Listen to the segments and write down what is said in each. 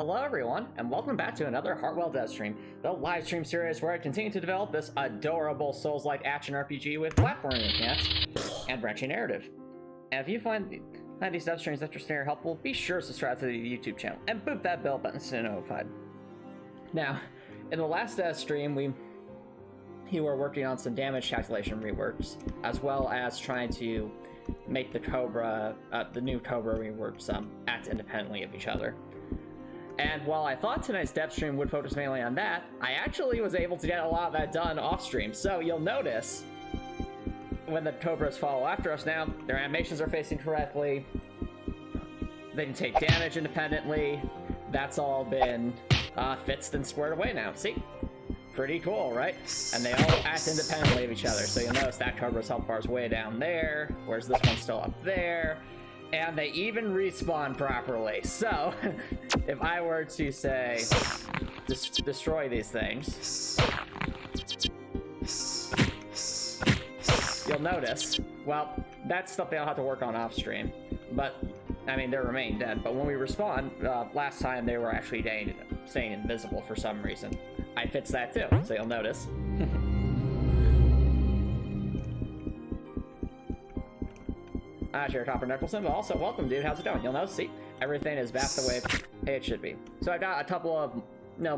Hello everyone, and welcome back to another Heartwell dev stream, the live stream series where I continue to develop this adorable Souls-like action RPG with platforming mechanics and branching narrative. And if you find these dev streams interesting or helpful, be sure to subscribe to the YouTube channel and boop that bell button to stay notified. Now, in the last dev stream, we were working on some damage calculation reworks, as well as trying to make the new Cobra reworks act independently of each other. And while I thought tonight's dev stream would focus mainly on that, I actually was able to get a lot of that done off stream. So you'll notice when the Cobras follow after us now, their animations are facing correctly. They can take damage independently. That's all been fixed and squared away now. See? Pretty cool, right? And they all act independently of each other. So you'll notice that Cobra's health bar is way down there, whereas this one's still up there. And they even respawn properly. So, if I were to say, destroy these things, you'll notice, well, that's something I'll have to work on off stream. But, I mean, they remain dead. But when we respawn, last time they were actually staying invisible for some reason. I fixed that too, so you'll notice. Jared Copper Nicholson, but also welcome, dude. How's it going? You'll notice, see, everything is back the way it should be. So I got a couple of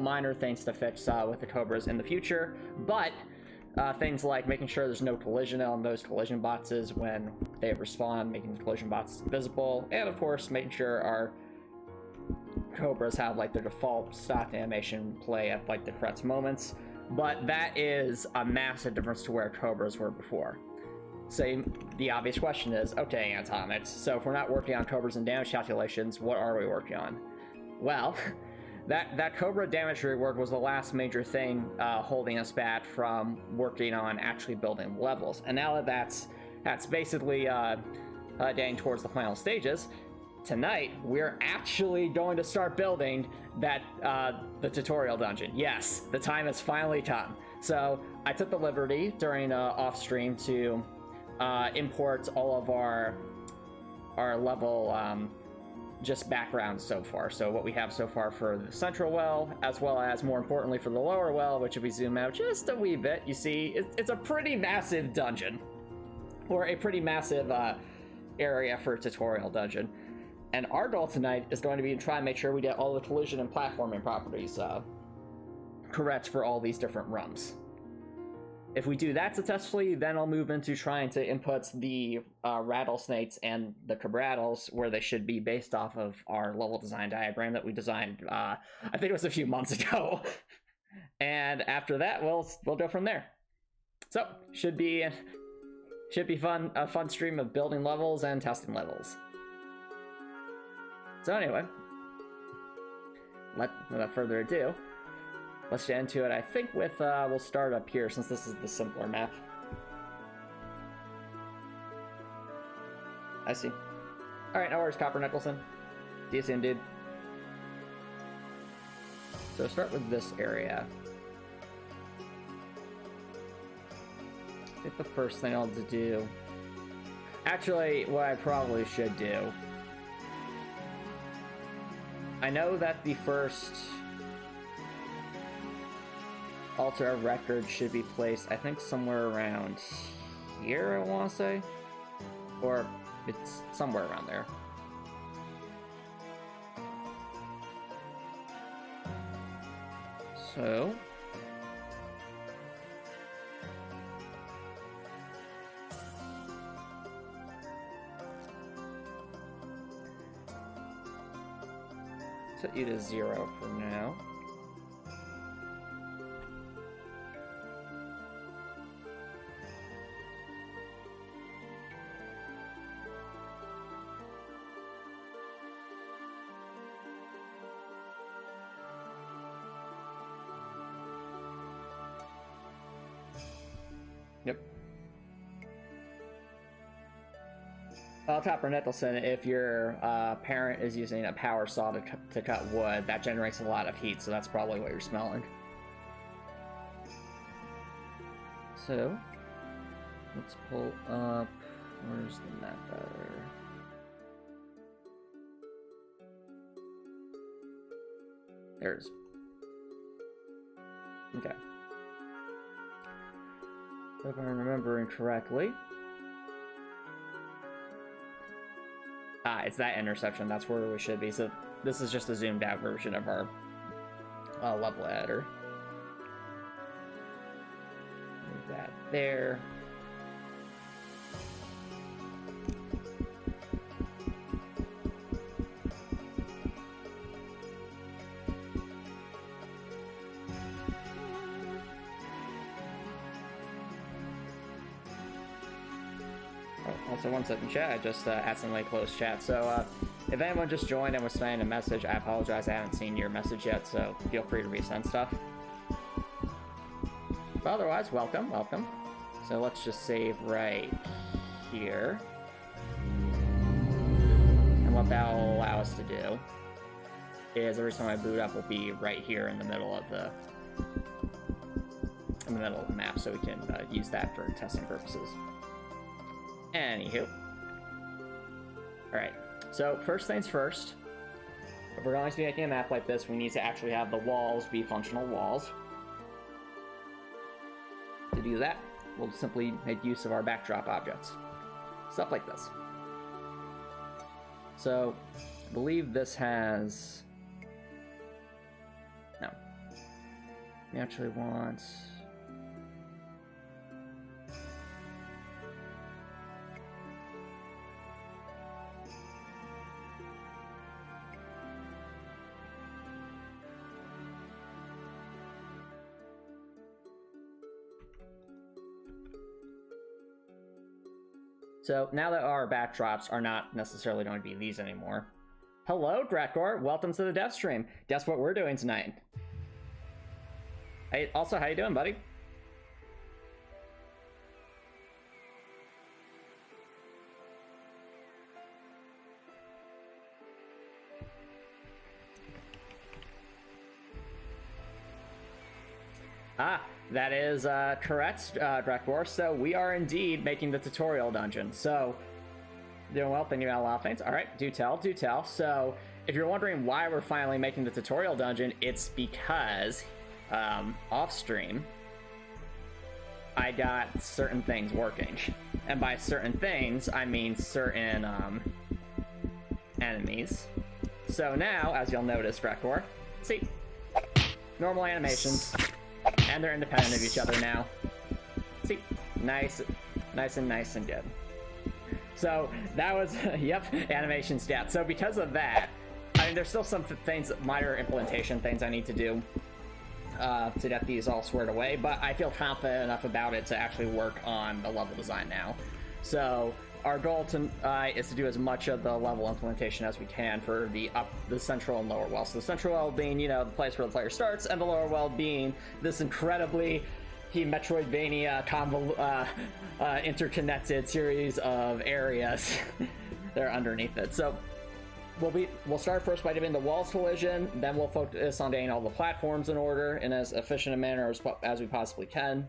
minor things to fix with the Cobras in the future, but things like making sure there's no collision on those collision boxes when they respawn, making the collision boxes visible, and of course making sure our Cobras have like their default stock animation play at like the correct moments. But that is a massive difference to where Cobras were before. So the obvious question is, okay, Antomicx, so if we're not working on Cobras and damage calculations, what are we working on? Well, that Cobra damage rework was the last major thing holding us back from working on actually building levels. And now that that's basically getting towards the final stages, tonight we're actually going to start building that the tutorial dungeon. Yes, the time has finally come. So I took the liberty during off stream to import all of our level just backgrounds so far. So what we have so far for the central well, as well as more importantly for the lower well, which if we zoom out just a wee bit, you see it's a pretty massive dungeon, or a pretty massive area for a tutorial dungeon. And our goal tonight is going to be to try and make sure we get all the collision and platforming properties correct for all these different rooms. If we do that successfully, then I'll move into trying to input the rattlesnakes and the cabrattles where they should be based off of our level design diagram that we designed, I think it was a few months ago. And after that, we'll go from there. So, should be fun, a fun stream of building levels and testing levels. So anyway, without further ado, let's get into it. I think we'll start up here since this is the simpler map. I see. Alright, no worries, Copper Nicholson. See you soon, dude. So start with this area. I think the first thing I'll do... Actually, what I probably should do... I know that the first altar of record should be placed, I think, somewhere around here, I want to say. Or it's somewhere around there. So... set you to 0 for now. Yep. Copper Nicholson, if your parent is using a power saw to cut wood, that generates a lot of heat, so that's probably what you're smelling. So, let's pull up, where's the map better? There's... Okay. If I'm remembering correctly... Ah, it's that intersection. That's where we should be. So this is just a zoomed out version of our level editor. Move that there. Also, one second, chat. I just accidentally closed chat. So, if anyone just joined and was sending a message, I apologize. I haven't seen your message yet, so feel free to resend stuff. But otherwise, welcome, welcome. So let's just save right here. And what that will allow us to do is every time I boot up, will be right here in the middle of the map, so we can use that for testing purposes. Anywho. Alright, so first things first, if we're going to be making a map like this, we need to actually have the walls be functional walls. To do that, we'll simply make use of our backdrop objects. Stuff like this. So, I believe this has... No. We actually want... So now that our backdrops are not necessarily going to be these anymore. Hello, Drakor. Welcome to the dev stream. Guess what we're doing tonight? Hey, also, how you doing, buddy? Ah, that is correct, Drakor. So we are indeed making the tutorial dungeon. So, doing well, thinking about a lot of things. All right, do tell, do tell. So, if you're wondering why we're finally making the tutorial dungeon, it's because off stream, I got certain things working. And by certain things, I mean certain enemies. So now, as you'll notice, Drakor, see, normal animations. And they're independent of each other now. See? Nice and good. So, that was, yep, animation stats. So because of that, I mean, there's still some things, minor implementation things I need to do to get these all squared away, but I feel confident enough about it to actually work on the level design now. So, our goal tonight is to do as much of the level implementation as we can for the central and lower well. So the central well being, you know, the place where the player starts, and the lower well being this incredibly Metroidvania interconnected series of areas that are underneath it. So we'll start first by doing the walls collision, then we'll focus on getting all the platforms in order in as efficient a manner as we possibly can.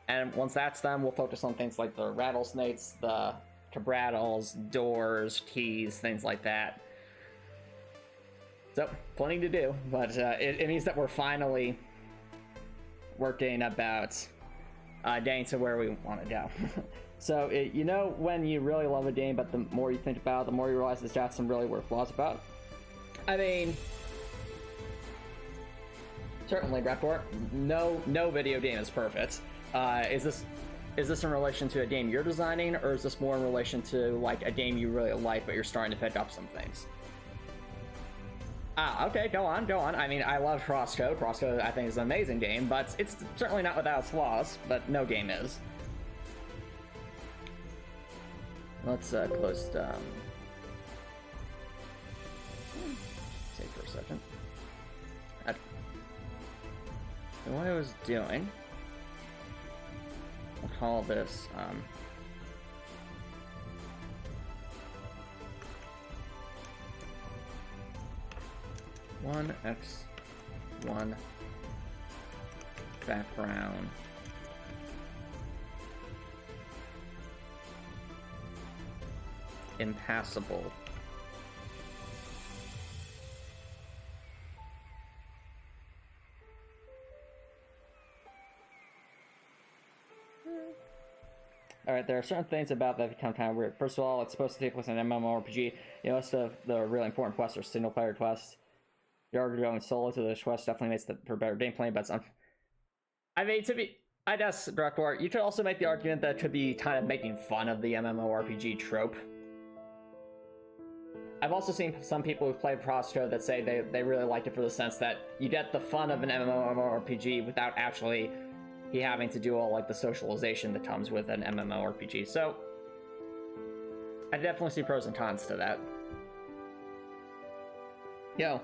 And once that's done, we'll focus on things like the rattlesnakes, the cabrattles, doors, keys, things like that. So, plenty to do, but it means that we're finally working about getting to where we want to go. So, you know when you really love a game, but the more you think about it, the more you realize it's got some really weird flaws about it? I mean... Certainly, Report, no video game is perfect. Is this in relation to a game you're designing, or is this more in relation to like a game you really like but you're starting to pick up some things? Ah, okay, go on. I mean, I love Crosscode. Crosscode, I think, is an amazing game, but it's certainly not without its flaws, but no game is. Let's close save for a second. So what I was doing, I'll call this 1x1 background impassable Alright, there are certain things about that become kind of weird. First of all, it's supposed to take place in an MMORPG. Most of the really important quests are single player quests. You're already going solo to this quest definitely makes for better gameplay, but it's I mean, I guess, Drakor, you could also make the argument that it could be kind of making fun of the MMORPG trope. I've also seen some people who've played Prosto that say they really liked it for the sense that you get the fun of an MMORPG without actually having to do all like the socialization that comes with an MMORPG. So I definitely see pros and cons to that. Yo,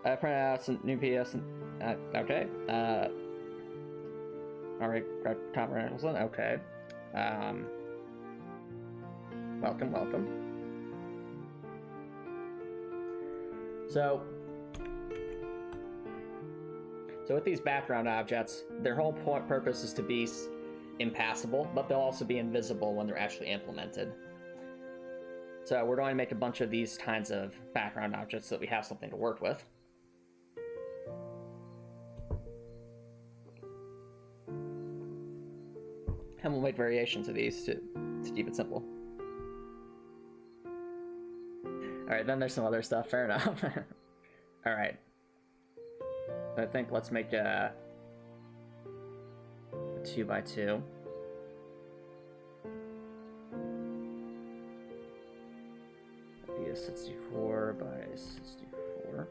I printed out some new PS. Okay. All right, Copper Nicholson. Okay. Welcome. So with these background objects, their whole purpose is to be impassable, but they'll also be invisible when they're actually implemented. So we're going to make a bunch of these kinds of background objects so that we have something to work with. And we'll make variations of these to keep it simple. Alright, then there's some other stuff, fair enough. Alright. I think let's make a 2x2. That'd be a 64 by 64.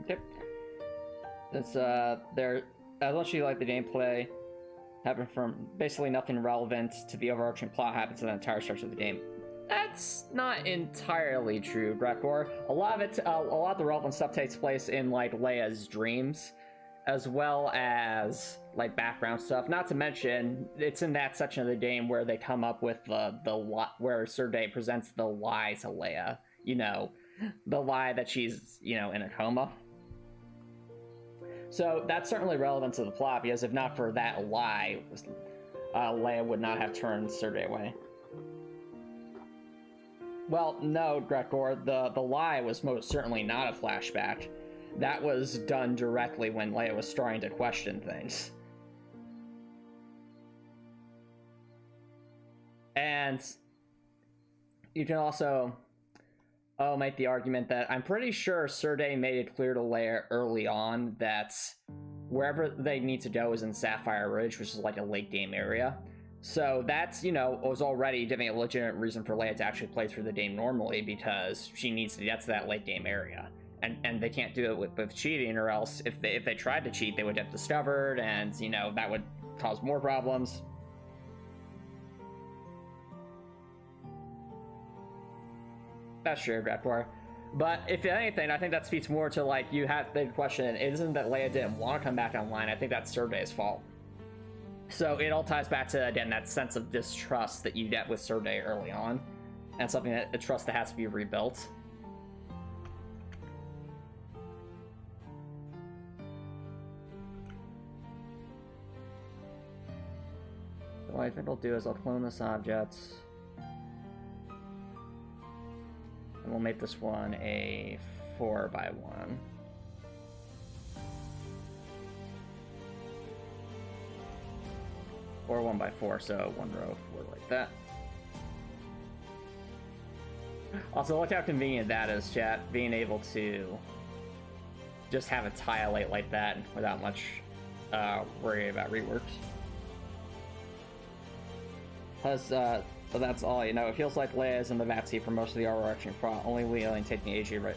Yep. It's unless you like the gameplay, happen from basically nothing relevant to the overarching plot happens in the entire structure of the game. That's not entirely true, Grekor. A lot of the relevant stuff takes place in like Leia's dreams, as well as like background stuff. Not to mention, it's in that section of the game where they come up with where Sergei presents the lie to Leia. You know, the lie that she's in a coma. So that's certainly relevant to the plot, because if not for that lie, Leia would not have turned Sergei away. Well, no, Grekor, the lie was most certainly not a flashback. That was done directly when Leia was starting to question things. And you can also make the argument that I'm pretty sure Sergei made it clear to Leia early on that wherever they need to go is in Sapphire Ridge, which is like a late game area. So that's, was already giving a legitimate reason for Leia to actually play through the game normally, because she needs to get to that late game area. And they can't do it with cheating, or else if they tried to cheat, they would get discovered, and, that would cause more problems. That's true, Grekor. But if anything, I think that speaks more to, like, you have the question, it isn't that Leia didn't want to come back online, I think that's Sergei's fault. So it all ties back to, again, that sense of distrust that you get with Sergei early on, and something that a trust that has to be rebuilt. So what I think I'll do is I'll clone this object. And we'll make this one a 4x1. Or 1x4, so 1 row, 4 like that. Also, look how convenient that is, chat. Being able to just have a tile like that without much worry about reworks. Plus, but that's all, it feels like Leia is in the backseat for most of the overarching plot, only wheeling taking AG rare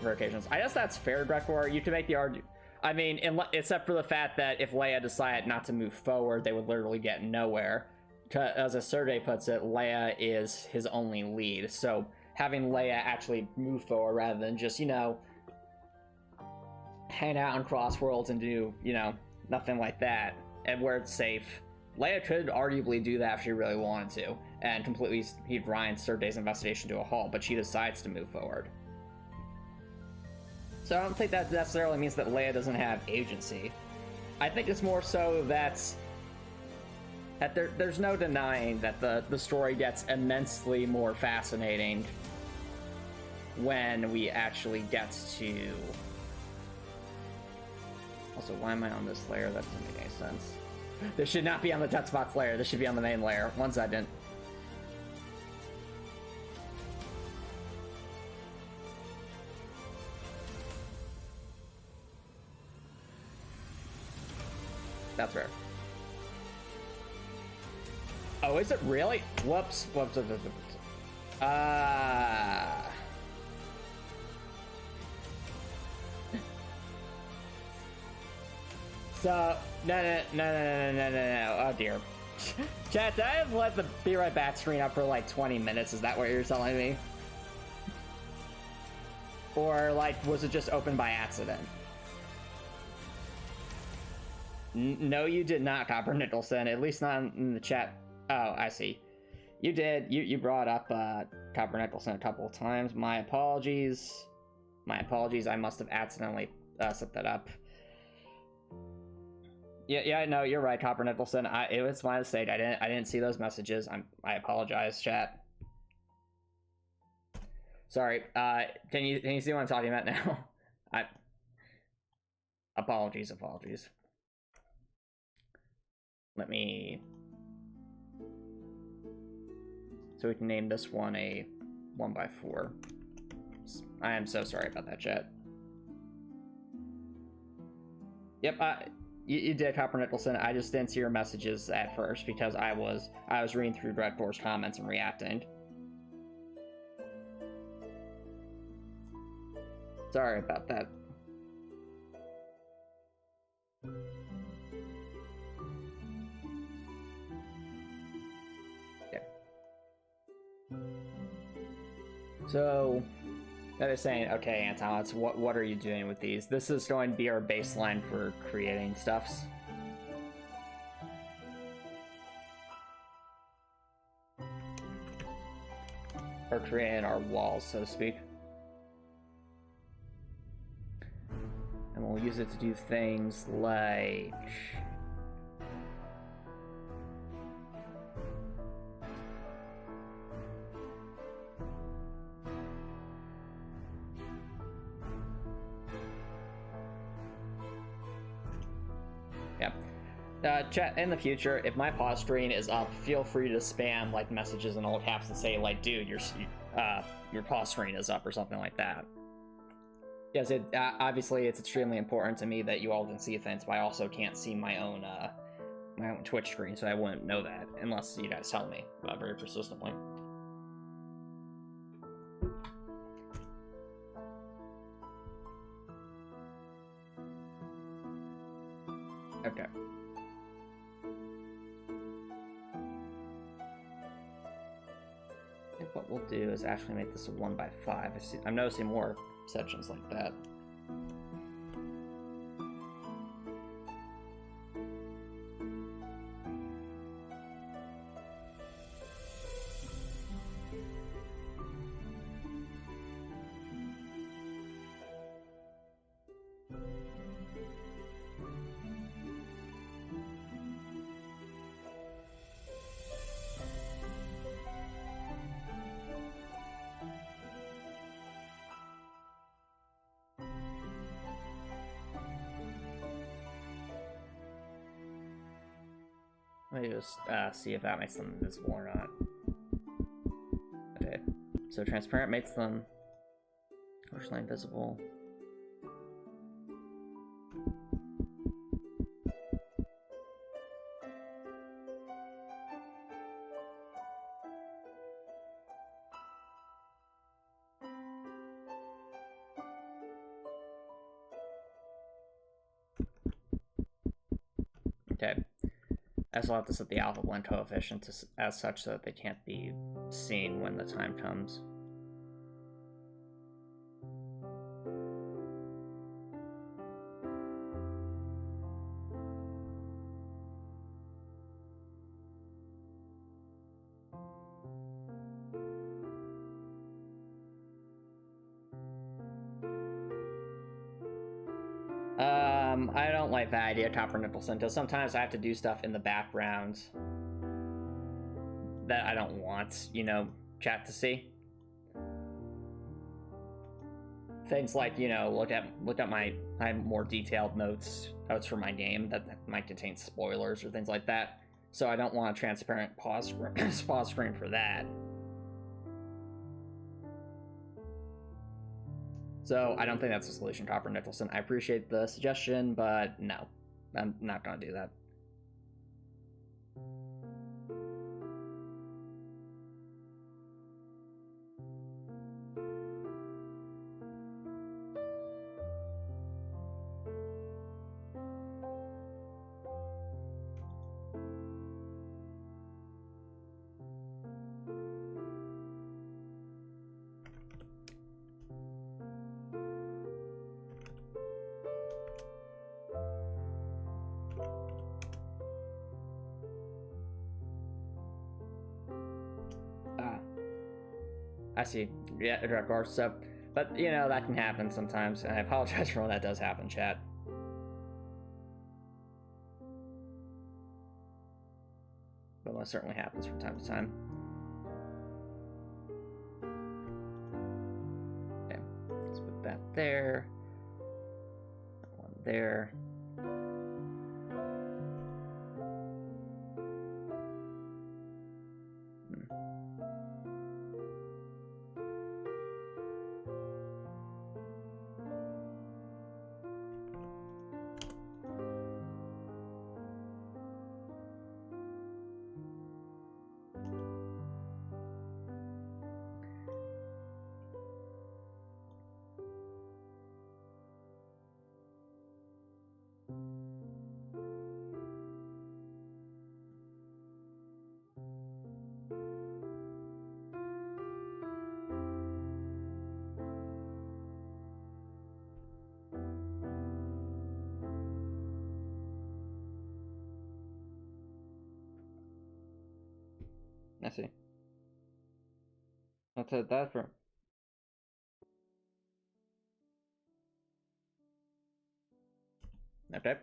occasions. I guess that's fair, Grekor. You can make the argument. I mean, except for the fact that if Leia decided not to move forward, they would literally get nowhere. as a survey puts it, Leia is his only lead. So having Leia actually move forward rather than just, you know, hang out on Crossworlds and do, you know, nothing like that, and where it's safe. Leia could arguably do that if she really wanted to, and completely grind Sergei's investigation to a halt, but she decides to move forward. So I don't think that necessarily means that Leia doesn't have agency. I think it's more so that there's no denying that the story gets immensely more fascinating when we actually get to... Also, why am I on this layer? That doesn't make any sense. This should not be on the Dead Spots layer. This should be on the main layer. 1 second. That's rare. Oh, is it really? Whoops. Whoops. So, no. Oh, dear. Chat, did I have let the Be Right Back screen up for like 20 minutes? Is that what you're telling me? Or, like, was it just open by accident? No, you did not, Copper Nicholson. At least not in the chat. Oh, I see. You did. You brought up Copper Nicholson a couple of times. My apologies. My apologies. I must have accidentally set that up. Yeah, no, you're right, Copper Nicholson. It was my mistake. I didn't see those messages. I apologize, chat. Sorry. Can you see what I'm talking about now? Apologies. Let me... So we can name this one a 1x4. I am so sorry about that, chat. Yep, you did, Copper Nicholson. I just didn't see your messages at first because I was reading through Dreadpor's comments and reacting. Sorry about that. So, they're saying, okay, Antomicx, what are you doing with these? This is going to be our baseline for creating stuffs. Or creating our walls, so to speak. And we'll use it to do things like... Chat, in the future, if my pause screen is up, feel free to spam like messages in all caps and say like, dude, your pause screen is up or something like that. Yes, obviously it's extremely important to me that you all can see things, but I also can't see my own Twitch screen, so I wouldn't know that unless you guys tell me very persistently. Okay. I think what we'll do is actually make this a 1x5. I'm noticing more sections like that. Let me just see if that makes them invisible or not. Okay, so transparent makes them partially invisible. Okay. I still have to set the alpha blend coefficient as such so that they can't be seen when the time comes. I don't like that idea, Copper Nicholson, because sometimes I have to do stuff in the background that I don't want, you know, chat to see. Things like, you know, look at my more detailed notes for my game that might contain spoilers or things like that. So I don't want a transparent pause screen for that. So I don't think that's a solution, Copper Nicholson. I appreciate the suggestion, but no, I'm not gonna do that. I see. Yeah, of course. So, but you know that can happen sometimes, and I apologize for when that does happen, chat. But most certainly happens from time to time. Okay, let's put that there. That one there. I see. That's it. That's for. Okay.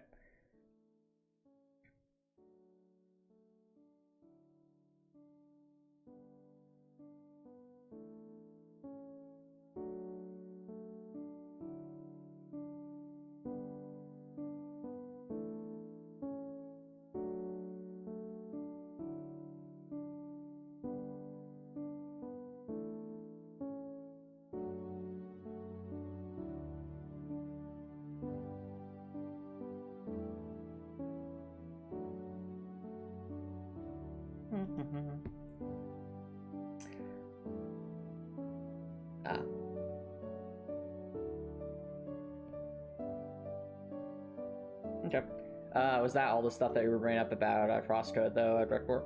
Okay. Was that all the stuff that you were bringing up about crosscode, though, Dreadcore?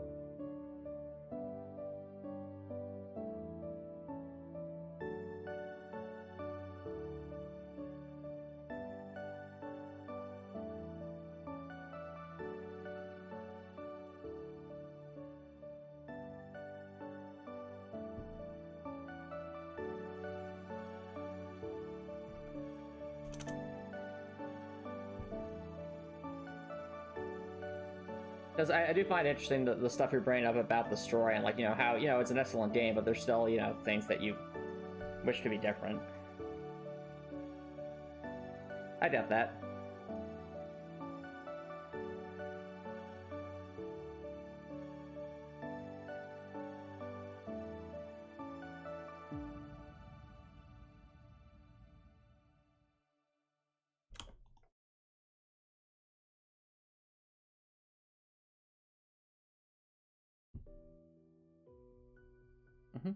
Because I do find interesting the stuff you're bringing up about the story and, like, you know, how, you know, it's an excellent game, but there's still, you know, things that you wish could be different. I doubt that. Mm-hmm.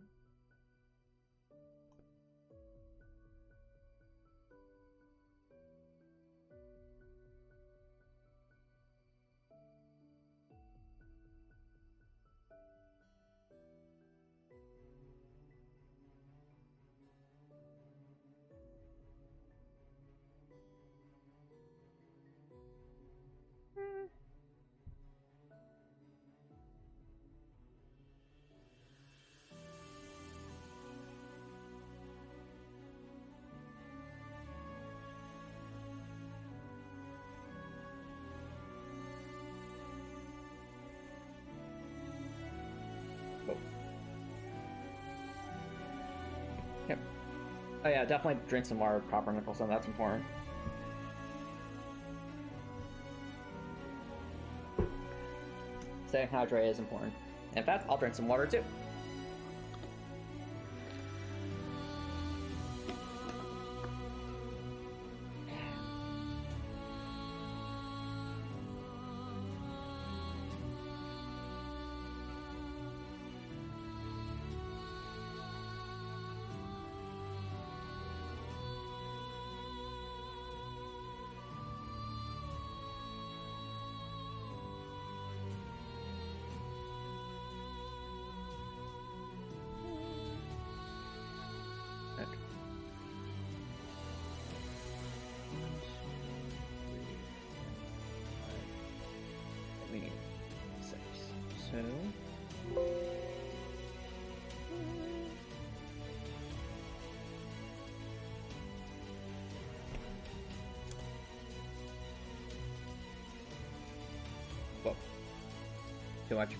Yep. Oh yeah, definitely drink some water, Copper Nicholson. That's important. Staying hydrated is important. In fact, I'll drink some water too. Whoa. Too much.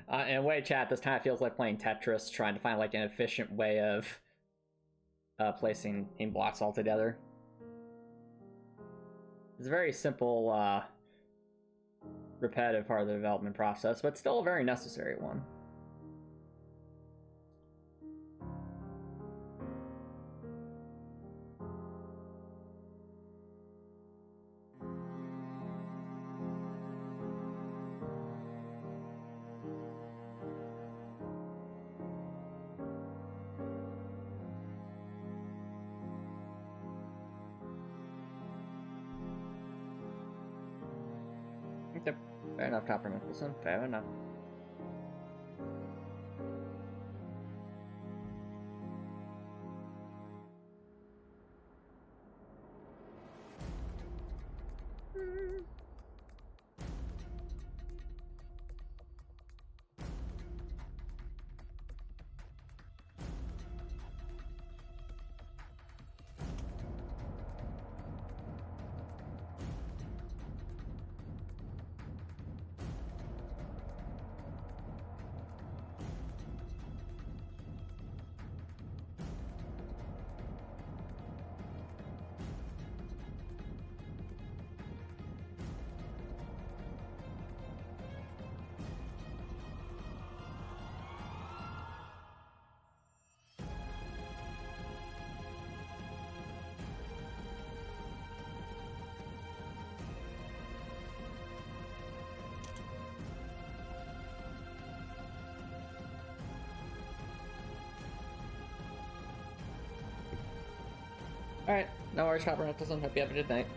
In a way, chat, this kind of feels like playing Tetris, trying to find like an efficient way of placing in blocks all together. It's a very simple, repetitive part of the development process, but still a very necessary one. Okay. Fair enough, Copper Nicholson. Fair enough. Alright, no worries, Copper Nicholson. Hope you have a good night.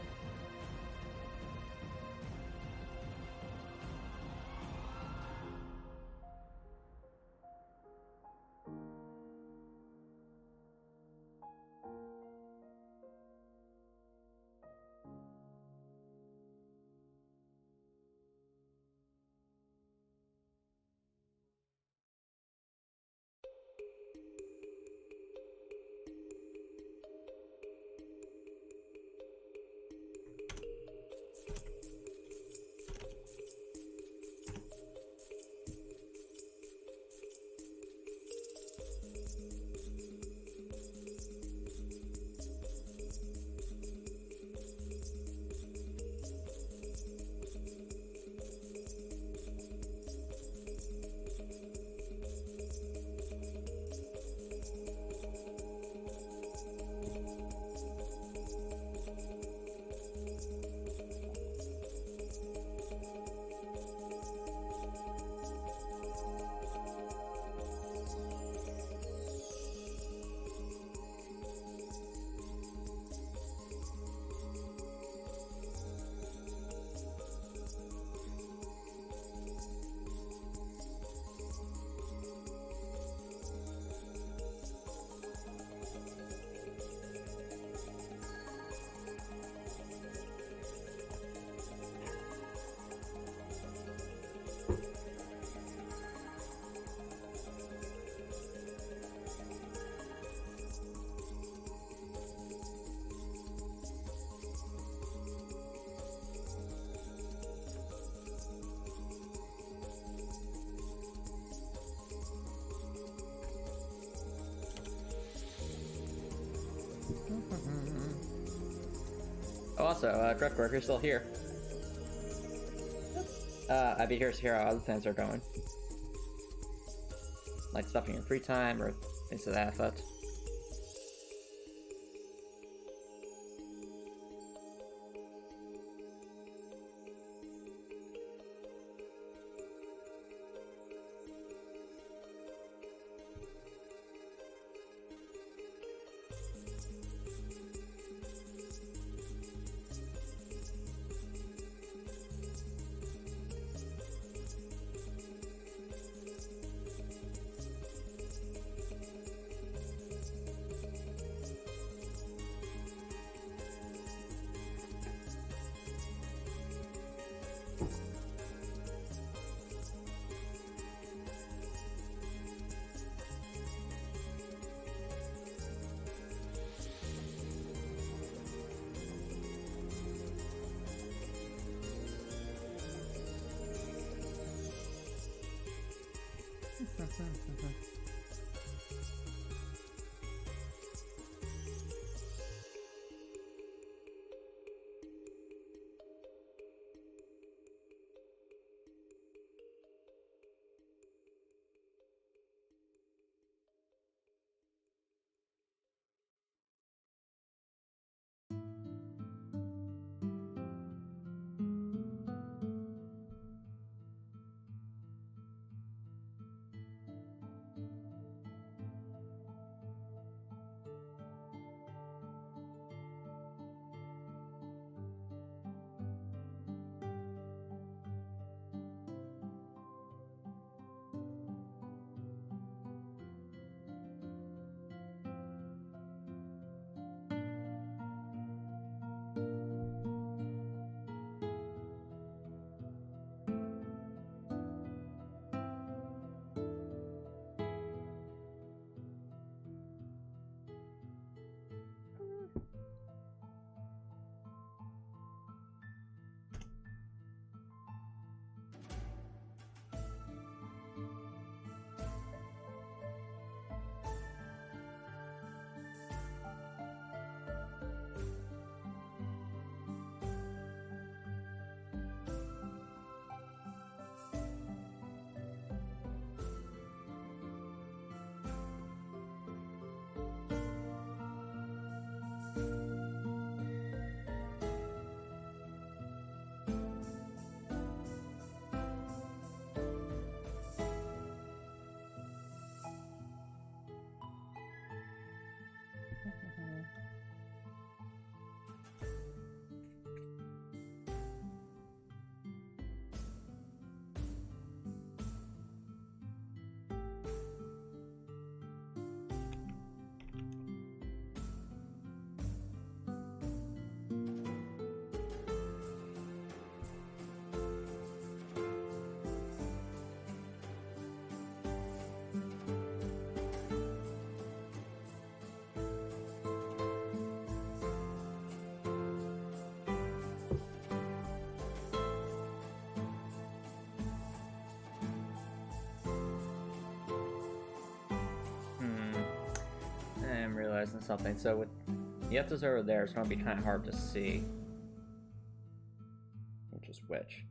Oh, also, Driftwork, you're still here. I'd be curious to hear how other things are going. Like stuff in your free time or things to that effect. I'm realizing something. So with the Yeptas over there, it's going to be kind of hard to see which is which.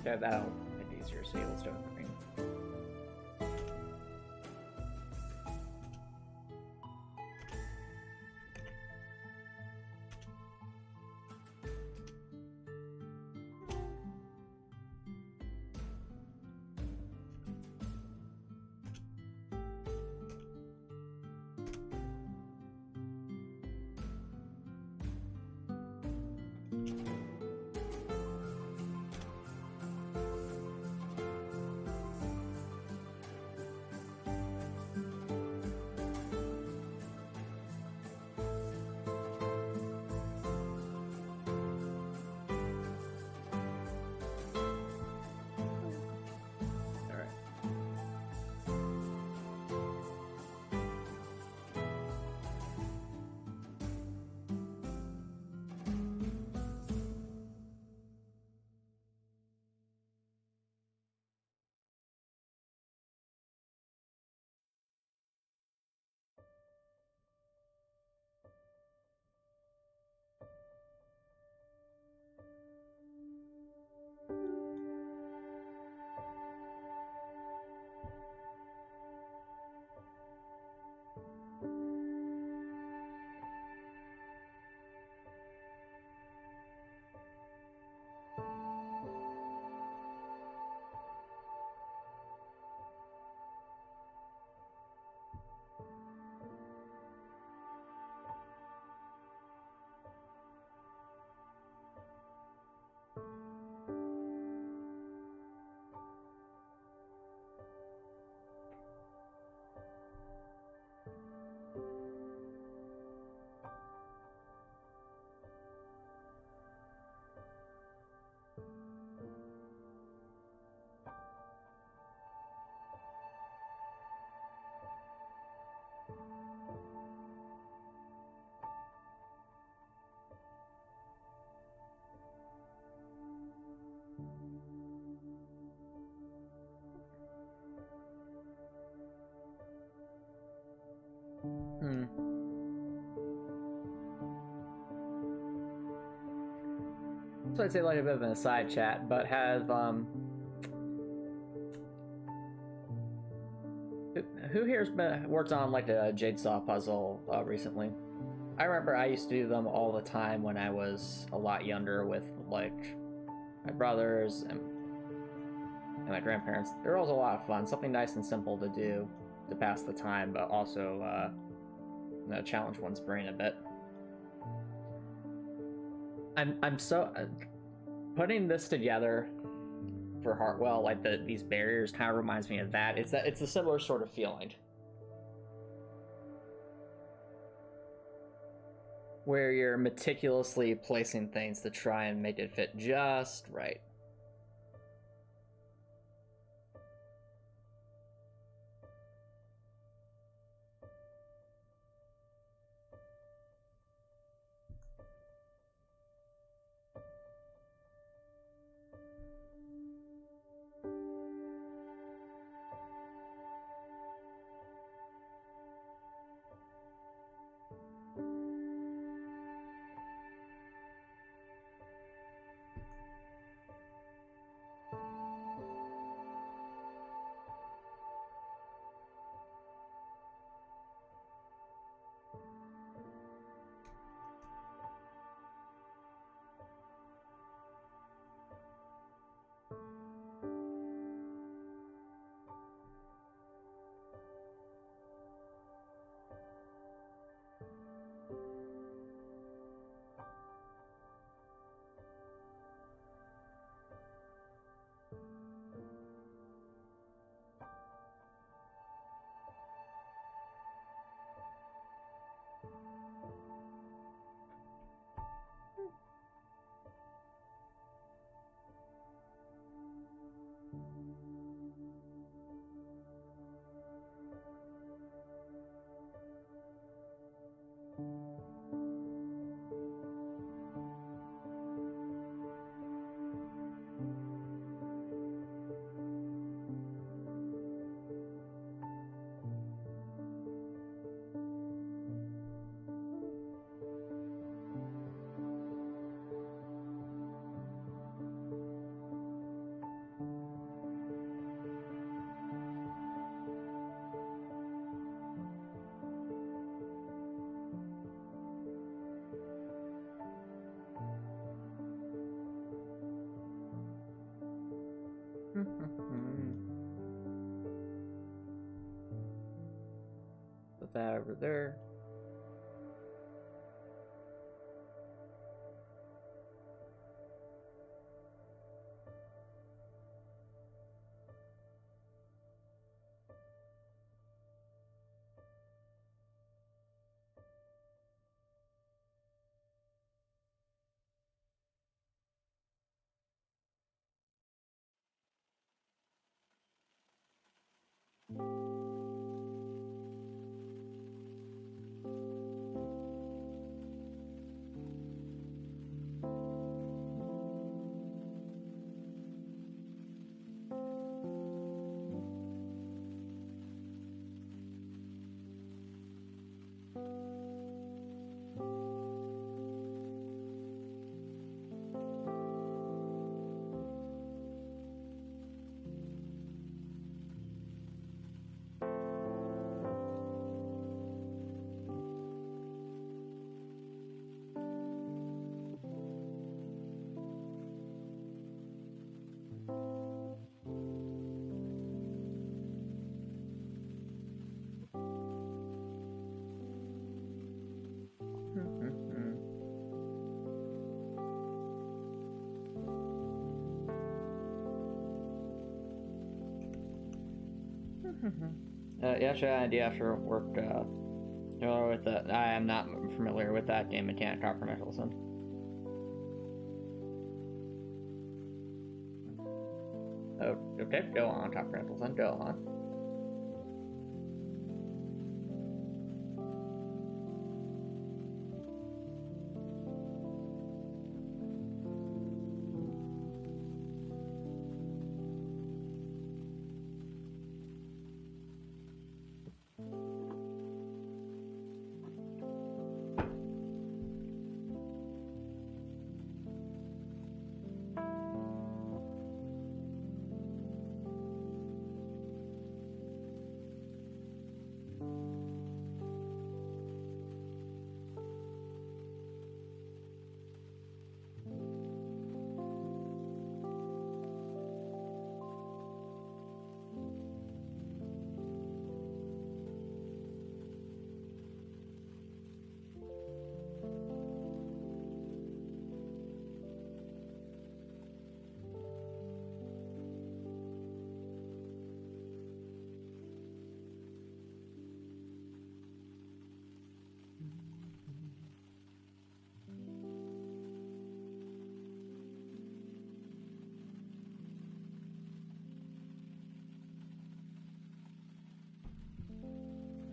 Yeah, that'll make it easier. So let's do it in green. So I'd say like a bit of an aside chat, but have who here's been worked on like a Jigsaw puzzle recently? I remember I used to do them all the time when I was a lot younger with like my brothers and my grandparents. They're always a lot of fun. Something nice and simple to do to pass the time, but also challenge one's brain a bit. I'm so putting this together for Heartwell, like these barriers kind of reminds me of that. It's a similar sort of feeling where you're meticulously placing things to try and make it fit just right. Put that over there. Yeah, actually, I do afterward. With the, I am not familiar with that game mechanic, Copper Nicholson. Oh, okay, go on, Copper Nicholson, go on.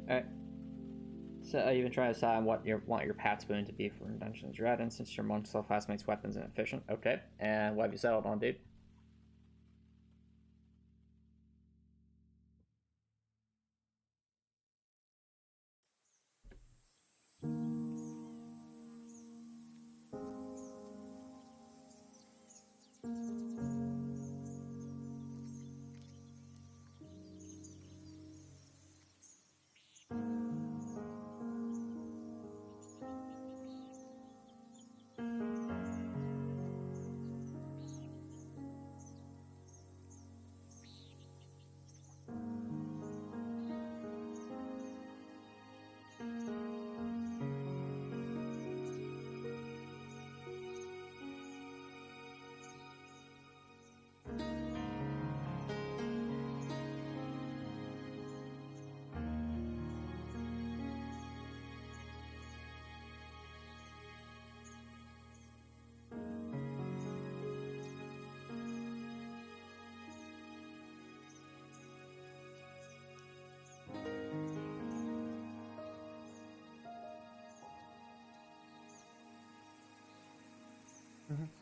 Alright. So you been trying to decide what you want your pat spoon to be for Dungeons & Dragons, since your monk class makes weapons inefficient. Okay. And what have you settled on, dude?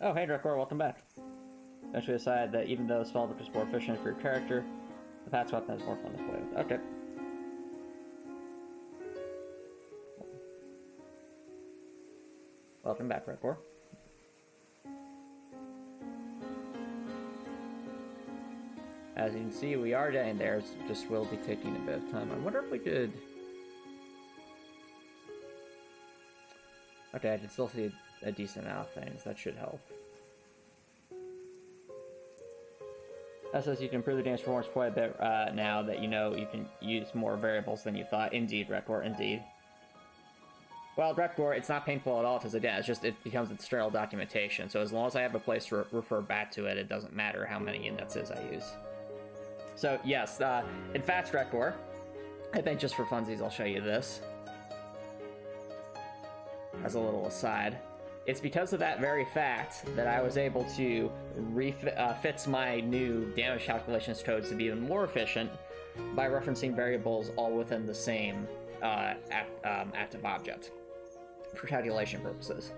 Oh, hey, Drakor, welcome back. Eventually decided that even though Spellbook is more efficient for your character, the Pat's weapon is more fun to play with. Okay. Welcome back, Drakor. As you can see, we are getting there. It just will be taking a bit of time. I wonder if we could... Okay, I can still see a decent amount of things. That should help. That says you can improve the damage performance quite a bit now that you know you can use more variables than you thought. Indeed, Rektor, indeed. Well, Rektor, it's not painful at all because, again, it's just, it becomes external documentation. So as long as I have a place to refer back to it, it doesn't matter how many indexes I use. So, yes, in fact, Rektor, I think just for funsies, I'll show you this. As a little aside. It's because of that very fact that I was able to fix my new damage calculations codes to be even more efficient by referencing variables all within the same active object for calculation purposes.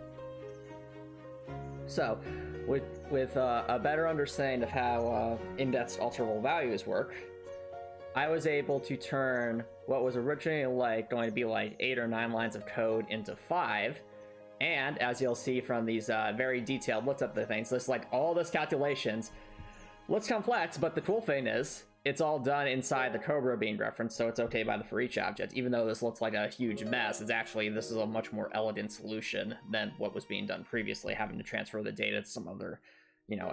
So, with a better understanding of how indexed alterable values work, I was able to turn what was originally going to be 8 or 9 lines of code into 5. And as you'll see from these very detailed looks up the things, this all this calculations looks complex, but the cool thing is it's all done inside the Cobra being referenced, so it's okay by the for each object. Even though this looks like a huge mess, this is a much more elegant solution than what was being done previously, having to transfer the data to some other,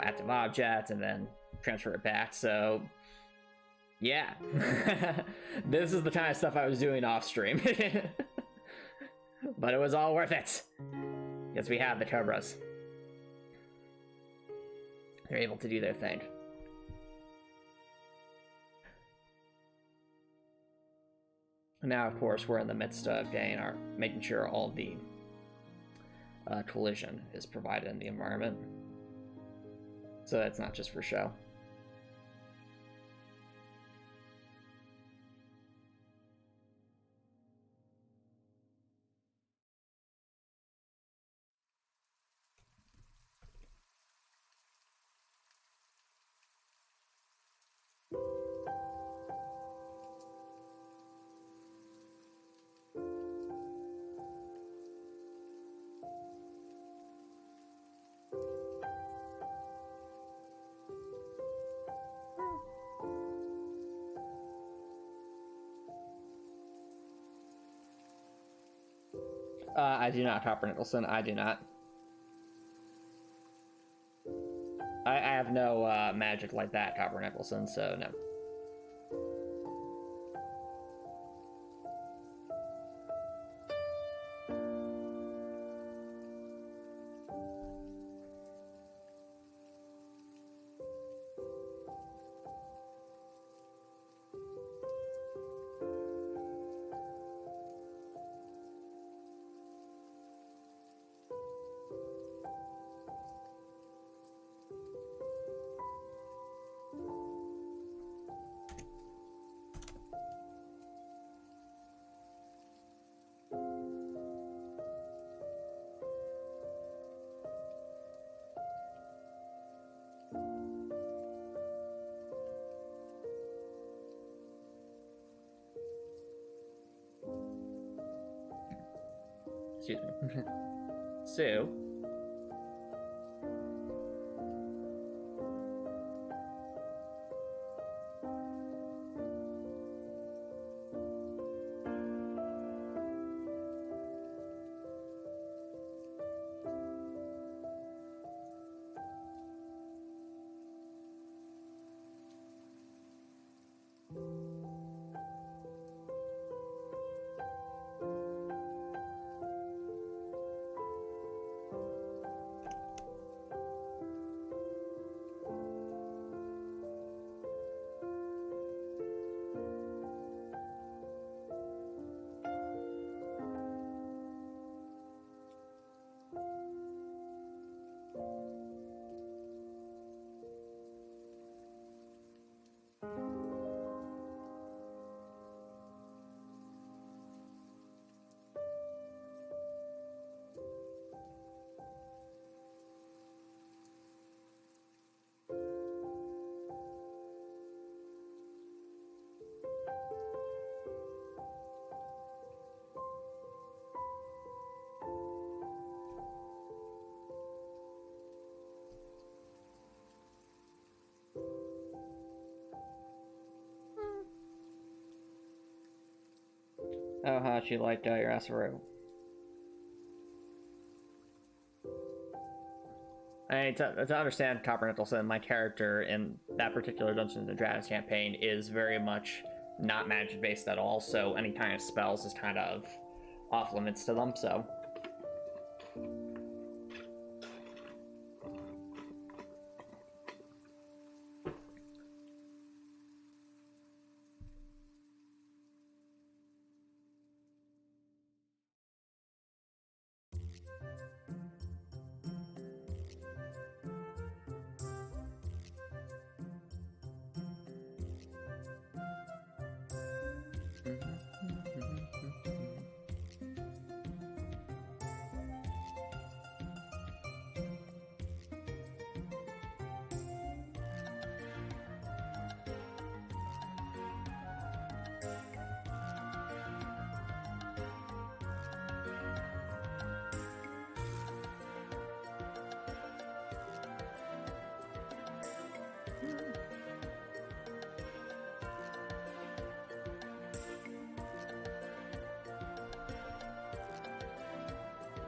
active object and then transfer it back. So yeah, this is the kind of stuff I was doing off stream. But it was all worth it, because we have the Cobras. They're able to do their thing. Now, of course, we're in the midst of making sure all the collision is provided in the environment. So that's not just for show. I do not, Copper Nicholson. I do not. I have no magic like that, Copper Nicholson, so no. Excuse me. So, oh, how she liked your Asaro. I mean, to understand Copper Nicholson, my character in that particular Dungeons and Dragons campaign is very much not magic based at all, so any kind of spells is kind of off limits to them, so.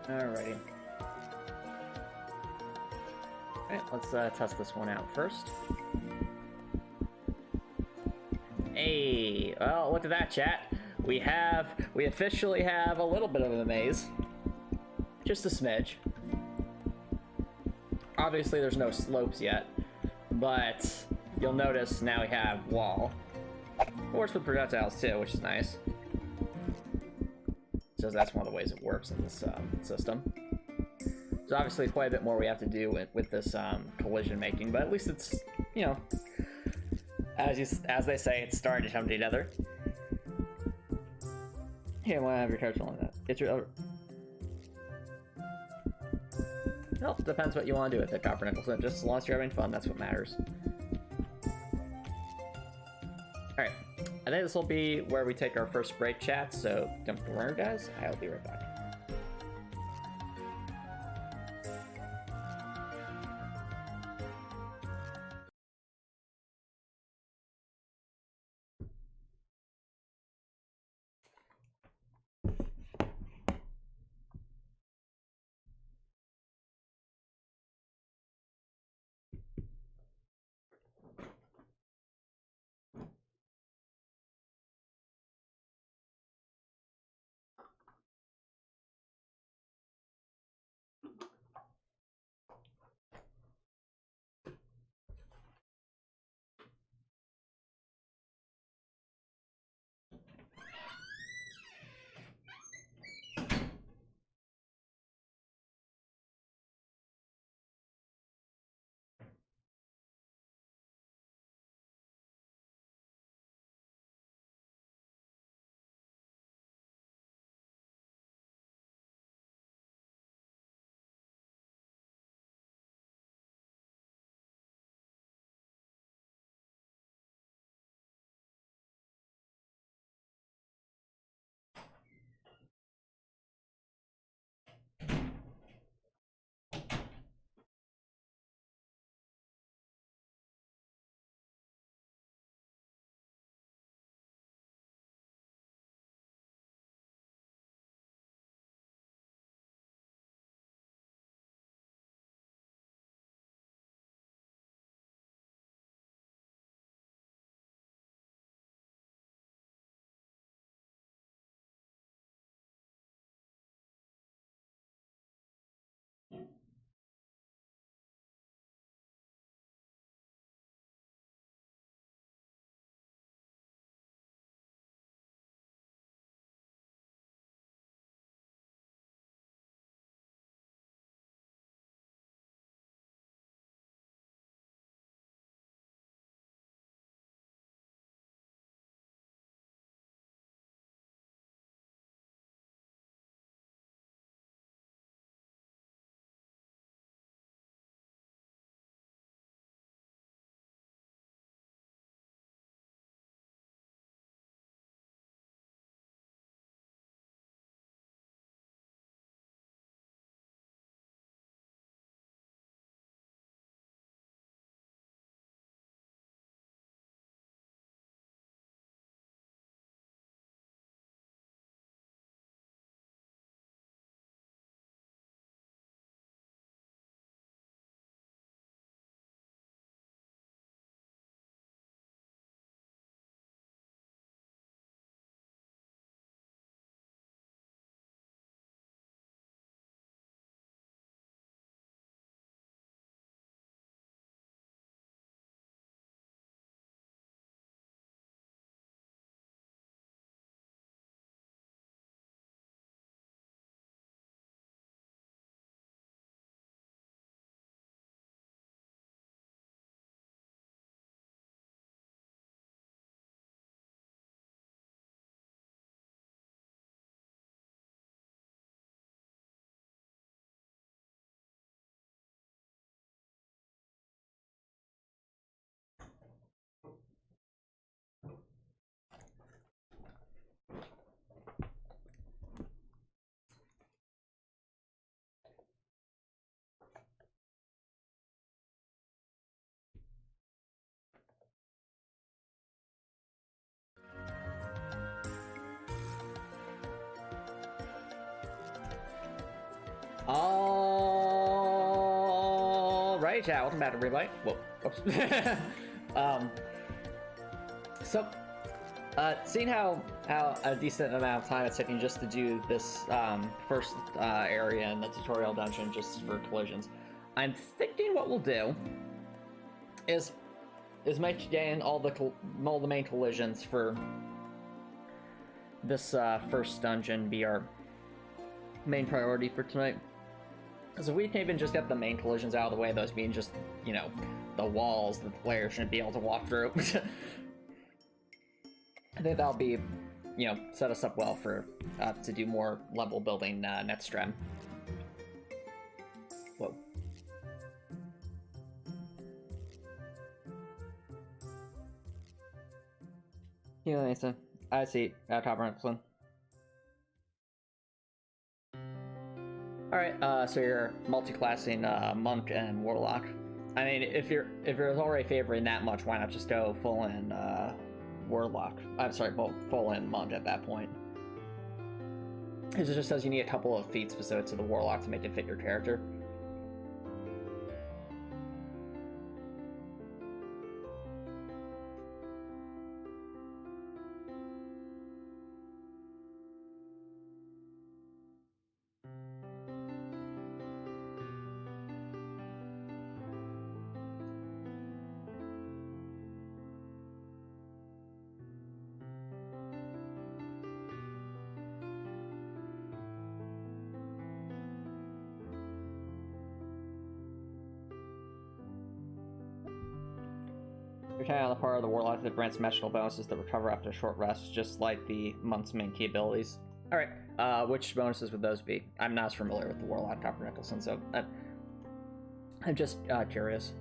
Alrighty. Alright, let's test this one out first. Hey, well, look at that, chat. We officially have a little bit of a maze. Just a smidge. Obviously, there's no slopes yet, but you'll notice now we have wall. Works with projectiles too, which is nice. So that's one of the ways it works in this system. There's obviously quite a bit more we have to do with this collision making, but at least it's, you know, as they say, it's starting to come together. Hey, why have your character like that? It's your. Well, depends what you want to do with it, Copper Nicholson. Just as long as you're having fun, that's what matters. Alright, I think this will be where we take our first break, chat, so don't worry, guys. I'll be right back. Alright, yeah, welcome back to Relay. Whoa, whoops. So, seeing how a decent amount of time it's taking just to do this first area in the tutorial dungeon just for collisions, I'm thinking what we'll do is make gain all the main collisions for this first dungeon be our main priority for tonight. Because if we can even just get the main collisions out of the way, those being just, you know, the walls that the player shouldn't be able to walk through, I think that'll be, you know, set us up well for to do more level building next strum. Whoa. Yeah, Nathan. I see. Top Ransom. Alright, so you're multi-classing Monk and Warlock. I mean, if you're already favoring that much, why not just go full in Warlock? I'm sorry, full in Monk at that point. Because it just says you need a couple of feats specific to the Warlock to make it fit your character. Returning on the part of the Warlock that grants magical bonuses that recover after a short rest, just like the Monk's main key abilities. Alright, which bonuses would those be? I'm not as familiar with the Warlock Copper Nicholson, so I'm just curious.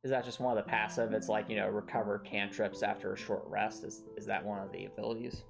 Is that just one of the passive? It's like, you know, recover cantrips after a short rest. Is that one of the abilities?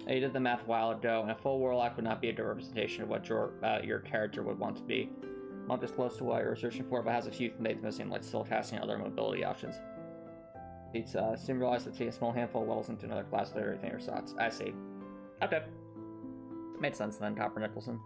You did the math a while ago, and a full Warlock would not be a good representation of what your character would want to be. Monk is close to what you're searching for, but has a few things missing, like still casting other mobility options. It's soon realize that taking a small handful of levels into another class with everything or thoughts. I see. Okay. Made sense then, Copper Nicholson.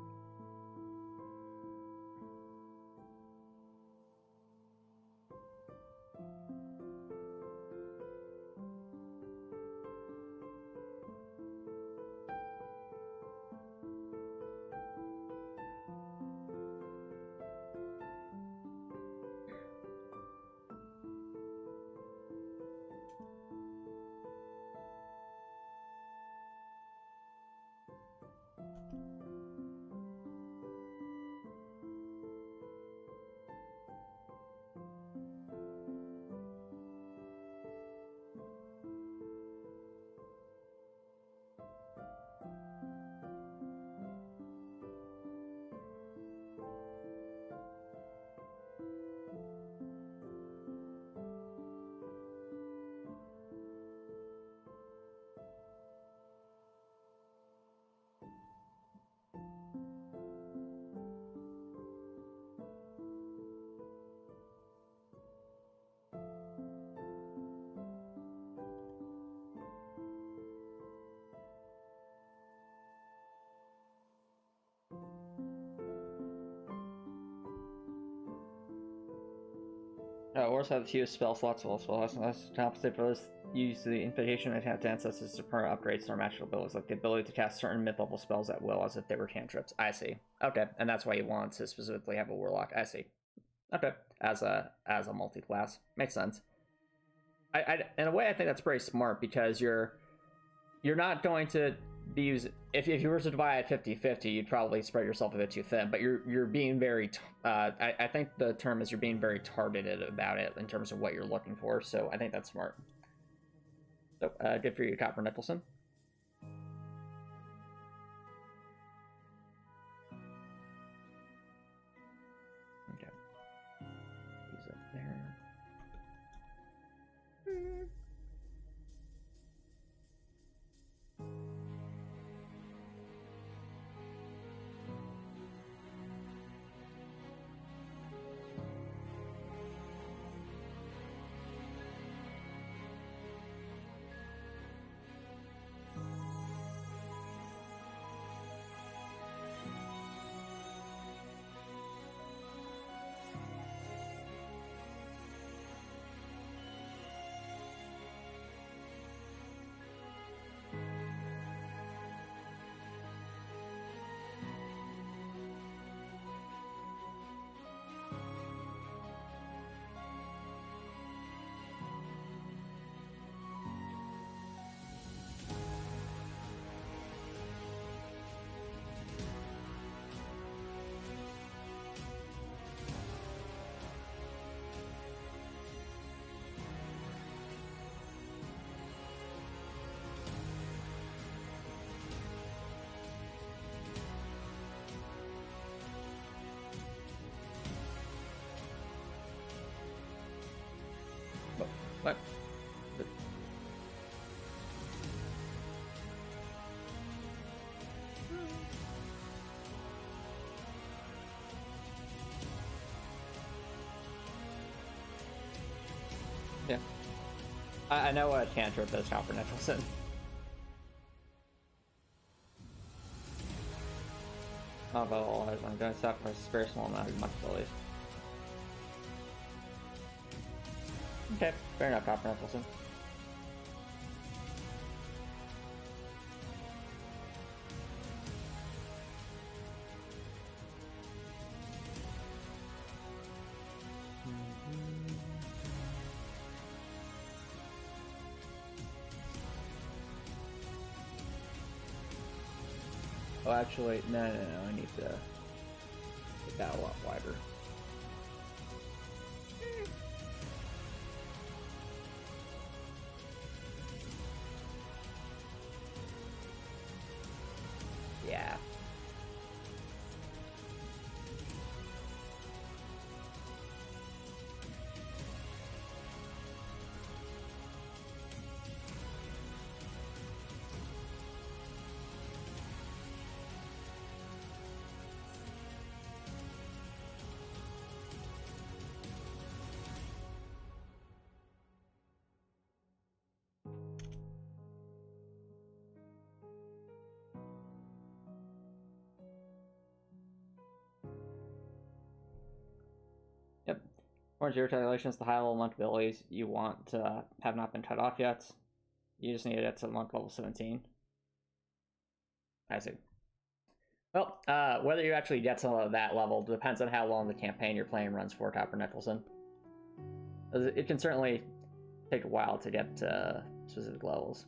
Ors have few spell slots, well, spell slots to compensate for this. Use the invitation and have to ancestors to permanent upgrades to their magical abilities, like the ability to cast certain mid-level spells at will as if they were cantrips. I see. Okay, and that's why you want to specifically have a warlock. I see. Okay, as a multi-class. Makes sense. I in a way I think that's pretty smart, because you're not going to be using, if you were to divide 50-50, you'd probably spread yourself a bit too thin, but you're being very I think the term is you're being very targeted about it in terms of what you're looking for, so I think that's smart. So good for you, Copper Nicholson. Okay, he's up there. What? Yeah. I know what a cantrip is, Copper Nicholson. Not about all eyes. I'm going to sacrifice a very small amount of much abilities. Okay, fair enough, Copper Nicholson. Oh, actually, no, I need to get that a lot wider. Yeah. Yep. According to your calculations, the high level monk abilities you want have not been cut off yet. You just need to get to monk level 17. I see. Well, whether you actually get to that level depends on how long the campaign you're playing runs for, Copper Nicholson. It can certainly take a while to get to specific levels.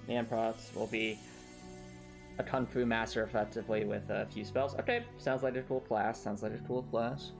The Emprots will be a Kung Fu master effectively with a few spells. Okay, sounds like a cool class. Sounds like a cool class.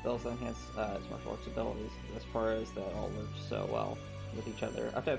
spells that enhance its martial arts abilities. As far as they all work so well with each other. Okay.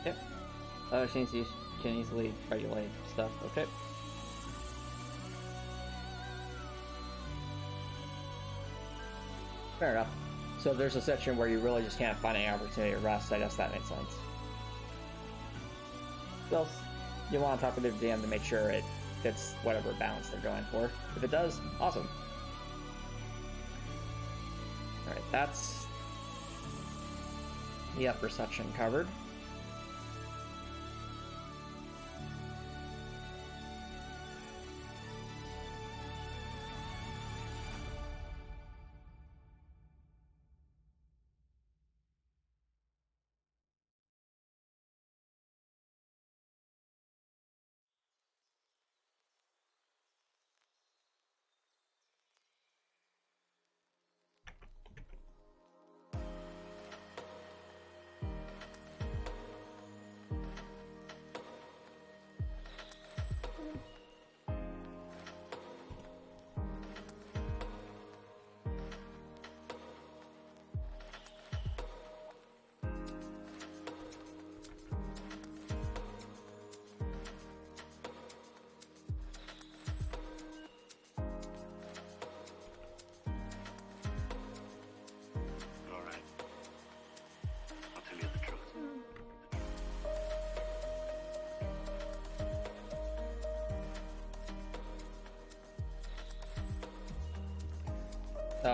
Yep. Other things you can easily regulate stuff. Okay. Fair enough. So if there's a section where you really just can't find any opportunity to rest, I guess that makes sense. What else? You want to talk with the DM to make sure it fits whatever balance they're going for. If it does, awesome. Alright, that's the upper section covered.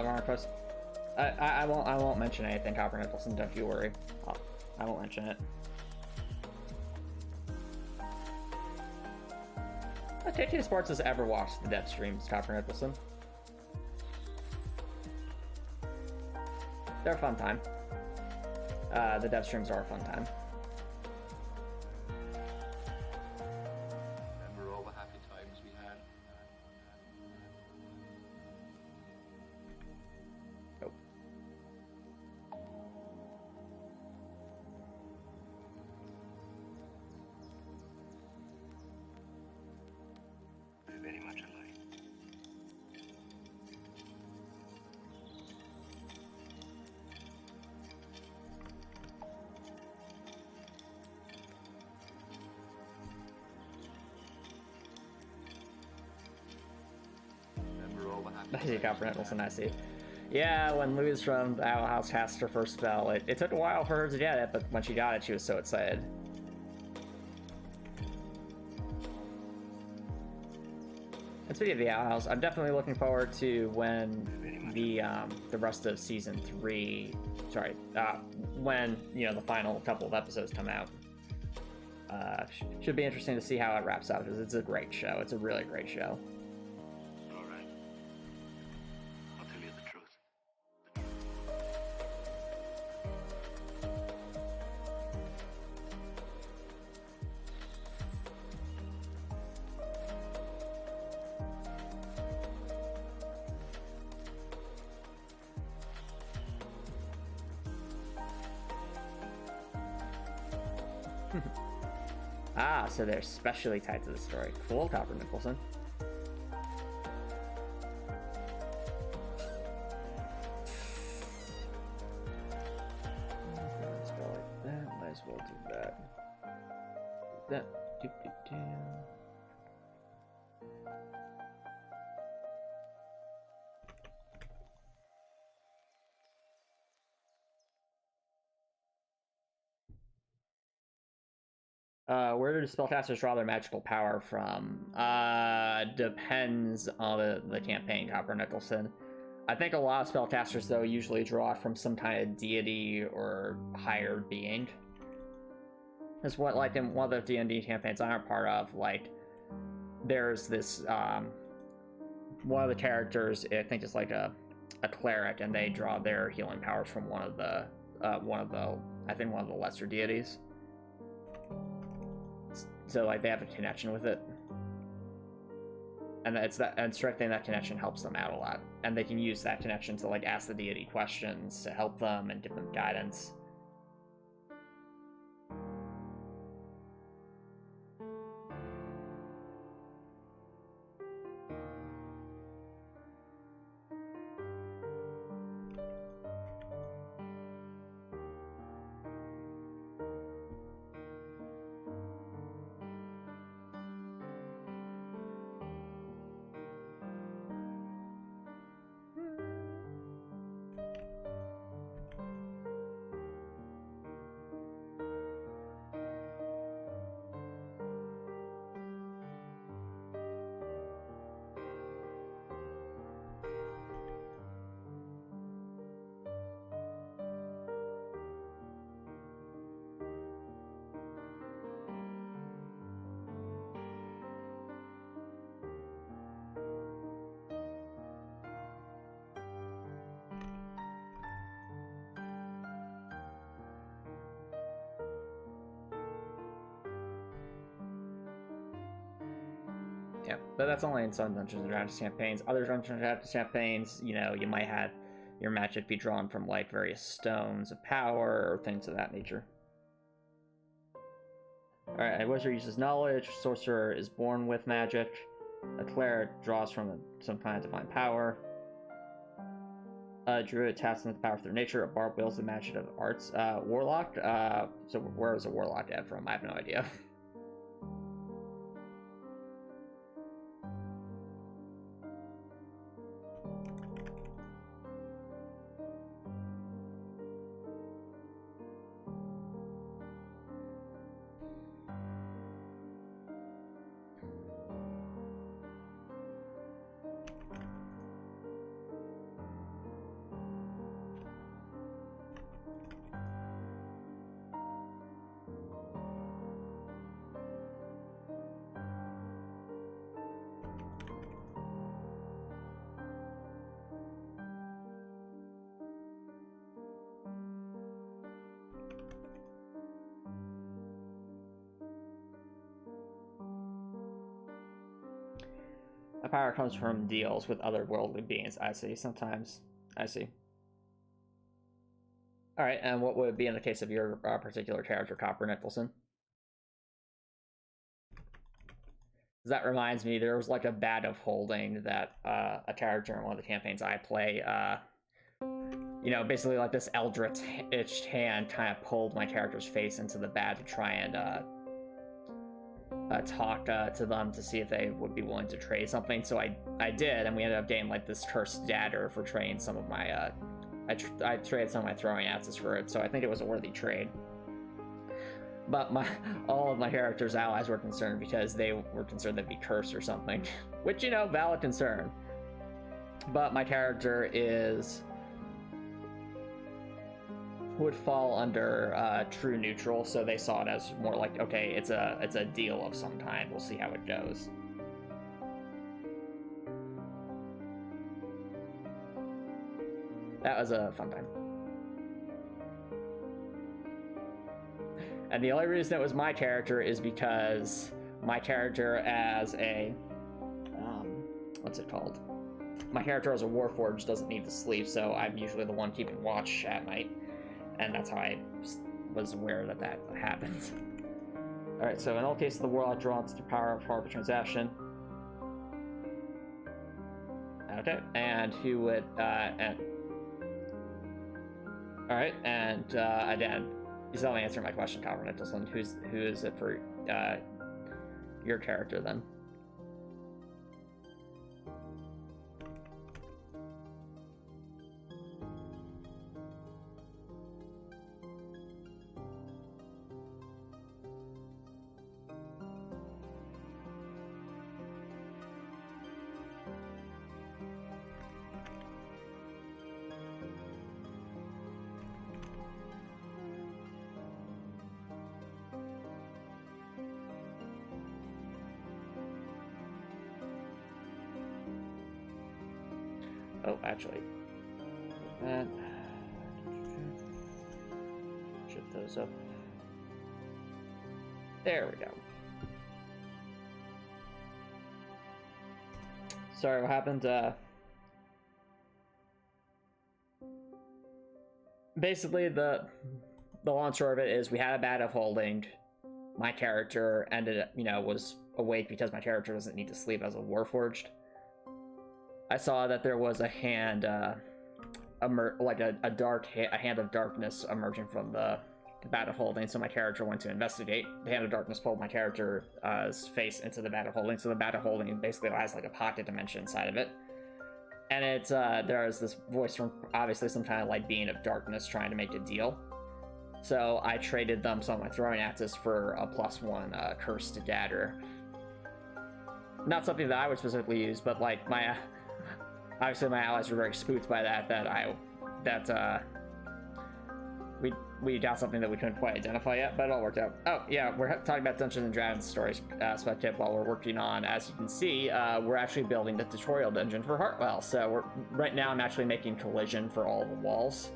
Marcos. I won't mention anything, Copper Nicholson. Don't you worry. I won't mention it. JT Sports has ever watched the dev streams, Copper Nicholson. They're a fun time. The dev streams are a fun time. Remember all the happy times we had? Nope. We're very much alike. Remember all the happy I see times Copper we Nicholson, had? I see. Yeah, when Lou's from the Owl House cast her first spell, it took a while for her to get it, but when she got it, she was so excited. And speaking of the Owl House, I'm definitely looking forward to when the rest of season 3, when, you know, the final couple of episodes come out. Should be interesting to see how it wraps up, because it's a great show. It's a really great show. All right. I'll tell you the truth. Ah, so they're specially tied to the story. Cool, Copper Nicholson. that. Doop, doop, doop. Where do spellcasters draw their magical power from? Depends on the campaign, Copper Nicholson. I think a lot of spellcasters, though, usually draw from some kind of deity or higher being. That's what, like, in one of the D&D campaigns I'm a part of, like, there's this, one of the characters, I think it's like a cleric, and they draw their healing powers from one of the lesser deities. So, like, they have a connection with it. And strengthening that connection helps them out a lot. And they can use that connection to, like, ask the deity questions to help them and give them guidance. Yeah, but that's only in some Dungeons and Dragons campaigns. Other Dungeons and Dragons campaigns, you know, you might have your magic be drawn from, like, various stones of power or things of that nature. Alright, a wizard uses knowledge, sorcerer is born with magic, a cleric draws from some kind of divine power, a druid taps into the power of their nature, a bard wields the magic of arts, warlock, so where is a warlock at from? I have no idea. A power comes from deals with otherworldly beings. I see, sometimes. I see. Alright, and what would it be in the case of your particular character, Copper Nicholson? That reminds me, there was like a Bag of Holding that a character in one of the campaigns I play, you know, basically like this eldritch hand kind of pulled my character's face into the bag to try and talk to them to see if they would be willing to trade something. So I did, and we ended up getting like this cursed dagger for trading some of my I traded some of my throwing axes for it, so I think it was a worthy trade. But all of my characters' allies were concerned because they were concerned they'd be cursed or something, which, you know, valid concern. But my character would fall under true neutral, so they saw it as more like, okay, it's a deal of some kind. We'll see how it goes. That was a fun time. And the only reason it was my character is because my character as a what's it called? My character as a Warforged doesn't need to sleep, so I'm usually the one keeping watch at night. And that's how I was aware that that happens. Alright, so in all cases, the Warlock draws the power of part of a transaction. Okay, and who would, Alright, and again, you still haven't answered my question, Copper Nicholson. Who is it for your character then. Oh, actually, that shift those up. There we go. Sorry, what happened? Basically, the long and short of it is we had a bat of holding. My character ended up, was awake because my character doesn't need to sleep as a Warforged. I saw that there was a hand, like a hand of darkness emerging from the bat of holding, so my character went to investigate. The hand of darkness pulled my character's face into the bat of holding, so the bat of holding basically has like a pocket dimension inside of it. And it's, there's this voice from obviously some kind of like being of darkness trying to make a deal. So I traded them some of my throwing axes for a +1 cursed dagger. Not something that I would specifically use, but like obviously my allies were very spooked by we got something that we couldn't quite identify yet, but it all worked out. Oh yeah, we're talking about Dungeons and Dragons stories spec tip while we're working on, as you can see, we're actually building the tutorial dungeon for Heartwell. So right now I'm actually making collision for all the walls.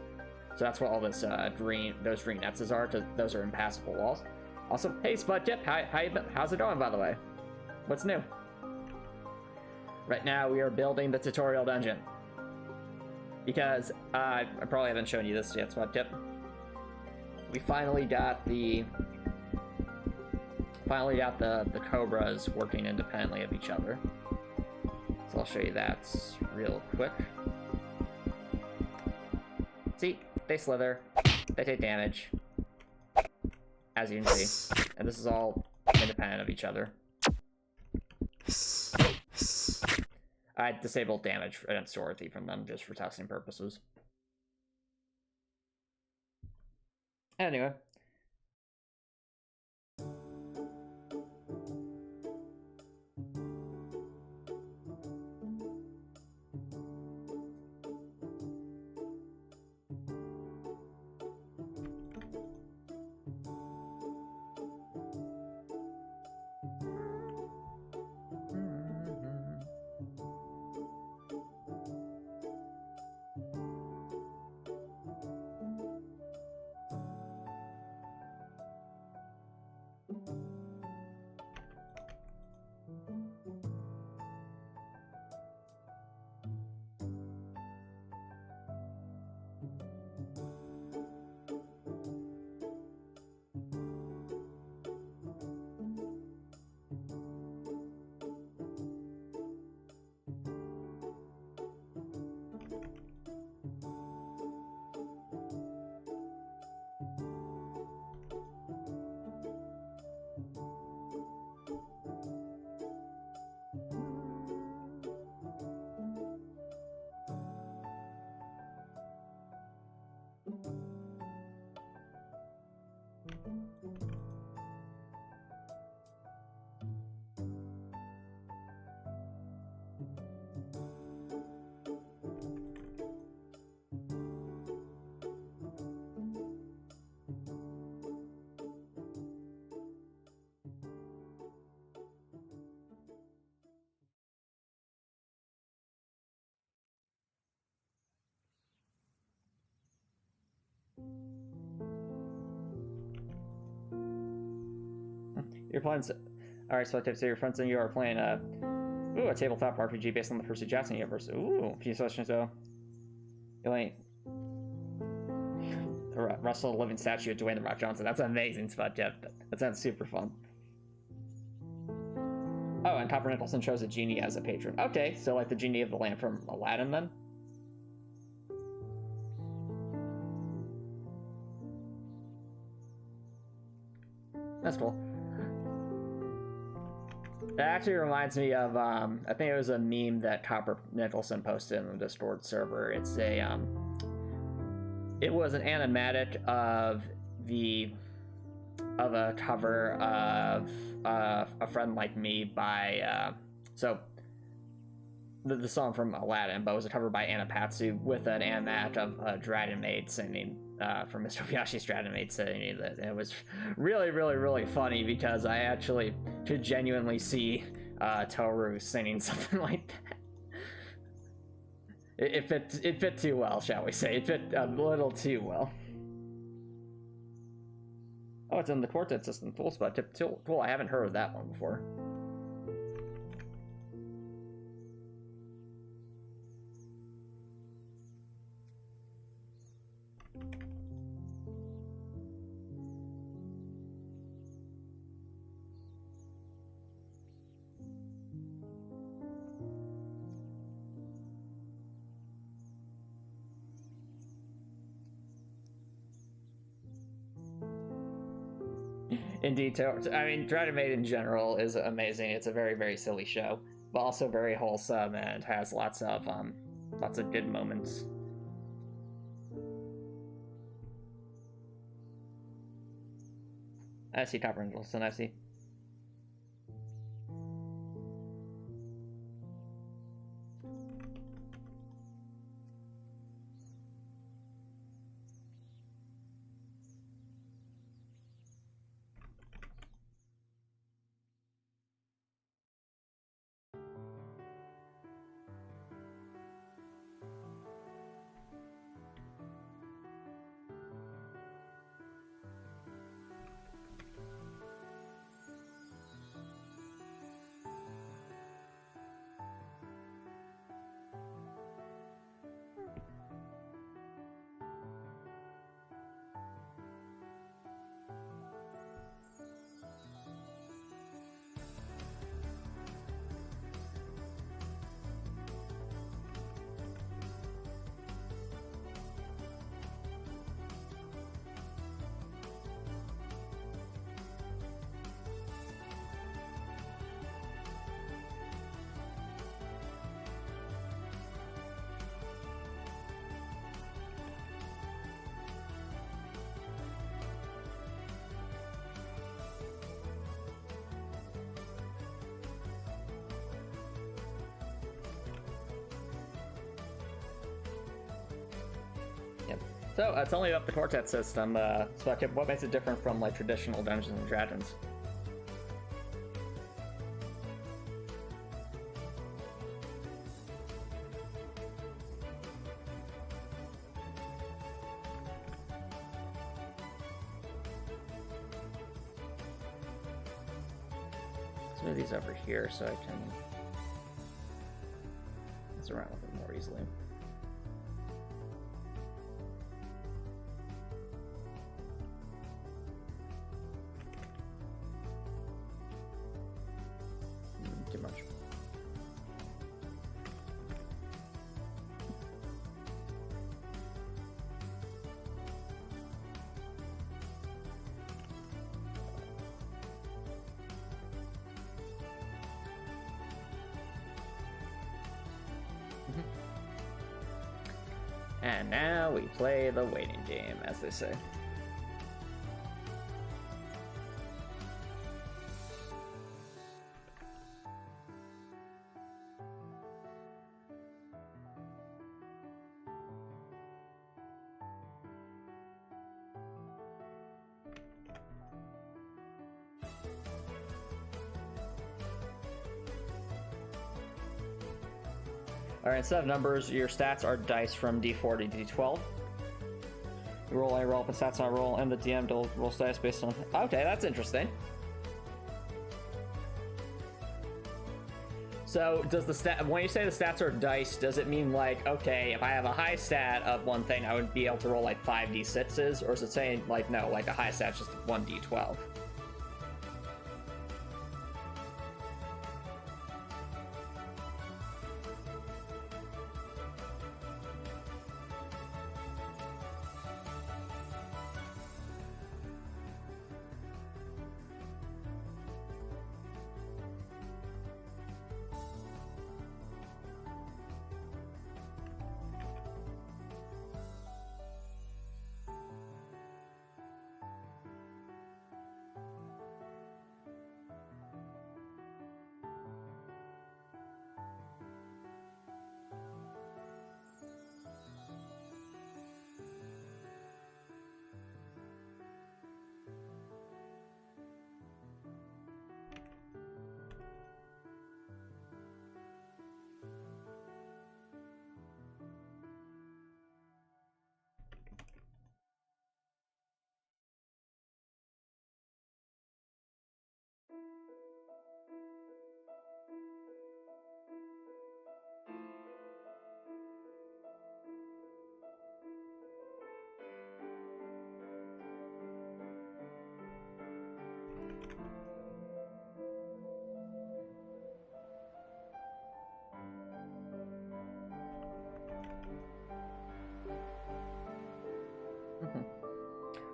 So that's what all this those green X's are, because those are impassable walls. Also, hey Spud Tip, how's it going by the way? What's new? Right now we are building the tutorial dungeon. Because, I probably haven't shown you this yet, Spud Tip. We finally got the Cobras working independently of each other. So I'll show you that real quick. See, they slither, they take damage, as you can see, and this is all independent of each other. I disabled damage against Dorothy from them just for testing purposes. Anyway. Your plans. Alright, so your friends and you are playing a tabletop RPG based on the Percy Jackson universe. Ooh, a few sessions though. You ain't Russell, living statue of Dwayne The Rock Johnson. That's an amazing spot, Jeff. That sounds super fun. Oh, and Copper Nicholson chose a genie as a patron. Okay, so like the genie of the lamp from Aladdin then? That's cool. That actually reminds me of I think it was a meme that Copper Nicholson posted in the Discord server. It's a it was an animatic of a cover of A Friend Like Me by so the song from Aladdin, but it was a cover by Anapatsu with an animatic of a Dragon Maid singing from Mr. Oyashi's Dragon Maid singing that. And it was really, really, really funny because I actually could genuinely see Toru singing something like that. It fit too well, shall we say. It fit a little too well. Oh, it's in the Quartet System tool spot. Tip tool. Cool, I haven't heard of that one before. Indeed, I mean, Dragon Maid in general is amazing. It's a very, very silly show, but also very wholesome and has lots of good moments. I see Copper Nicholson, I see. So it's only up the Quartet System. So what makes it different from like traditional Dungeons and Dragons? Let's move these over here so I can mess around with them more easily. Too much. And now we play the waiting game, as they say. Alright, instead of numbers, your stats are dice from D4 to D12. You roll a roll, but stats not roll, and the DM rolls dice based on... Okay, that's interesting. So, does the stat... When you say the stats are dice, does it mean like, okay, if I have a high stat of one thing, I would be able to roll like 5d6s? Or is it saying, like, no, like a high stat's just 1d12?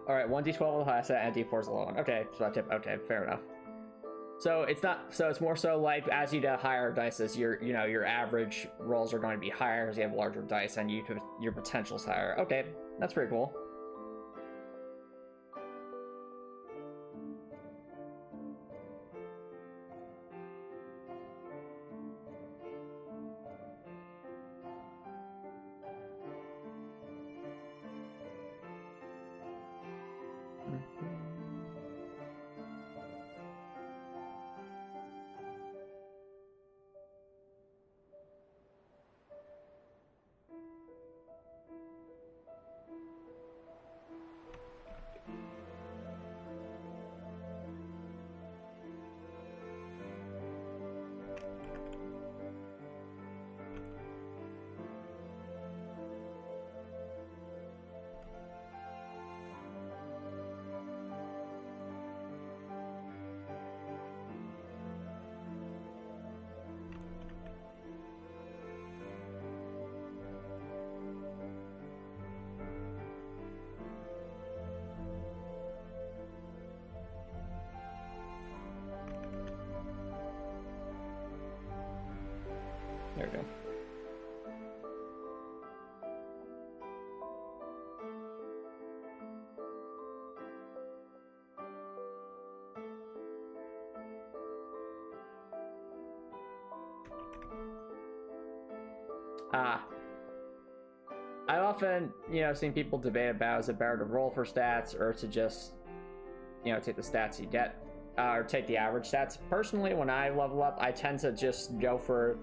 Alright, 1d12 with the high stat and d4 is the low one. Okay, so I tip. Okay, fair enough. So it's not. So it's more so like as you get higher dices, your average rolls are going to be higher as you have larger dice, and your potential's higher. Okay, that's pretty cool. There we go. I've often, seen people debate about is it better to roll for stats or to just, take the stats you get, or take the average stats. Personally, when I level up, I tend to just go for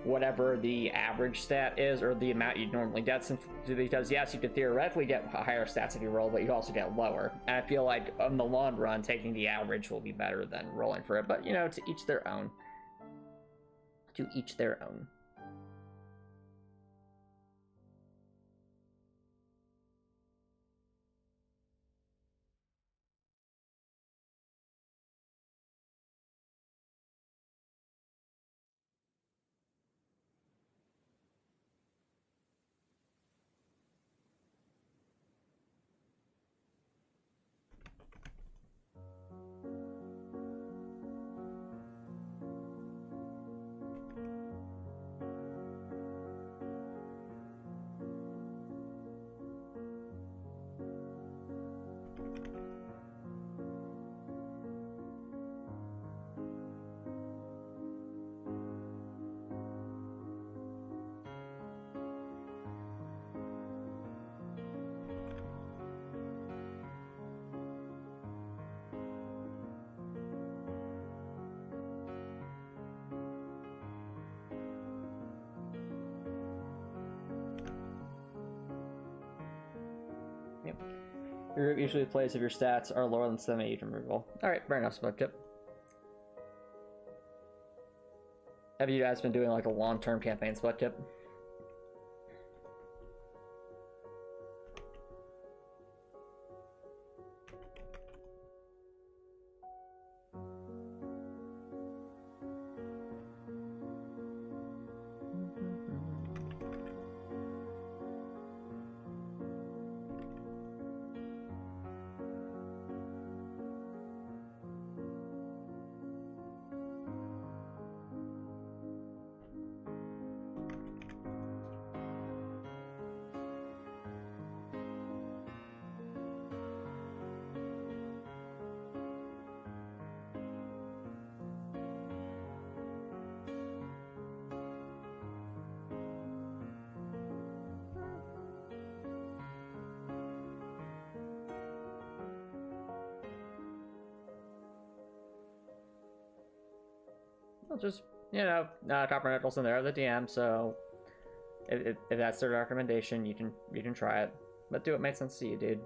whatever the average stat is or the amount you'd normally get, because yes, you could theoretically get higher stats if you roll, but you also get lower. And I feel like in the long run, taking the average will be better than rolling for it. But to each their own. To each their own. Yep. Your group usually plays if your stats are lower than 7 you can reroll. Alright, fair enough, Smoke Tip. Have you guys been doing like a long-term campaign, Smoke Tip? I'll just, Copper Nicholson, they're the DM, so if that's their recommendation, you can try it. But do what makes sense to you, dude.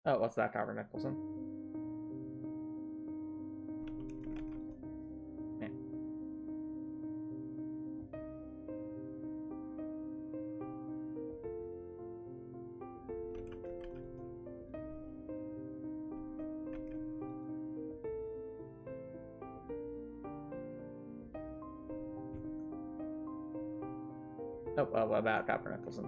Oh, what's that, Copper Nicholson? Yeah. Oh, well, what about Copper Nicholson?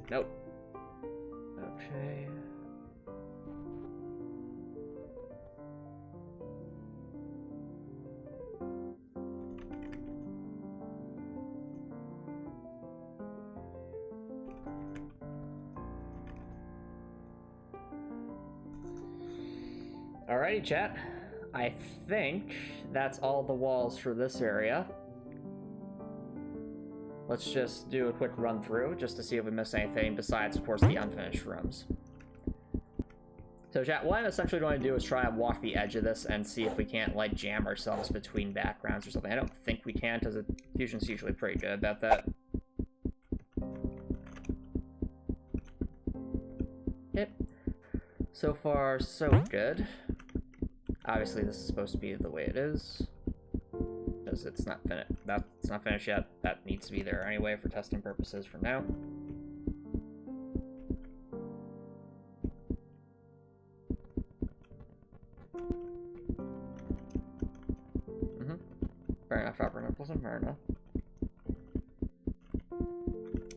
Nope. Okay. Alrighty, chat. I think that's all the walls for this area. Let's just do a quick run through just to see if we missed anything besides, of course, the unfinished rooms. So chat, what I'm essentially going to do is try and walk the edge of this and see if we can't, like, jam ourselves between backgrounds or something. I don't think we can, because Fusion's usually pretty good about that. Yep. So far, so good. Obviously, this is supposed to be the way it is. Because it's not finished. That's not finished yet. That needs to be there anyway for testing purposes for now. Fair enough, Copper Nicholson. Fair enough.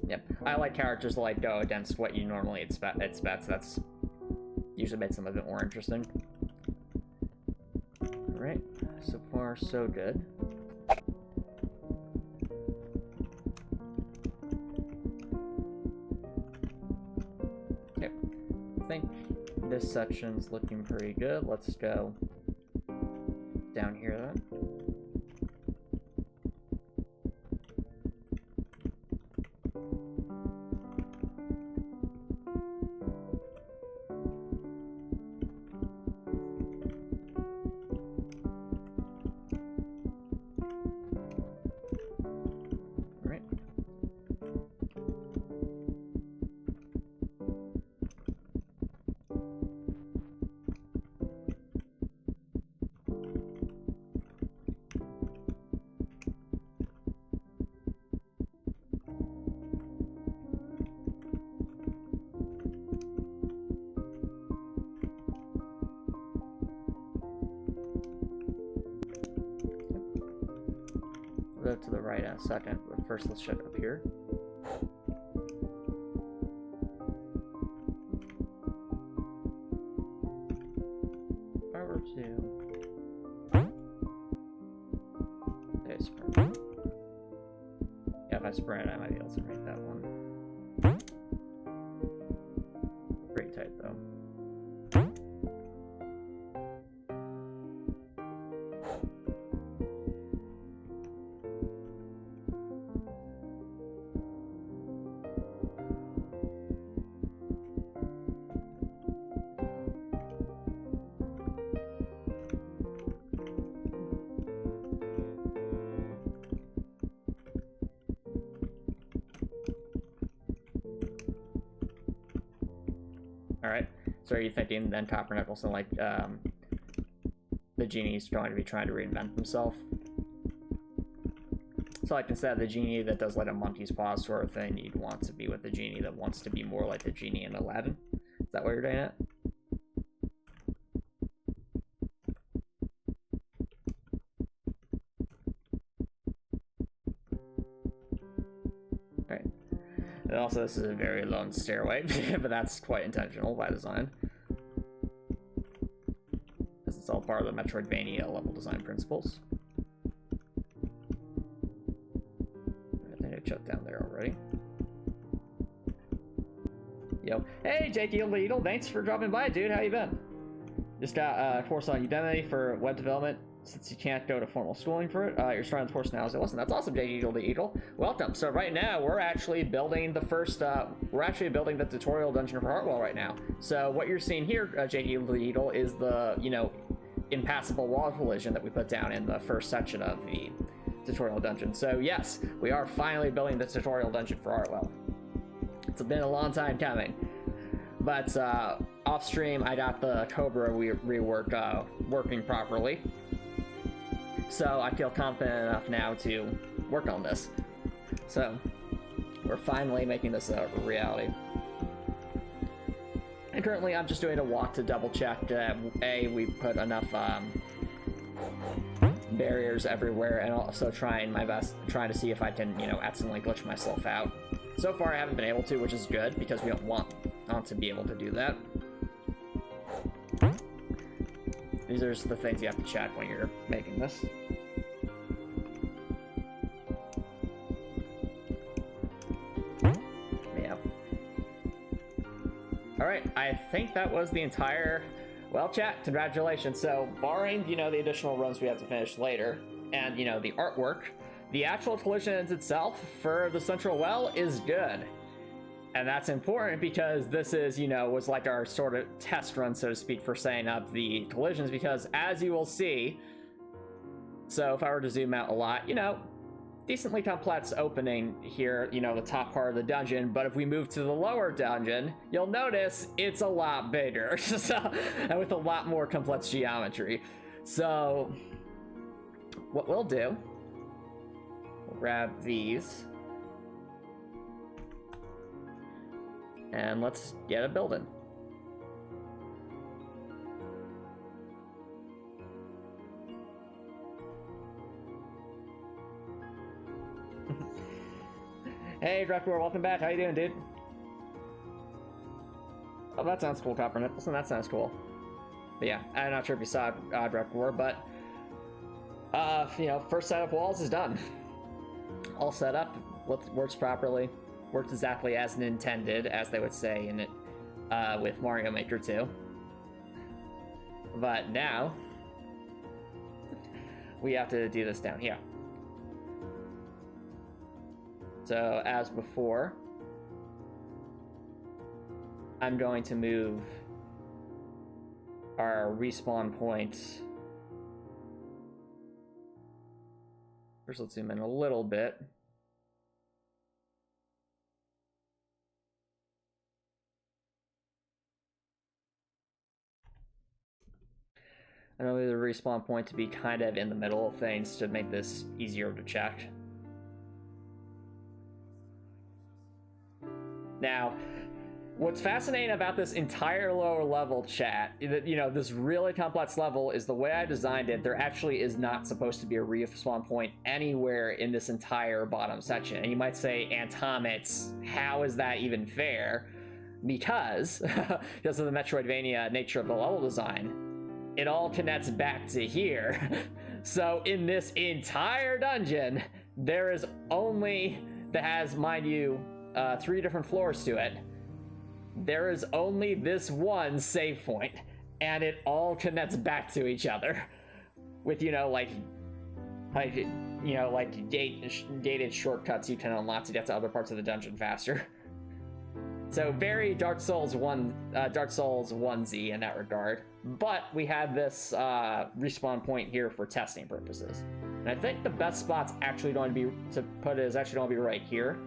Yep. I like characters that like go against what you normally expect. That's usually makes them a bit more interesting. Alright. So far, so good. Okay. I think this section's looking pretty good. Let's go down here then. To the right in a second, but first let's check up here. If I were to... Okay, sprint. Yeah, if I sprint, I might be able to make that one. Pretty tight though. Alright, so are you thinking then Copper Nicholson, like, the genie's going to be trying to reinvent himself? So, like, instead of the genie that does, like, a monkey's paw sort of thing, you'd want to be with the genie that wants to be more like the genie in Aladdin? Is that what you're doing at? Alright. And also, this is a very long stairway, but that's quite intentional by design. Because it's all part of the Metroidvania level design principles. I think I shut down there already. Yo. Hey, Jakey Leadle, thanks for dropping by, dude. How you been? Just got a course on Udemy for web development. Since you can't go to formal schooling for it, you're starting the course now. So listen, that's awesome, Eagle. Welcome. So right now we're actually building the first. We're actually building the tutorial dungeon for Heartwell right now. So what you're seeing here, Eagle, is the impassable wall collision that we put down in the first section of the tutorial dungeon. So yes, we are finally building the tutorial dungeon for Heartwell. It's been a long time coming, but off stream I got the Cobra rework working properly, so I feel confident enough now to work on this. So we're finally making this a reality. And currently I'm just doing a walk to double check that we put enough barriers everywhere, and also trying my best, trying to see if I can, you know, accidentally glitch myself out. So far I haven't been able to, which is good, because we don't want to be able to do that. These are just the things you have to check when you're making this. Yeah. Alright, I think that was the entire... Well, chat, congratulations. So, barring, you know, the additional runs we have to finish later, and, you know, the artwork, the actual collisions itself for the central well is good. And that's important because this is, you know, was like our sort of test run, so to speak, for setting up the collisions, because as you will see, so if I were to zoom out a lot, you know, decently complex opening here, you know, the top part of the dungeon, but if we move to the lower dungeon, you'll notice it's a lot bigger, so, and with a lot more complex geometry. So, what we'll do, we'll grab these, and let's get a building. Hey, Director, welcome back. How you doing, dude? Oh, that sounds cool, Copper Nicholson. That sounds cool. But yeah, I'm not sure if you saw Director, but you know, first set of walls is done. All set up, works properly, works exactly as intended, as they would say in it with Mario Maker 2. But now we have to do this down here. So, as before, I'm going to move our respawn point. First, let's zoom in a little bit. I'm going to move the respawn point to be kind of in the middle of things to make this easier to check. Now, what's fascinating about this entire lower level, chat, you know, this really complex level, is the way I designed it, there actually is not supposed to be a respawn point anywhere in this entire bottom section. And you might say, Antomicx, how is that even fair? Because of the Metroidvania nature of the level design, it all connects back to here. So in this entire dungeon, there is only, that has, mind you, 3 different floors to it, there is only this one save point, and it all connects back to each other with, you know, like you know, like gated shortcuts you can unlock to get to other parts of the dungeon faster. So very Dark Souls 1Z in that regard. But we have this respawn point here for testing purposes, and I think the best spot's actually going to be right here,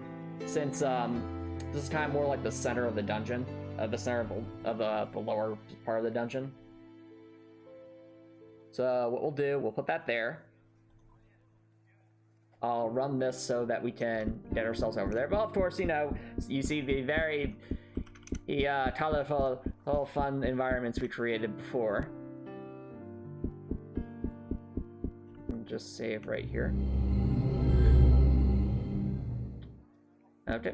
since this is kind of more like the center of the dungeon, the center of the lower part of the dungeon. So what we'll do, we'll put that there. I'll run this so that we can get ourselves over there. But of course, you know, you see the very colorful, fun environments we created before. And just save right here. Okay.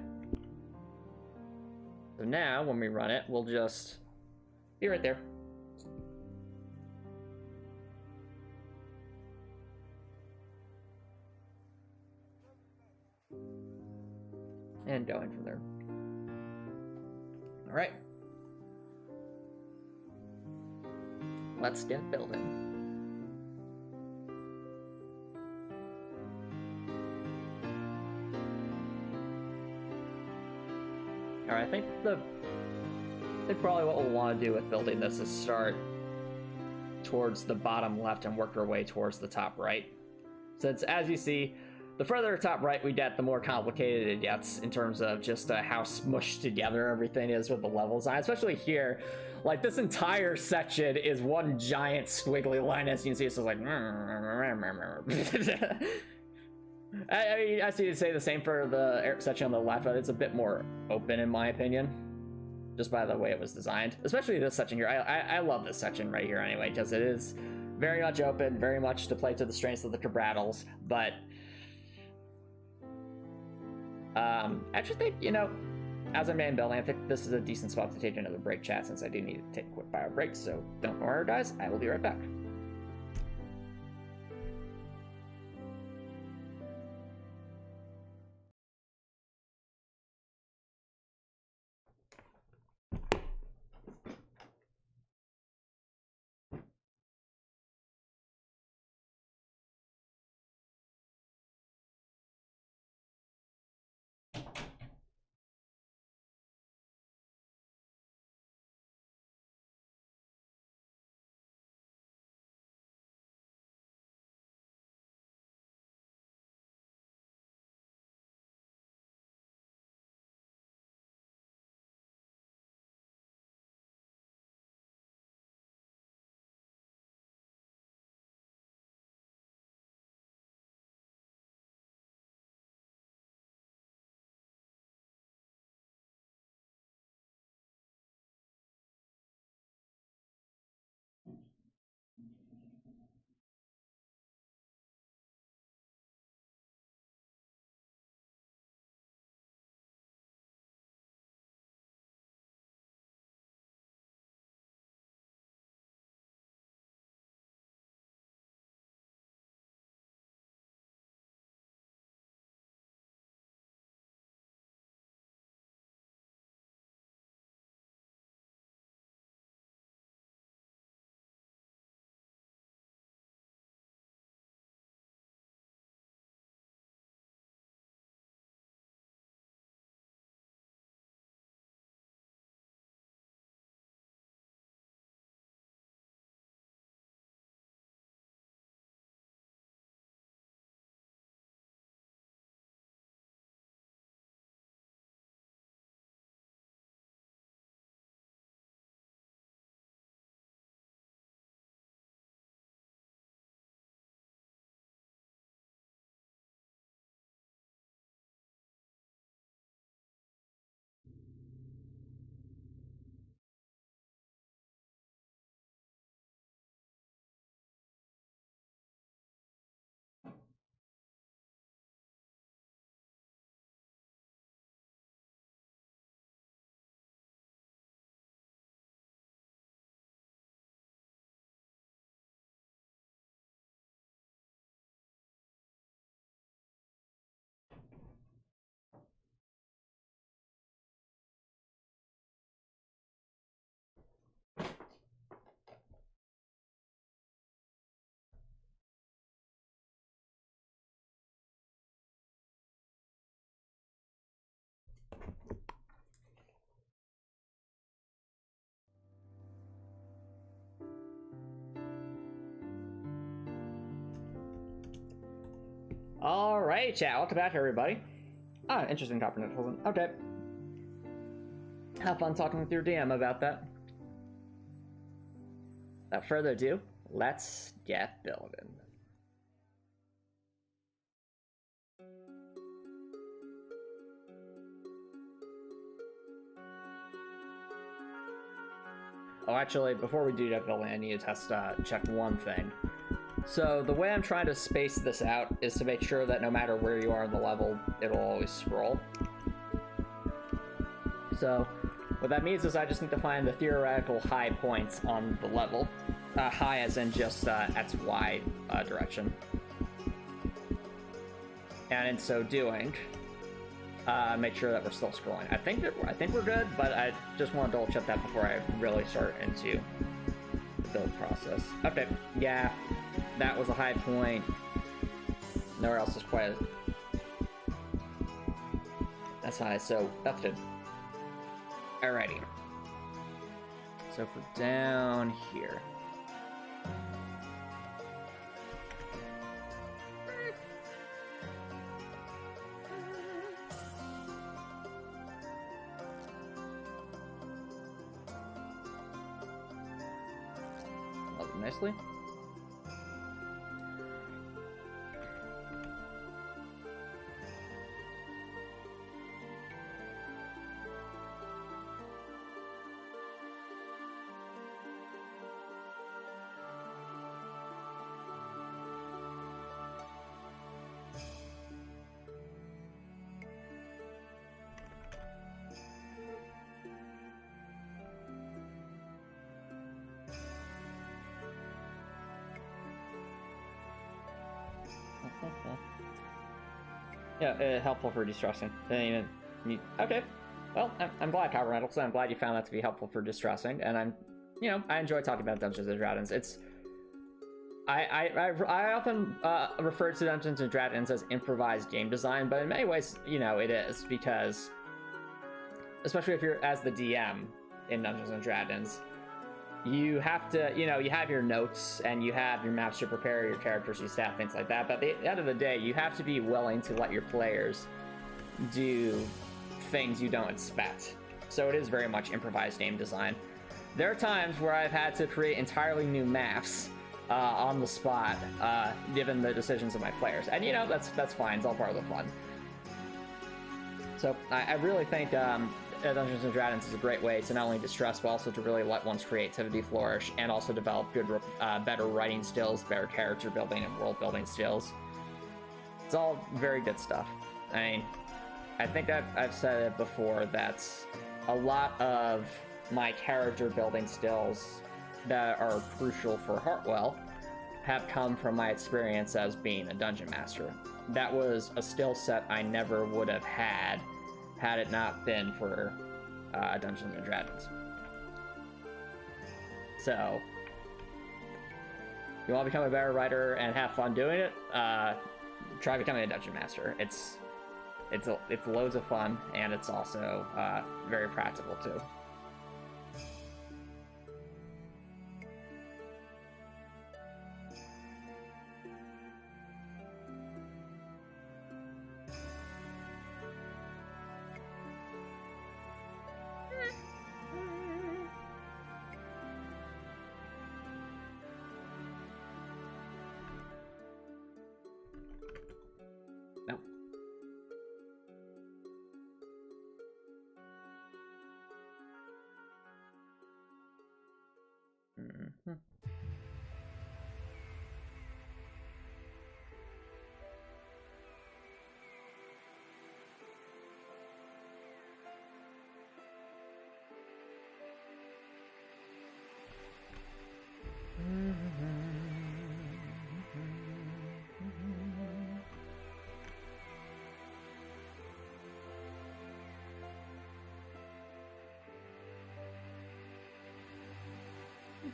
So now, when we run it, we'll just be right there. And going from there. All right. Let's get building. All right, I think probably what we'll want to do with building this is start towards the bottom left and work our way towards the top right. since, as you see, the further top right we get, the more complicated it gets in terms of just how smushed together everything is with the level design. Especially here, like this entire section is one giant squiggly line, as you can see. It's just like, I mean, I see you say the same for the section on the left, but it's a bit more open in my opinion, just by the way it was designed. Especially this section here. I love this section right here anyway, because it is very much open, very much to play to the strengths of the Cabratals, but I just think, you know, as I'm main building, I think this is a decent spot to take another break, chat, since I do need to take a quick bio break, so don't worry guys, I will be right back. Alright, chat, welcome back everybody. Ah, interesting topic. Okay. Have fun talking with your DM about that. Without further ado, let's get building. Oh, actually, before we do that building, I need to check one thing. So the way I'm trying to space this out is to make sure that no matter where you are in the level, it'll always scroll. So what that means is I just need to find the theoretical high points on the level. High as in just X, Y direction. And in so doing, make sure that we're still scrolling. I think we're good, but I just want to double check that before I really start into the build process. Okay, yeah. That was a high point. Nowhere else is quite. That's high, so that's good. Alrighty. So for down here. nicely. Yeah, helpful for distressing. Okay, well, I'm glad, Copper Nettleson. I'm glad you found that to be helpful for distressing, and I enjoy talking about Dungeons and Dragons. I often refer to Dungeons and Dragons as improvised game design, but in many ways, it is, because especially if you're as the DM in Dungeons and Dragons, you have to, you have your notes and you have your maps to prepare, your characters, your stat, things like that. But at the end of the day, you have to be willing to let your players do things you don't expect. So it is very much improvised game design. There are times where I've had to create entirely new maps on the spot, given the decisions of my players. And that's fine, it's all part of the fun. So I really think Dungeons and Dragons is a great way to not only distress, but also to really let one's creativity flourish, and also develop better writing skills, better character building and world building skills. It's all very good stuff. I think I've said it before that a lot of my character building skills that are crucial for Heartwell have come from my experience as being a dungeon master. That was a skill set I never would have had it not been for Dungeons and Dragons. So, you want to become a better writer and have fun doing it? Try becoming a dungeon master. It's loads of fun, and it's also very practical too.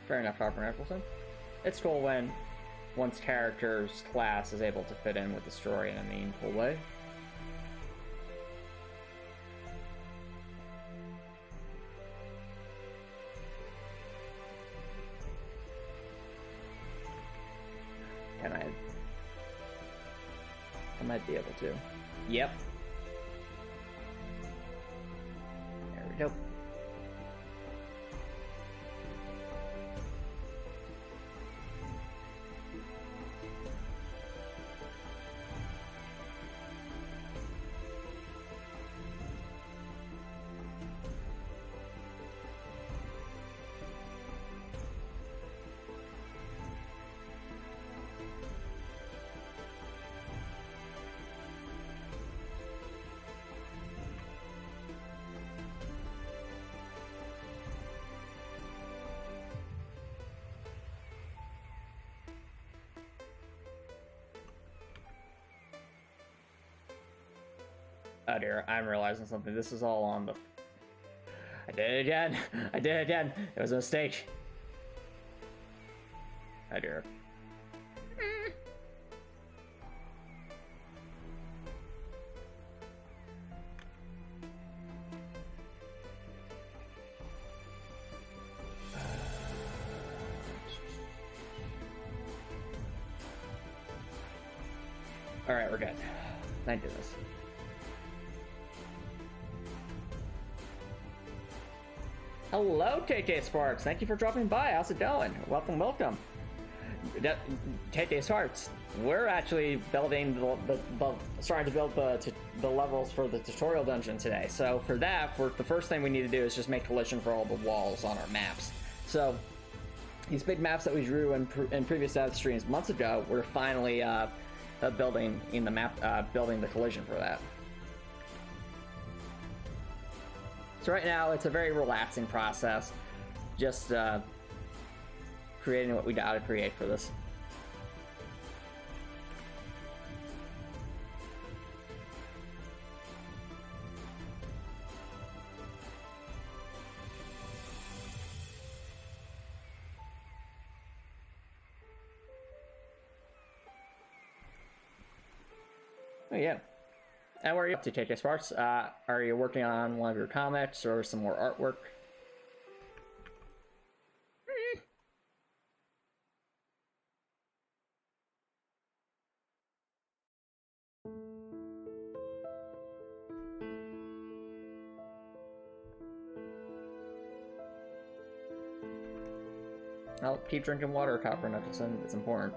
Fair enough, Harper Nicholson. It's cool when one's character's class is able to fit in with the story in a meaningful way. Can I might be able to. Yep. There we go. Oh dear, I'm realizing something. This is all on the... I did it again! I did it again! It was a mistake! Oh dear. Alright, we're good. Thank goodness. Hello, KK Sparks. Thank you for dropping by. How's it going? Welcome, welcome. take these hearts. We're actually building starting to build the levels for the tutorial dungeon today. So for that, the first thing we need to do is just make collision for all the walls on our maps. So these big maps that we drew in previous streams months ago, we're finally building in the map, building the collision for that. So right now, it's a very relaxing process, just creating what we gotta create for this. Oh yeah. And where are you up to, KK Sparks? Are you working on one of your comics or some more artwork? I'll keep drinking water, Copper Nicholson. It's important.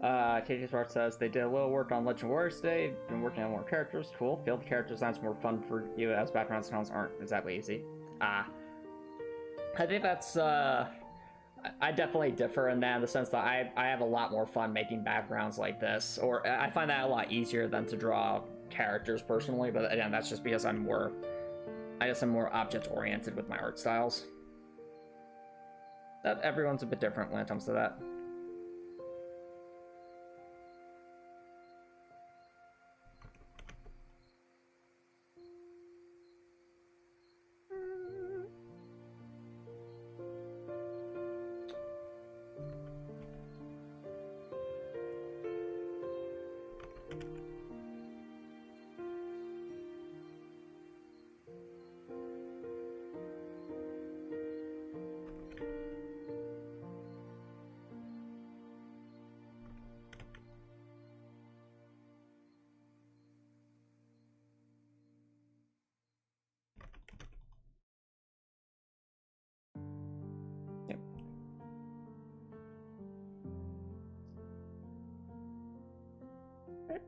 Alright, KJ Sparks says they did a little work on Legend Warriors today, been working on more characters, cool. Feel the character designs more fun for you as background sounds aren't exactly easy. I think that's, I definitely differ in that, in the sense that I have a lot more fun making backgrounds like this, or I find that a lot easier than to draw characters personally, but again, that's just because I'm more object-oriented with my art styles. That everyone's a bit different when it comes to that.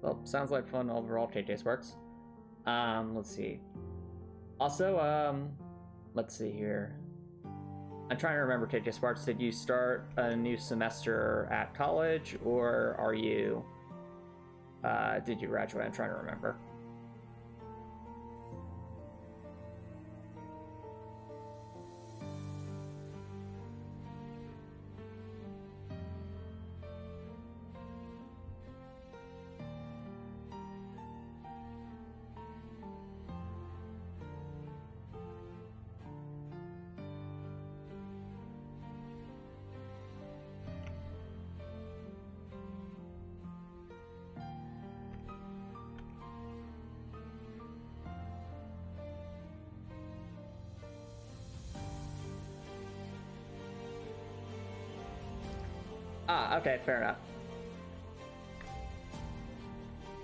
Well, sounds like fun overall, KJ Sparks. Let's see. Also, let's see here. I'm trying to remember, KJ Sparks, did you start a new semester at college, or are you, did you graduate? I'm trying to remember. Ah, okay, fair enough.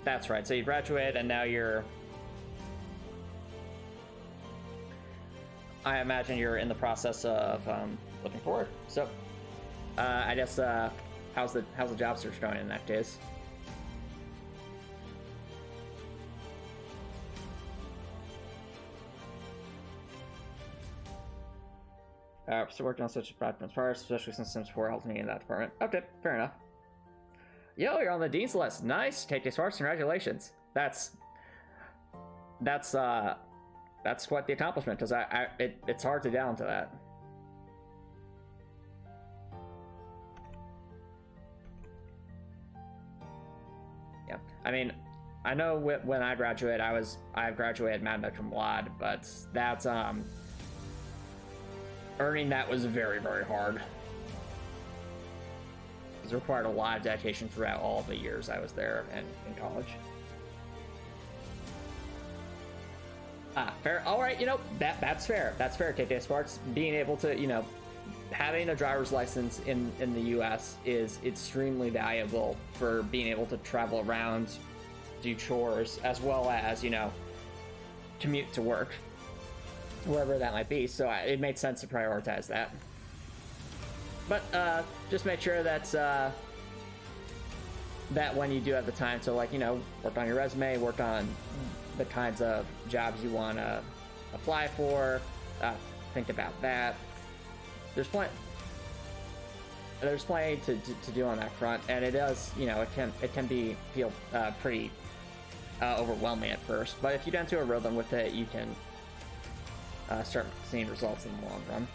That's right. So you graduated, and now you're. I imagine you're in the process of looking forward. So, I guess how's the job search going in that case? So working on such a project first, especially since Sims 4 helped me in that department. Okay, fair enough. Yo, you're on the dean's list. Nice. KT Sparks, congratulations. That's quite the accomplishment, because it's hard to down to that. Yeah, I mean, I know when I graduated, I graduated Mad Max from WAD, but that's earning that was very, very hard. It required a lot of dedication throughout all the years I was there and in college. Ah, fair. All right, you know, that's fair. That's fair, KK Sparks. Being able to, you know, having a driver's license in the U.S. is extremely valuable for being able to travel around, do chores, as well as, you know, commute to work, wherever that might be. So it made sense to prioritize that. But just make sure that's that when you do have the time to, like, you know, work on your resume, work on the kinds of jobs you want to apply for, think about that. There's plenty to do on that front, and it does, you know, it can feel pretty overwhelming at first, but if you get into a rhythm with it, you can start seeing results in the long run.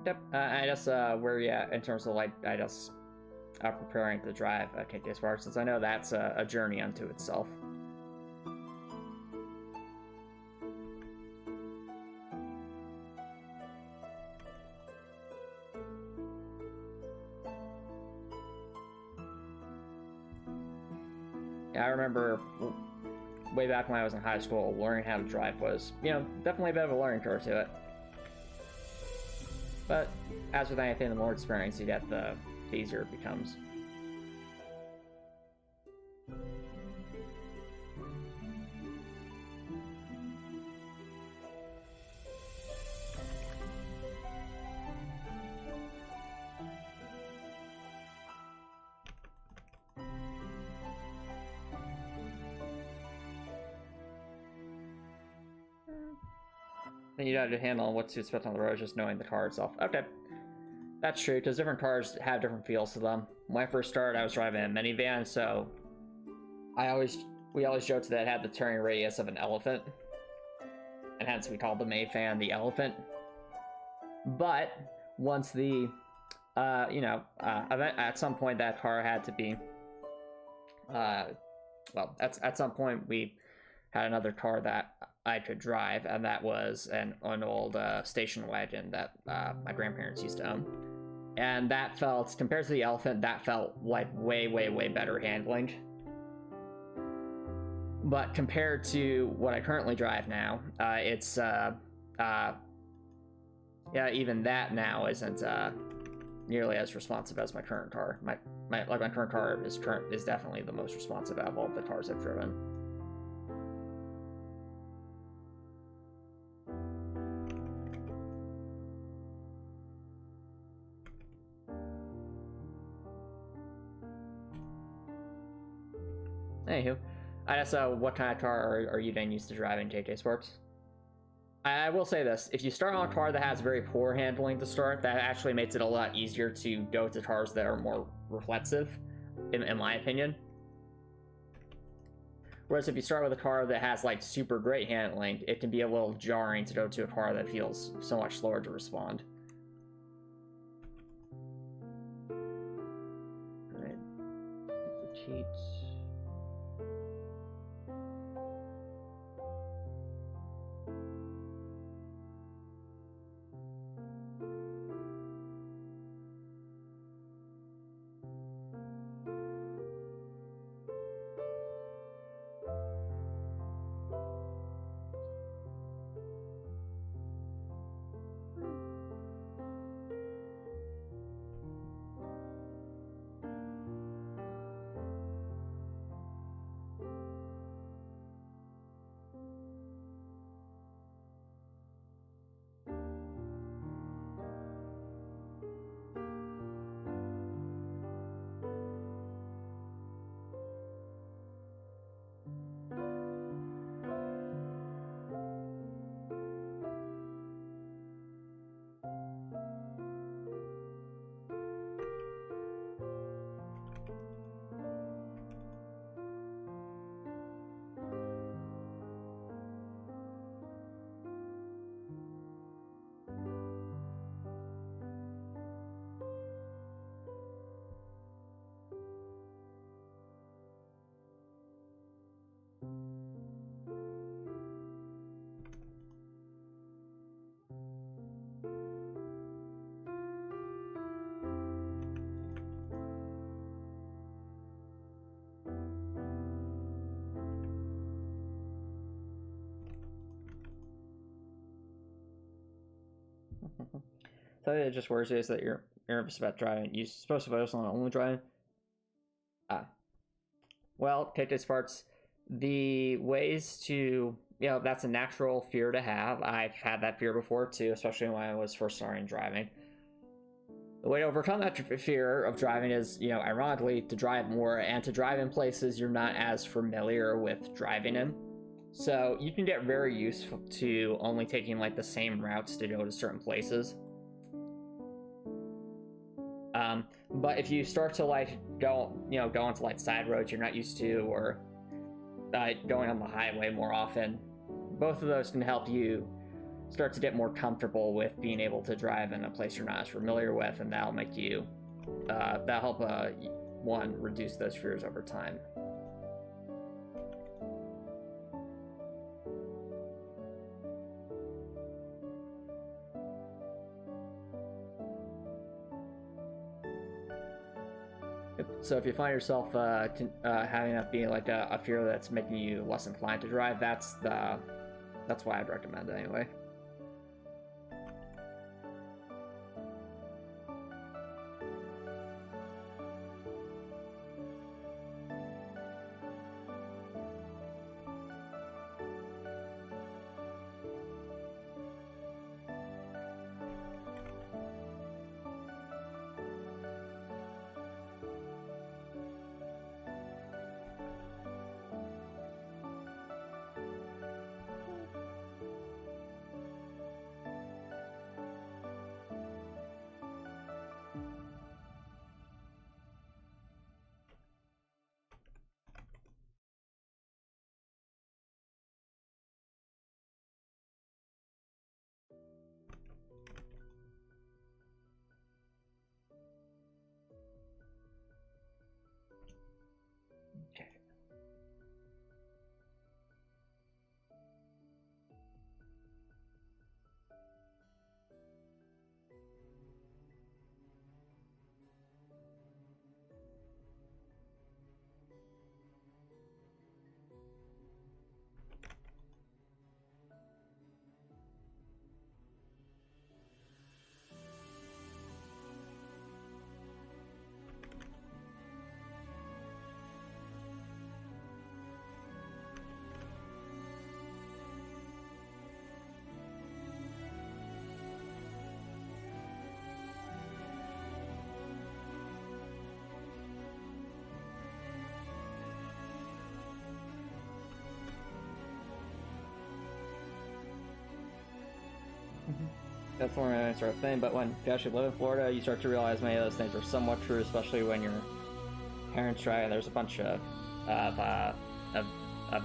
Yep. I guess where you at in terms of, like, I guess preparing to drive KT Sparks, since I know that's a journey unto itself. Yeah, I remember way back when I was in high school, learning how to drive was, you know, definitely a bit of a learning curve to it. But as with anything, the more experience you get, the easier it becomes. you know, to handle what to expect on the road, just knowing the car itself. Okay, that's true, because different cars have different feels to them. When I first started, I was driving a minivan, so we always joked that it had the turning radius of an elephant, and hence we called the Mayfan the elephant. But once the, at some point that car had to be, well, at some point we had another car that I could drive, and that was an old station wagon that my grandparents used to own. And that felt, compared to the elephant, that felt like way, way, way better handling. But compared to what I currently drive now, it's, yeah, even that now isn't nearly as responsive as my current car. My current car is definitely the most responsive out of all the cars I've driven. Anywho, I guess what kind of car are you then used to driving, JJ Sports? I will say this, if you start on a car that has very poor handling to start, that actually makes it a lot easier to go to cars that are more reflexive, in my opinion. Whereas if you start with a car that has like super great handling, it can be a little jarring to go to a car that feels so much slower to respond. Alright, duplicate. So it just worries is that you're nervous about driving. You're supposed to focus on only driving. Well, take these parts. The ways to, that's a natural fear to have. I've had that fear before too, especially when I was first starting driving. The way to overcome that fear of driving is, ironically, to drive more and to drive in places you're not as familiar with driving in. So you can get very used to only taking like the same routes to go to certain places. But if you start to like go onto like side roads you're not used to, or going on the highway more often, both of those can help you start to get more comfortable with being able to drive in a place you're not as familiar with, and that'll make you, that'll help one, reduce those fears over time. So if you find yourself having that being like a fear that's making you less inclined to drive, that's why I'd recommend it anyway. that's one sort of thing, but when you actually live in Florida, you start to realize many of those things are somewhat true, especially when your parents drive and there's a bunch of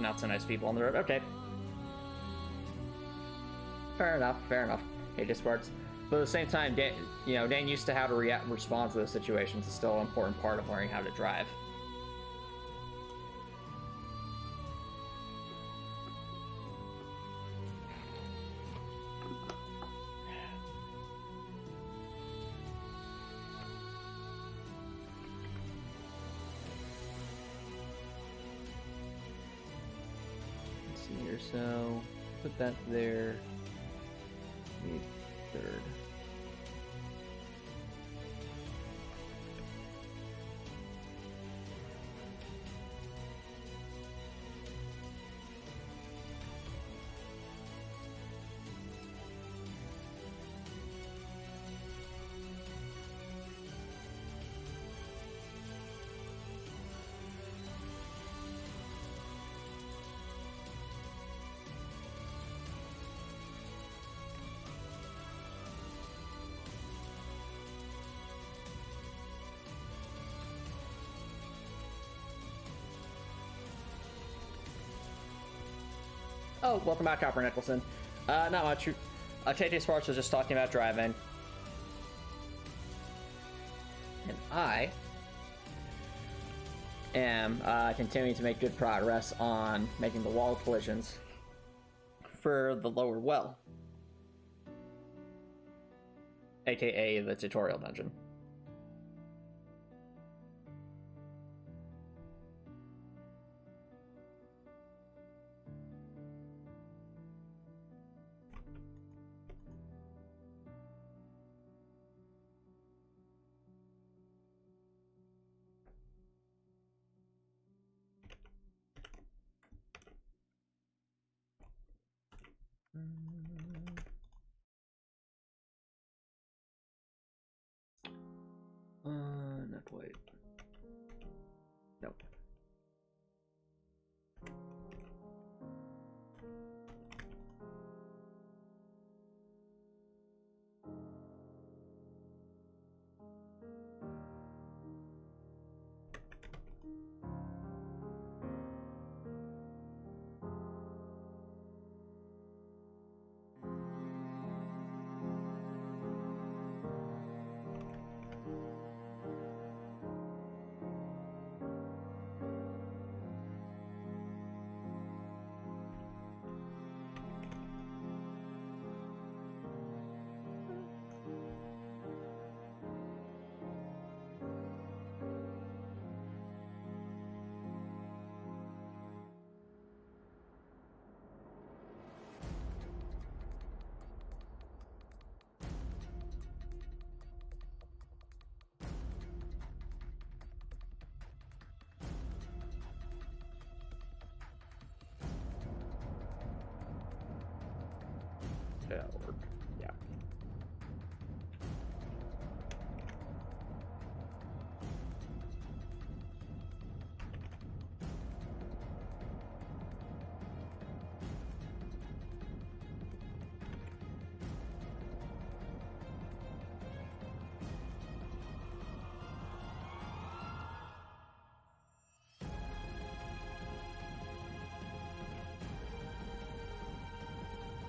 not so nice people on the road. Okay. Fair enough, fair enough. KJ Sports. But at the same time, getting used to how to respond to those situations is still an important part of learning how to drive. Let's see here, so put that there. Maybe third. Oh, welcome back, Copper Nicholson. Not much. TT Sparks was just talking about driving. And I am continuing to make good progress on making the wall collisions for the lower well. AKA the tutorial dungeon. Not quite. Nope. Yeah.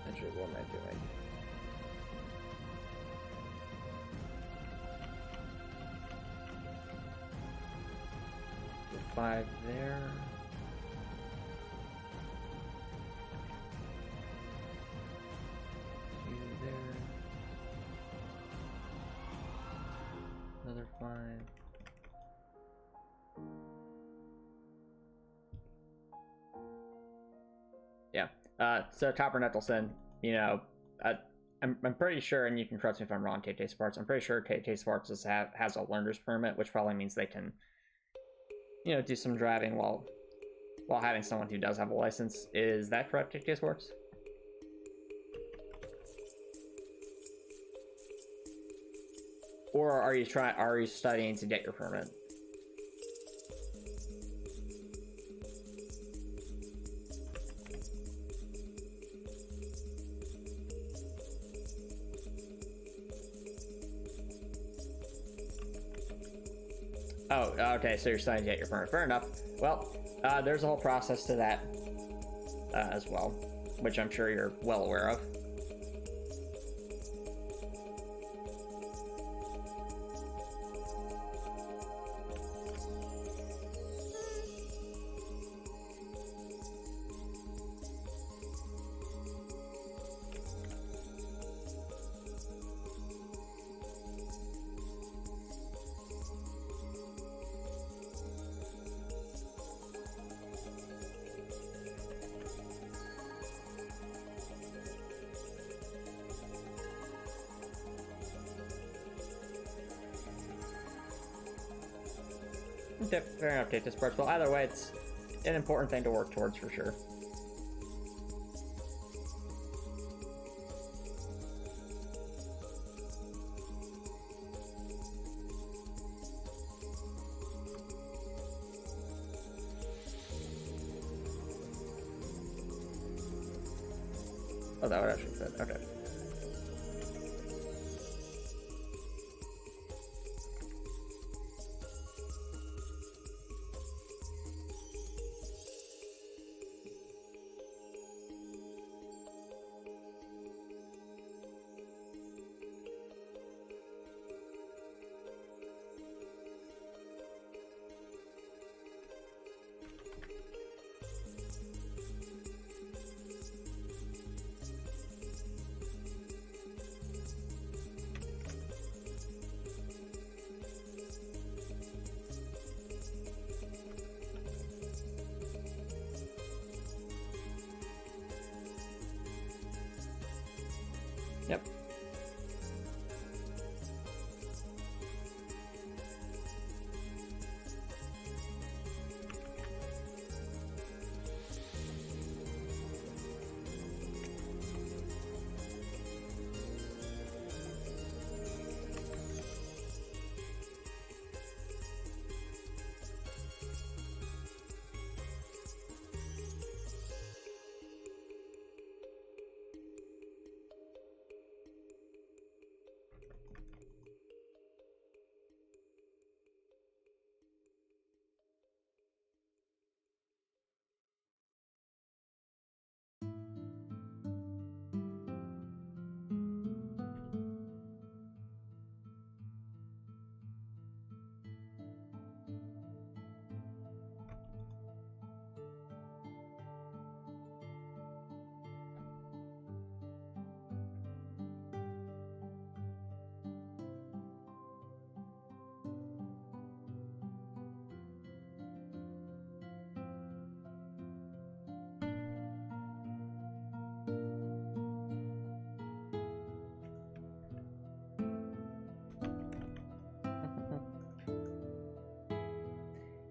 Actually, what am I doing? The 5 there. There. Another 5. Yeah. So Copper Nettleson, I'm pretty sure, and you can correct me if I'm wrong, KT Sparks. I'm pretty sure KT Sparks has a learner's permit, which probably means they can, do some driving while having someone who does have a license. Is that correct, KT Sparks? Or are you studying to get your permit? Oh, okay, so you're starting to get your permit. Fair enough. Well, there's a whole process to that as well, which I'm sure you're well aware of. Fair enough, take this part. Well, either way, it's an important thing to work towards for sure. Oh, that would actually fit. Okay. Yep.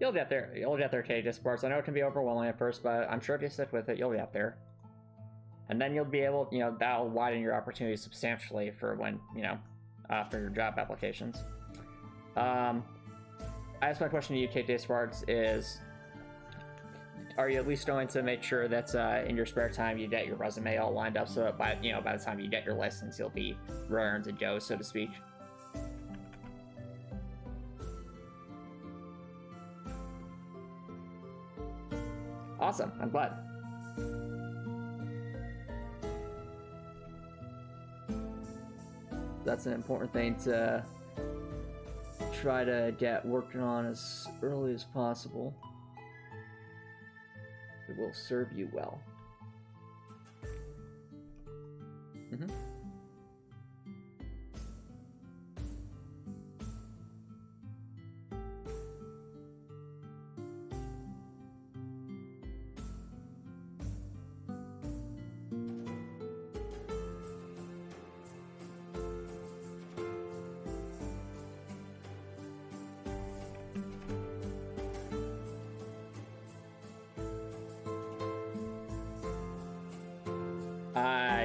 You'll get there. You'll get there, KJ Sports. I know it can be overwhelming at first, but I'm sure if you stick with it, you'll get there. And then you'll be able, that'll widen your opportunities substantially for when, for your job applications. I guess my question to you, KJ Sports, is, are you at least going to make sure that in your spare time you get your resume all lined up so that by the time you get your license, you'll be raring to go, so to speak? Awesome, I'm glad. That's an important thing to try to get working on as early as possible. It will serve you well. Mm-hmm.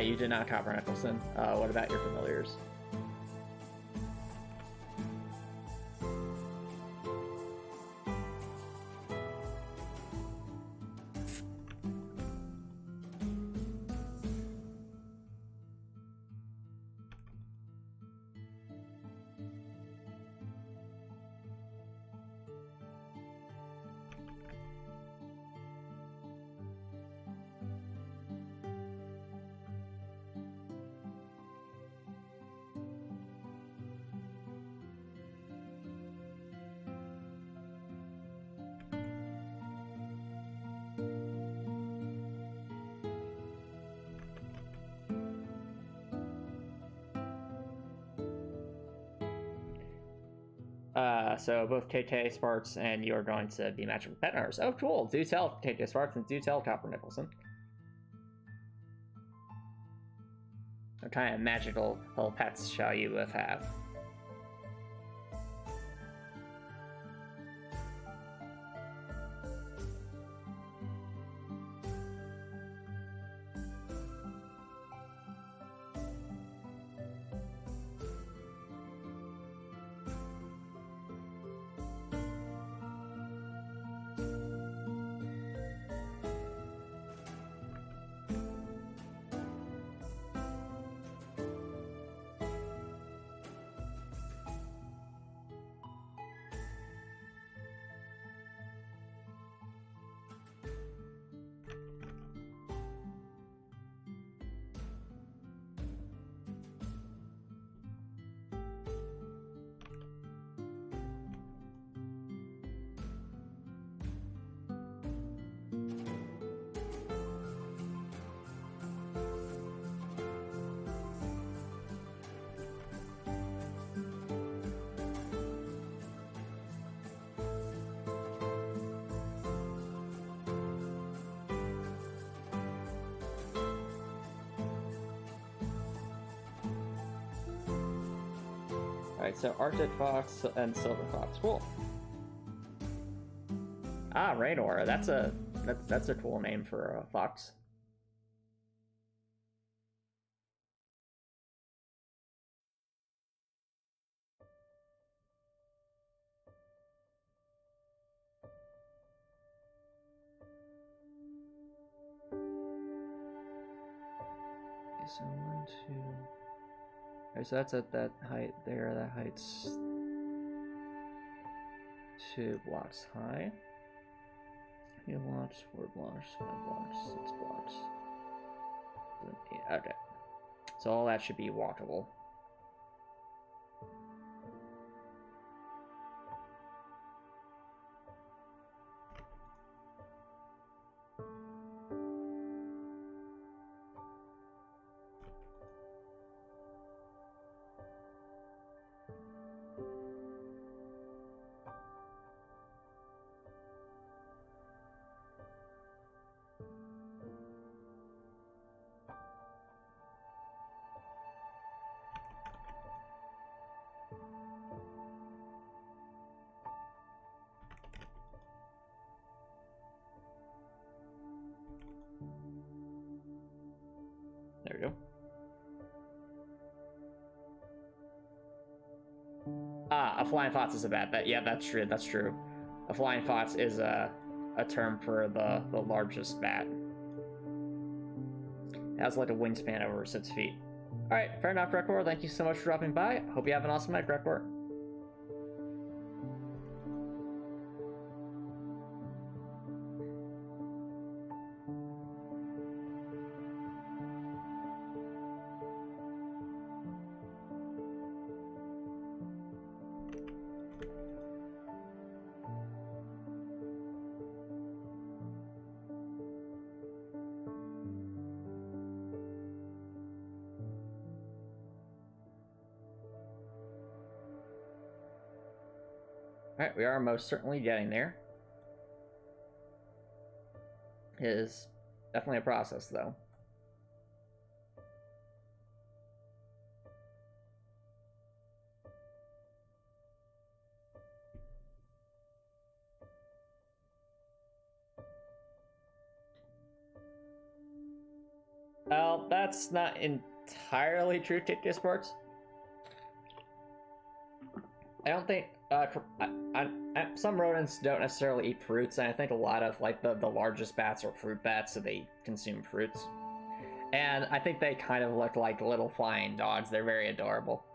You did not copper Nicholson. What about your familiars? So both Tay Sparks and you are going to be matched with pet owners. Oh, cool. Do tell Tay Sparks and do tell Copper Nicholson. What kind of magical little pets shall you have? Alright, so Arctic Fox and Silver Fox. Cool. Ah, Raynor. That's a cool name for a fox. Okay, so 1, 2. Alright, so that's at that height there. That height's 2 blocks high. 3 blocks, 4 blocks, 5 blocks, 6 blocks. 7, 8. Okay. So all that should be walkable. There we go. Ah, a flying fox is a bat. Yeah, that's true. That's true. A flying fox is a term for the largest bat. It has like a wingspan over 6 feet. All right, fair enough, Grekor. Thank you so much for dropping by. Hope you have an awesome night, Grekor. Alright, we are most certainly getting there. It is definitely a process, though. Well, that's not entirely true, TikTok Sports. I don't think some rodents don't necessarily eat fruits, and I think a lot of like the largest bats are fruit bats, so they consume fruits. And I think they kind of look like little flying dogs. They're very adorable.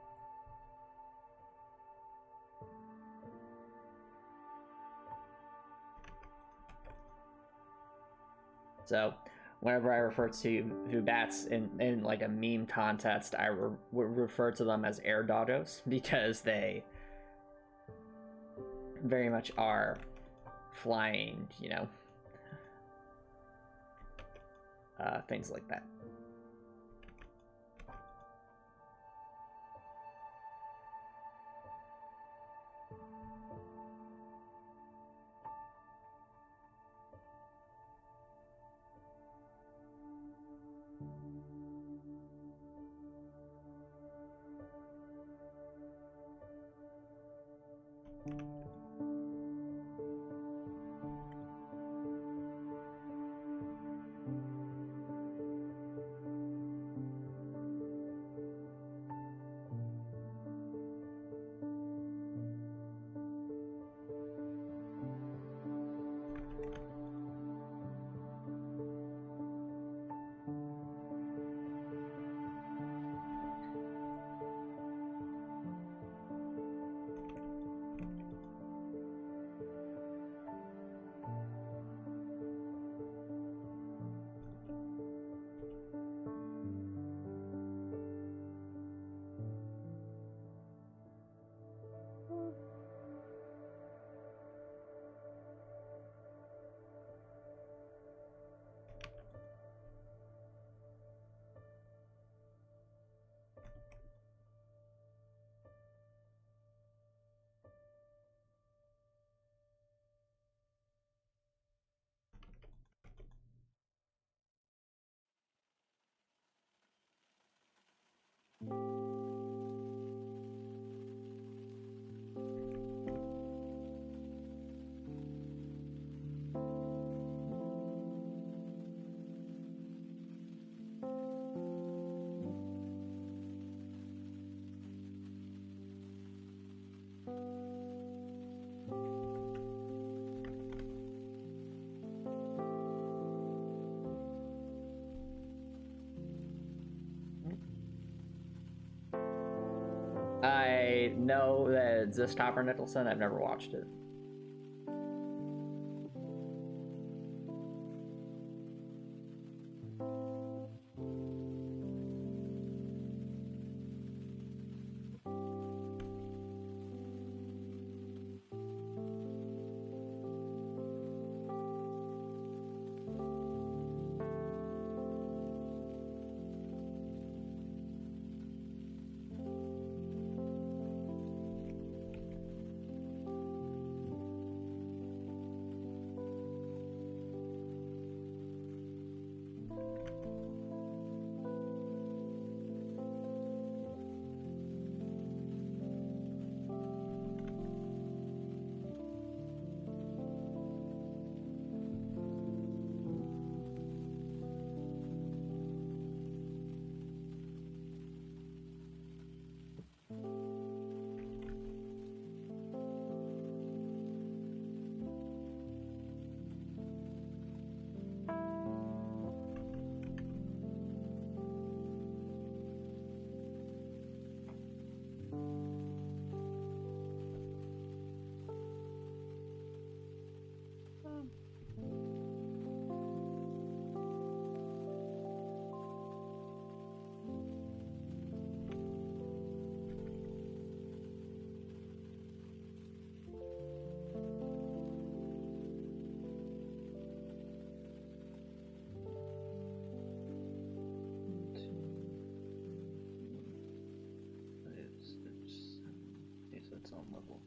So whenever I refer to bats in like a meme context, I refer to them as air doggos because they very much are flying, you know, things like that. I know that it exists, Topper Nicholson. I've never watched it. It's its own level.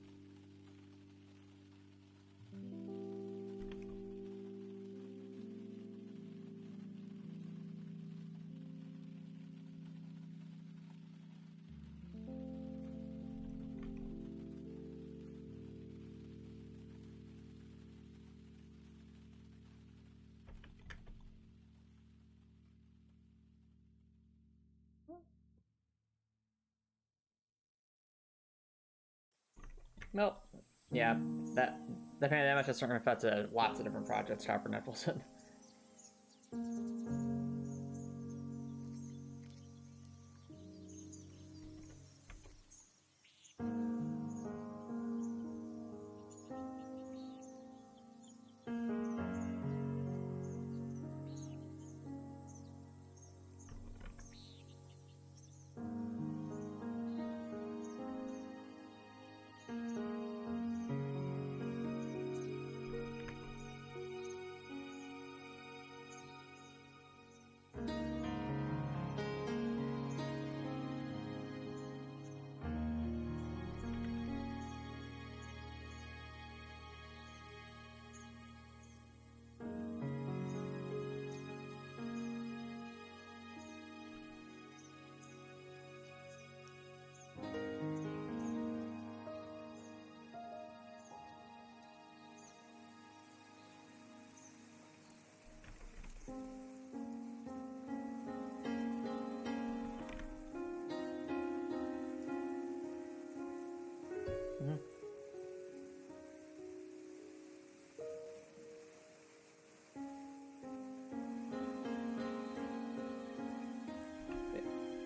Nope. Yeah, the pandemic has certainly affected lots of different projects, Topper Nicholson.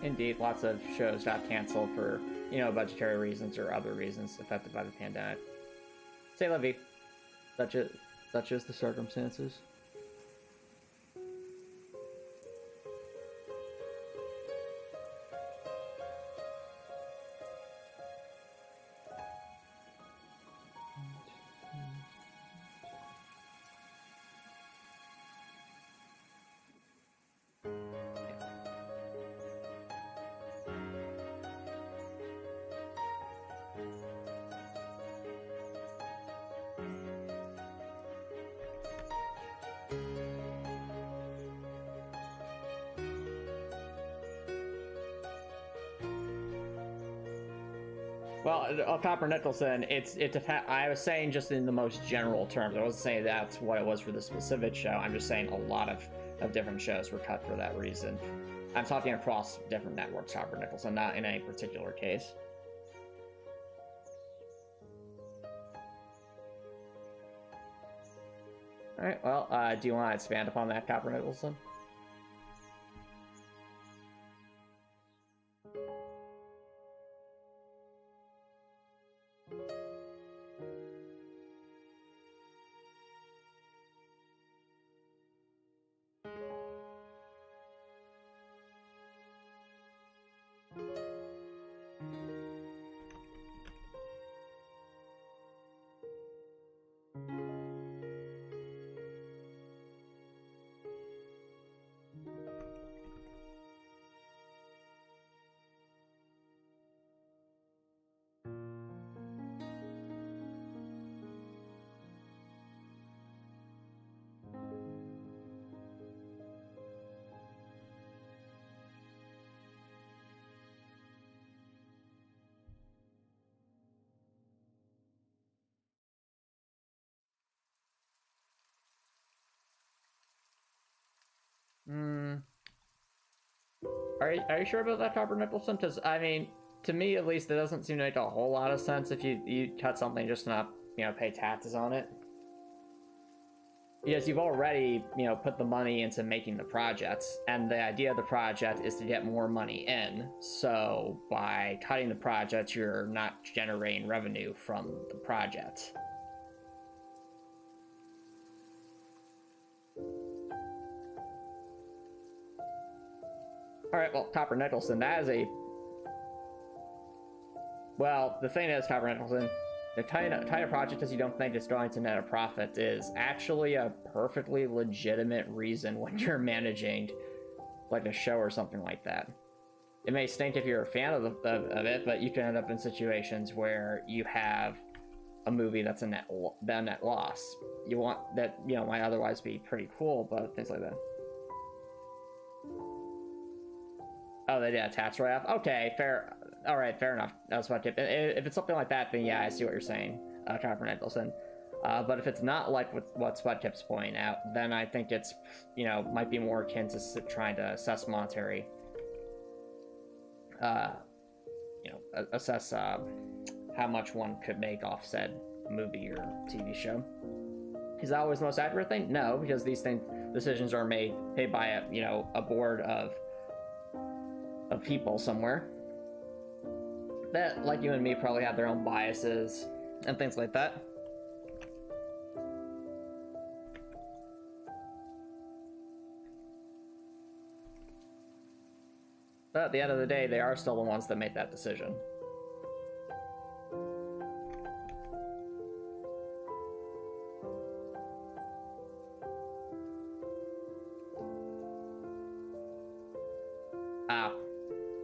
Indeed, lots of shows got canceled for, budgetary reasons or other reasons affected by the pandemic. Say la vie. Such is the circumstances. Well, Copper Nicholson, I was saying just in the most general terms. I wasn't saying that's what it was for the specific show. I'm just saying a lot of different shows were cut for that reason. I'm talking across different networks, Copper Nicholson, not in any particular case. All right. Well, do you want to expand upon that, Copper Nicholson? Are you sure about that, Copper Nicholson? Because I mean, to me at least, it doesn't seem to make a whole lot of sense if you cut something just to not pay taxes on it. Because you've already put the money into making the projects, and the idea of the project is to get more money in. So by cutting the project, you're not generating revenue from the project. All right, well, Copper Nicholson, that is a... Well, the thing is, Copper Nicholson, the kind of project is you don't think it's going to net a profit is actually a perfectly legitimate reason when you're managing, like, a show or something like that. It may stink if you're a fan of it, but you can end up in situations where you have a movie that's a net loss. You want that, might otherwise be pretty cool, but things like that. Oh, they did a tax write-off? Okay, fair. All right, fair enough. That's what tip. If it's something like that, then yeah, I see what you're saying, Copper Nicholson. But if it's not like what Spud Tip's pointing out, then I think it's, might be more akin to trying to assess monetary, assess how much one could make off said movie or TV show. Is that always the most accurate thing? No, because these decisions are made by a board of people somewhere that, like you and me, probably have their own biases and things like that. But at the end of the day, they are still the ones that made that decision.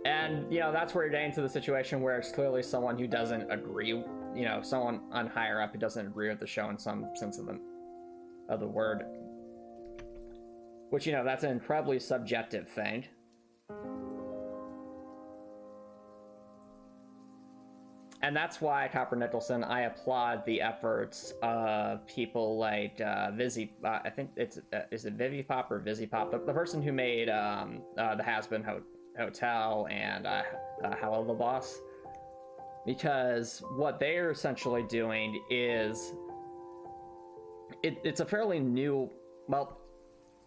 And, that's where you're getting to the situation where it's clearly someone who doesn't agree, someone on higher up who doesn't agree with the show in some sense of the word. Which, that's an incredibly subjective thing. And that's why, Copper Nicholson, I applaud the efforts of people like Vizzy. I think is it Vivipop or Vizipop? The person who made the Has-Been Hotel and Hello the Boss. Because what they're essentially doing is it's a fairly new, well,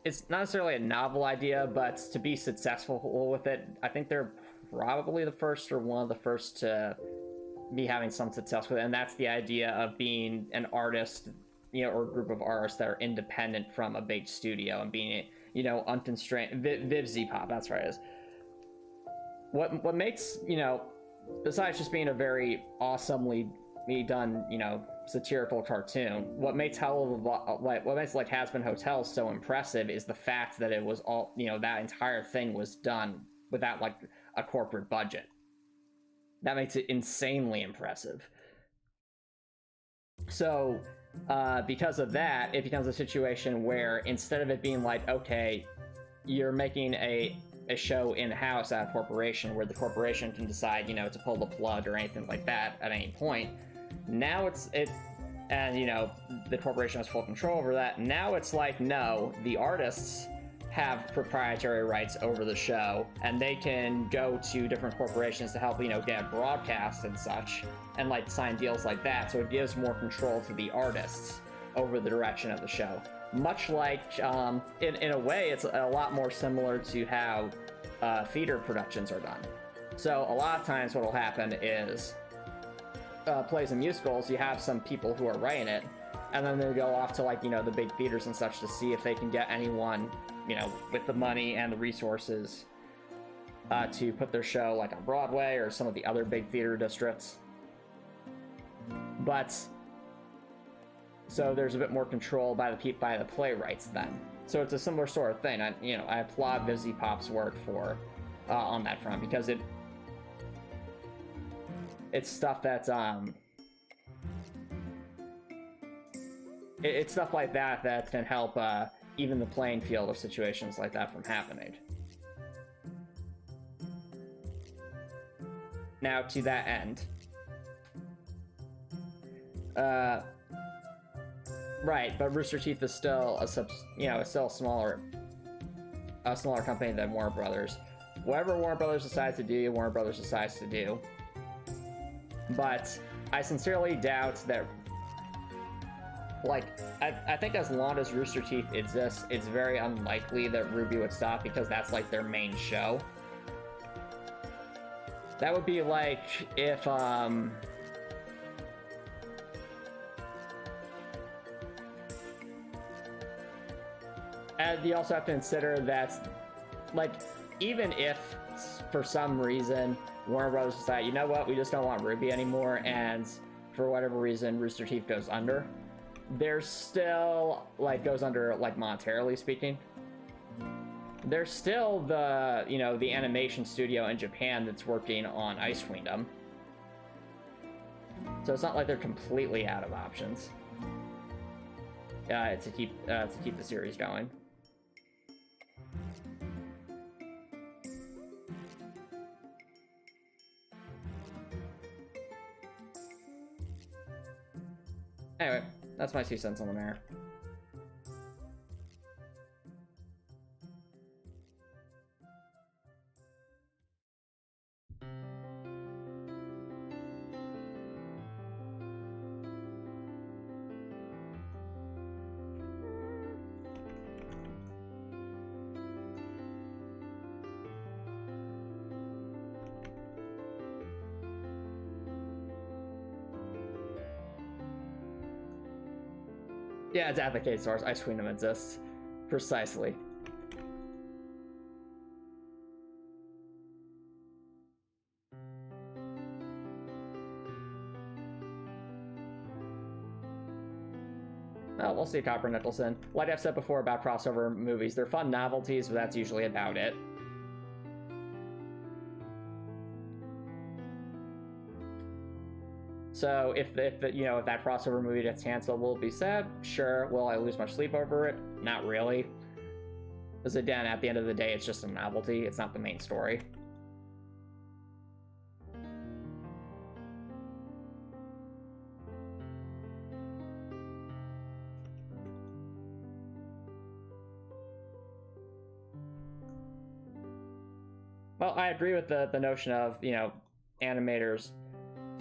it's not necessarily a novel idea, but to be successful with it, I think they're probably the first or one of the first to be having some success with it, and that's the idea of being an artist, or a group of artists that are independent from a big studio and being, unconstrained. Vivzipop, that's right. Is what makes, besides just being a very awesomely done, satirical cartoon, what makes what makes like Has-Been Hotel so impressive is the fact that it was all, that entire thing was done without like a corporate budget. That makes it insanely impressive. So, because of that, it becomes a situation where instead of it being like, okay, you're making a show in-house at a corporation where the corporation can decide, to pull the plug or anything like that at any point, now and the corporation has full control over that. Now it's like, no, the artists have proprietary rights over the show, and they can go to different corporations to help, get broadcast and such, and like sign deals like that. So it gives more control to the artists over the direction of the show. Much like, in a way, it's a lot more similar to how theater productions are done. So a lot of times what will happen is plays and musicals, you have some people who are writing it, and then they go off to like, the big theaters and such to see if they can get anyone, with the money and the resources to put their show like on Broadway or some of the other big theater districts. But so there's a bit more control by the playwrights then. So it's a similar sort of thing. I applaud Vizipop's work for on that front, because it's stuff that's it's stuff like that can help even the playing field of situations like that from happening. Now, to that end, right, but Rooster Teeth is still it's still a smaller company than Warner Brothers. whatever Warner Brothers decides to do, Warner Brothers decides to do. But I sincerely doubt that, like, I think as long as Rooster Teeth exists, it's very unlikely that RWBY would stop, because that's like their main show. That would be like if and you also have to consider that, like, even if for some reason Warner Brothers decide, you know what, we just don't want RWBY anymore, and for whatever reason Rooster Teeth goes under, there's still, like, goes under, like, monetarily speaking, there's still the, you know, the animation studio in Japan that's working on Ice Queendom. So it's not like they're completely out of options to keep the series going. Anyway, that's my 2 cents on the matter. Yeah, it's advocate source. Ice Queendom exists. Precisely. Well, we'll see, Copper Nicholson. Like I've said before about crossover movies, they're fun novelties, but that's usually about it. So if you know, if that crossover movie gets canceled, will it be sad? Sure. Will I lose much sleep over it? Not really. Because again, at the end of the day, it's just a novelty. It's not the main story. Well, I agree with the notion of, you know, animators,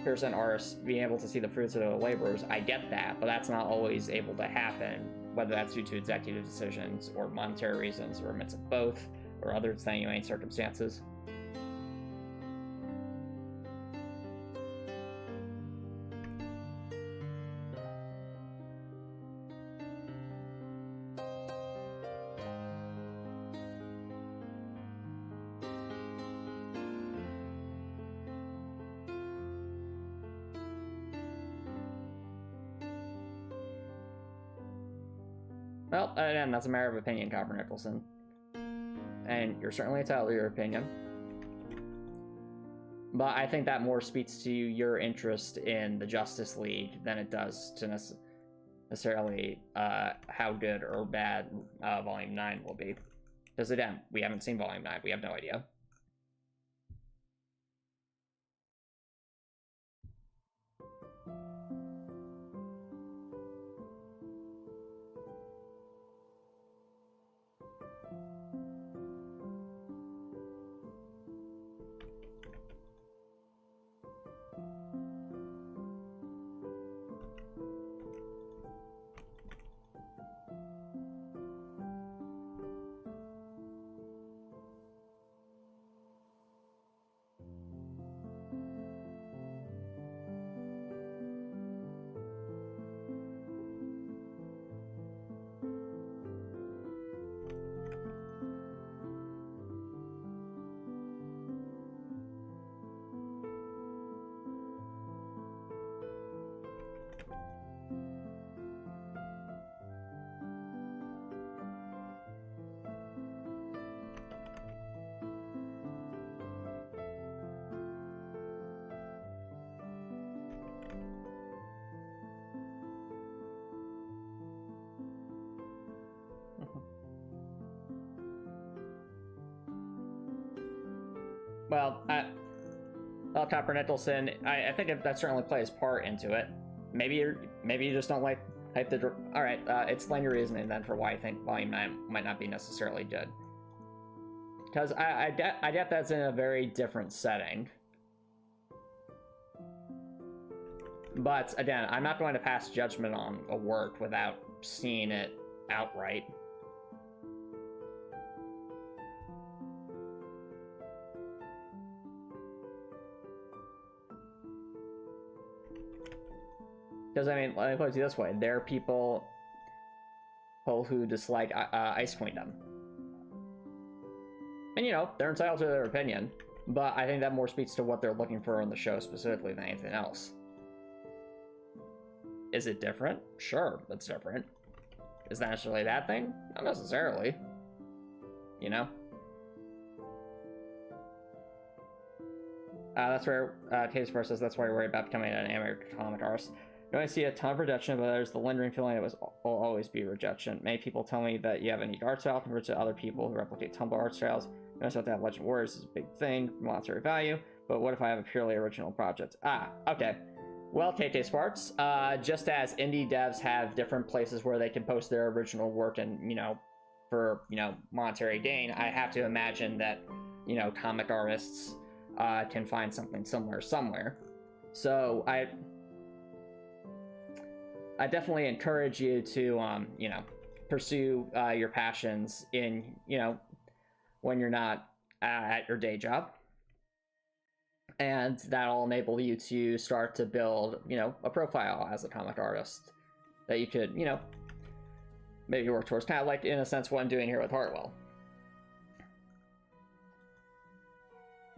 and artists being able to see the fruits of their labors. I get that, but that's not always able to happen, whether that's due to executive decisions or monetary reasons or a mix of both or other extenuating circumstances. Well, again, that's a matter of opinion, Copper Nicholson. And you're certainly entitled to your opinion. But I think that more speaks to your interest in the Justice League than it does to necessarily how good or bad Volume 9 will be. Because again, we haven't seen Volume 9. We have no idea. Well, Copper Nicholson, I think that certainly plays part into it. Maybe you just don't like the. All right, explain your reasoning then for why I think Volume 9 might not be necessarily good. because I get that's in a very different setting. But again, I'm not going to pass judgment on a work without seeing it outright. Because, I mean, let me put it this way. There are people who dislike Ice Queendom. And, you know, they're entitled to their opinion. But I think that more speaks to what they're looking for in the show specifically than anything else. Is it different? Sure, it's different. Is that necessarily a bad thing? Not necessarily. You know? That's where Case First says that's why you're worried about becoming an anime comic artist. You only see a ton of rejection, but there's the lingering feeling it will always be rejection. Many people tell me that you have a unique art style compared to other people who replicate Tumblr art styles. You know, so to have Legend Warriors is a big thing, monetary value, but what if I have a purely original project? Okay. Well, KK Sparks, just as indie devs have different places where they can post their original work and, you know, for, you know, monetary gain, I have to imagine that, you know, comic artists can find something similar somewhere. So I definitely encourage you to, you know, pursue your passions in, you know, when you're not at your day job. And that'll enable you to start to build, you know, a profile as a comic artist that you could, you know, maybe work towards. Kind of like, in a sense, what I'm doing here with Heartwell.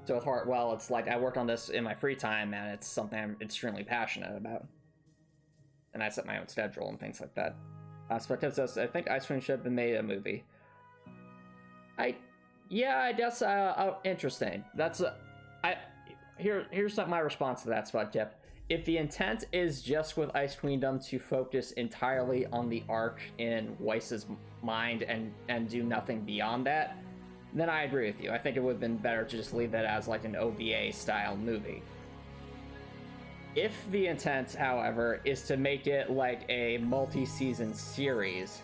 So with Heartwell, it's like I worked on this in my free time, and it's something I'm extremely passionate about. And I set my own schedule and things like that. Spectator says, I think Ice Cream should have been made a movie. Yeah, I guess, interesting. That's, here's my response to that, Spud Tip. If the intent is just with Ice Queendom to focus entirely on the arc in Weiss's mind and do nothing beyond that, then I agree with you. I think it would have been better to just leave that as like an OVA style movie. If the intent, however, is to make it like a multi-season series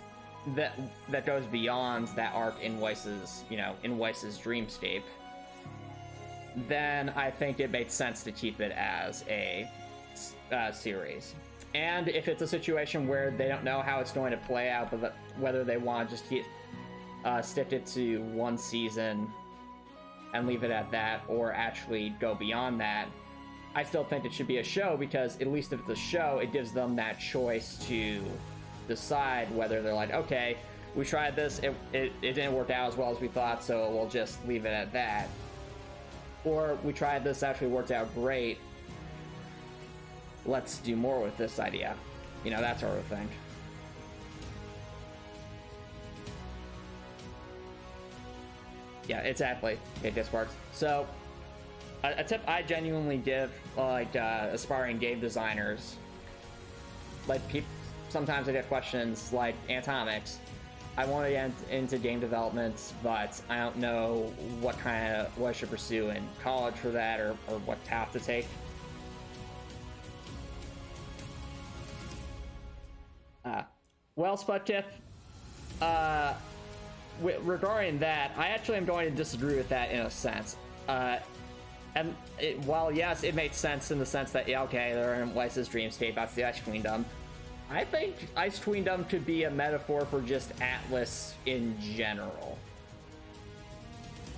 that goes beyond that arc in Weiss's, you know, in Weiss's dreamscape, then I think it makes sense to keep it as a series. And if it's a situation where they don't know how it's going to play out, but whether they want to just stick it to one season and leave it at that, or actually go beyond that, I still think it should be a show, because at least if it's a show, it gives them that choice to decide whether they're like, okay, we tried this, it didn't work out as well as we thought, so we'll just leave it at that. Or we tried this, actually worked out great, let's do more with this idea. You know, that sort of thing. Yeah, exactly. It just works. So, a tip I genuinely give, like, aspiring game designers, like, sometimes I get questions like, Antomicx, I want to get into game development, but I don't know what I should pursue in college for that, or what path to take. Well, Spudtip, regarding that, I actually am going to disagree with that in a sense. And while yes, it makes sense in the sense that, yeah, okay, they're in Weiss's dreamscape, that's the Ice Queendom. I think Ice Queendom could be a metaphor for just Atlas in general.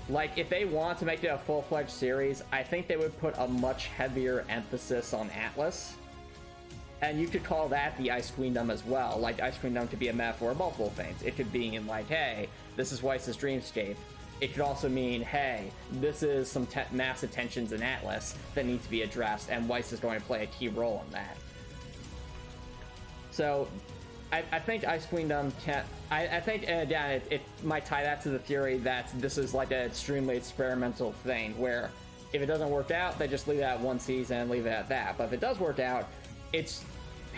Like, if they want to make it a full-fledged series, I think they would put a much heavier emphasis on Atlas. And you could call that the Ice Queendom as well. Like, Ice Queendom could be a metaphor of multiple things. It could be in, like, hey, this is Weiss's dreamscape. It could also mean, hey, this is some massive tensions in Atlas that need to be addressed, and Weiss is going to play a key role in that. So, I think Ice Queendom can... I think, and again, it might tie that to the theory that this is like an extremely experimental thing, where if it doesn't work out, they just leave it at one season and leave it at that. But if it does work out, it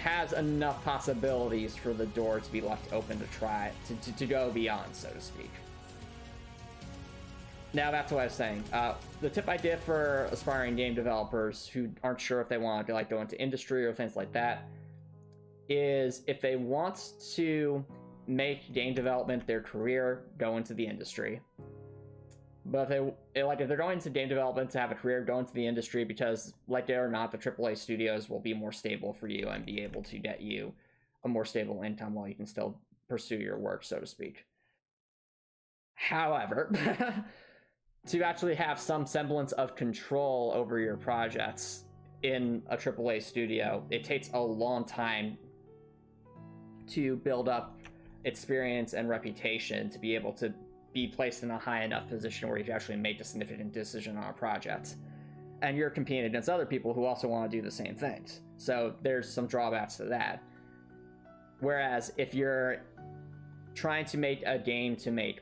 has enough possibilities for the door to be left open to try, to go beyond, so to speak. Now, back to what I was saying. The tip I give for aspiring game developers who aren't sure if they want to like go into industry or things like that is, if they want to make game development their career, go into the industry. But if they're going to game development to have a career, go into the industry, because like it or not, the AAA studios will be more stable for you and be able to get you a more stable income while you can still pursue your work, so to speak. However, to actually have some semblance of control over your projects in a AAA studio, it takes a long time to build up experience and reputation to be able to be placed in a high enough position where you can actually make a significant decision on a project. And you're competing against other people who also want to do the same things. So there's some drawbacks to that. Whereas if you're trying to make a game to make,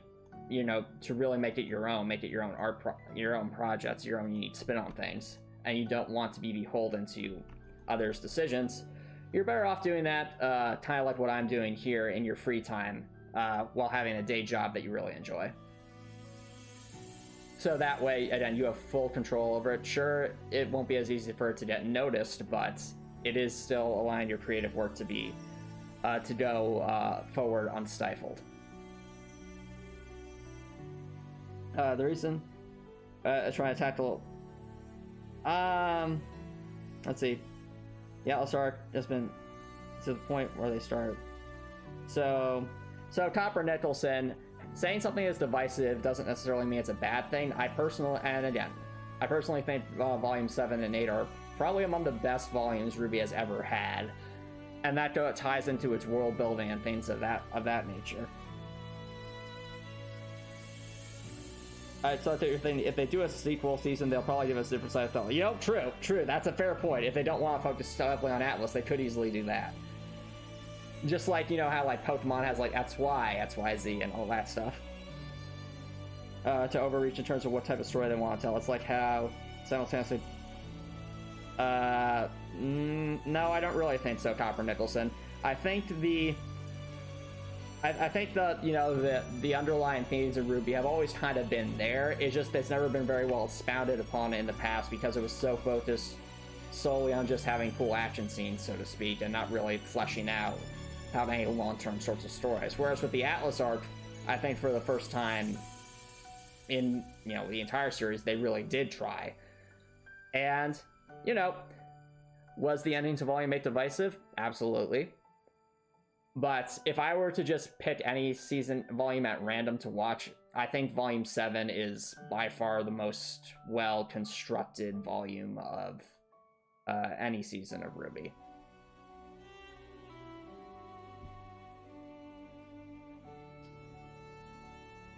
to really make it your own art, your own projects, your own unique spin on things, and you don't want to be beholden to others' decisions, you're better off doing that kind of like what I'm doing here in your free time, while having a day job that you really enjoy. So that way, again, you have full control over it. Sure, it won't be as easy for it to get noticed, but it is still allowing your creative work to be to go forward unstifled. The reason trying to tackle let's see. Yeah, Atlas Arc has been to the point where they start. So Copper Nicholson, saying something is divisive doesn't necessarily mean it's a bad thing. I personally think Volume 7 and 8 are probably among the best volumes Ruby has ever had, and that ties into its world building and things of that nature. So I think you're thinking, if they do a sequel season, they'll probably give us a different side of the true. That's a fair point. If they don't want to focus heavily on Atlas, they could easily do that. Just like, how like Pokemon has like XY, XYZ, and all that stuff. To overreach in terms of what type of story they want to tell. It's like how simultaneously... no, I don't really think so, Copper Nicholson. I think the underlying themes of Ruby have always kind of been there. It's just it's never been very well expounded upon in the past because it was so focused solely on just having cool action scenes, so to speak, and not really fleshing out any long-term sorts of stories. Whereas with the Atlas arc, I think for the first time in the entire series, they really did try. And was the ending to Volume 8 divisive? Absolutely. But if I were to just pick any volume at random to watch, I think Volume 7 is by far the most well-constructed volume of any season of Ruby.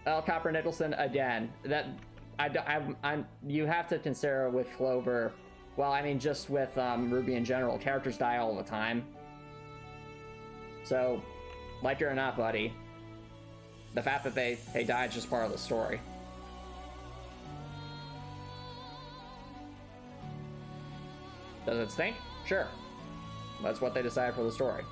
Well, Copper Nicholson, again, you have to consider with Clover, just with Ruby in general, characters die all the time. So, like it or not, buddy, the fact that they died is just part of the story. Does it stink? Sure. That's what they decided for the story.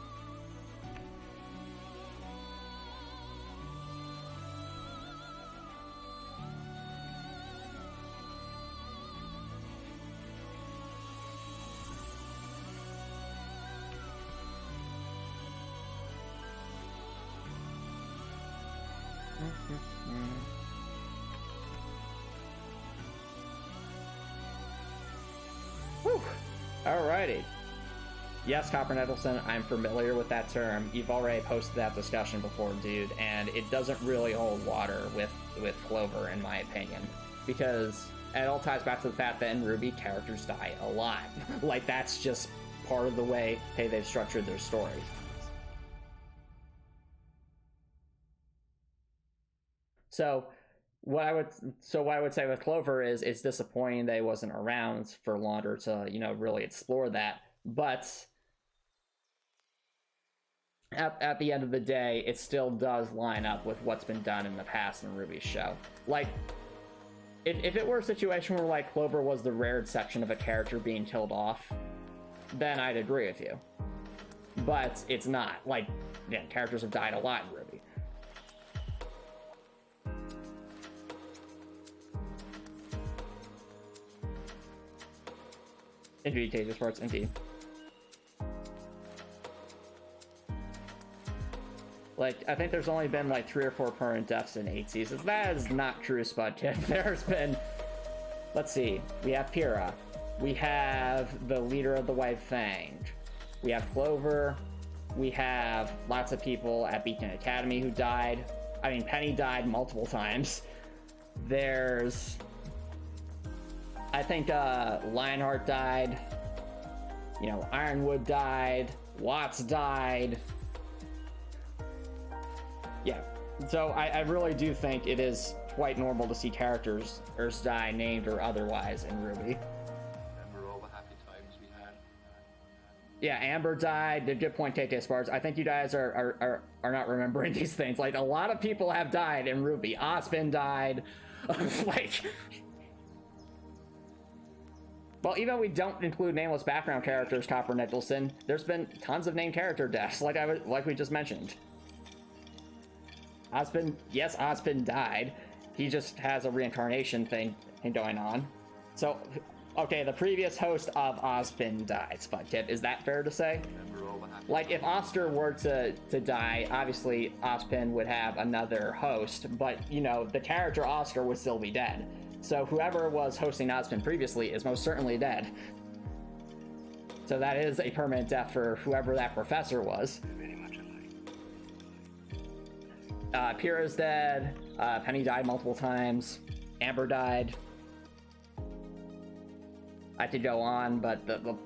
Whew. Alrighty. Yes, Copper Nicholson, I'm familiar with that term. You've already posted that discussion before, dude, and it doesn't really hold water with Clover, in my opinion, because it all ties back to the fact that in Ruby, characters die a lot. Like, that's just part of the way they've structured their stories. So what I would say with Clover is it's disappointing that he wasn't around for longer to, really explore that. But at the end of the day, it still does line up with what's been done in the past in Ruby's show. Like, if it were a situation where, like, Clover was the rare section of a character being killed off, then I'd agree with you. But it's not. Like, characters have died a lot in Ruby. Indeed, Cages Parts, indeed. Like, I think there's only been like 3 or 4 permanent deaths in 8 seasons. That is not true, Spudkid. There's been, let's see, we have Pyrrha, we have the leader of the White Fanged, we have Clover, we have lots of people at Beacon Academy who died. I mean, Penny died multiple times. There's, I think Lionheart died, you know, Ironwood died, Watts died. Yeah, so I really do think it is quite normal to see characters die, named or otherwise, in RWBY. Remember all the happy times we had? Yeah, Amber died. The good point, KK Sparks. I think you guys are not remembering these things. Like, a lot of people have died in RWBY. Ospin died. Like, well, even if we don't include nameless background characters, Copper Nicholson, there's been tons of named character deaths, like we just mentioned. Ospin, yes, Ospin died. He just has a reincarnation thing going on. So, okay, the previous host of Ospin died, Spudkid. Is that fair to say? Remember all the happy Like, if Oster were to die, obviously Ospin would have another host, but, you know, the character Oster would still be dead. So whoever was hosting Ospin previously is most certainly dead. So that is a permanent death for whoever that professor was. very much alike. Pyrrha's dead. Penny died multiple times. Amber died. I could go on, but the All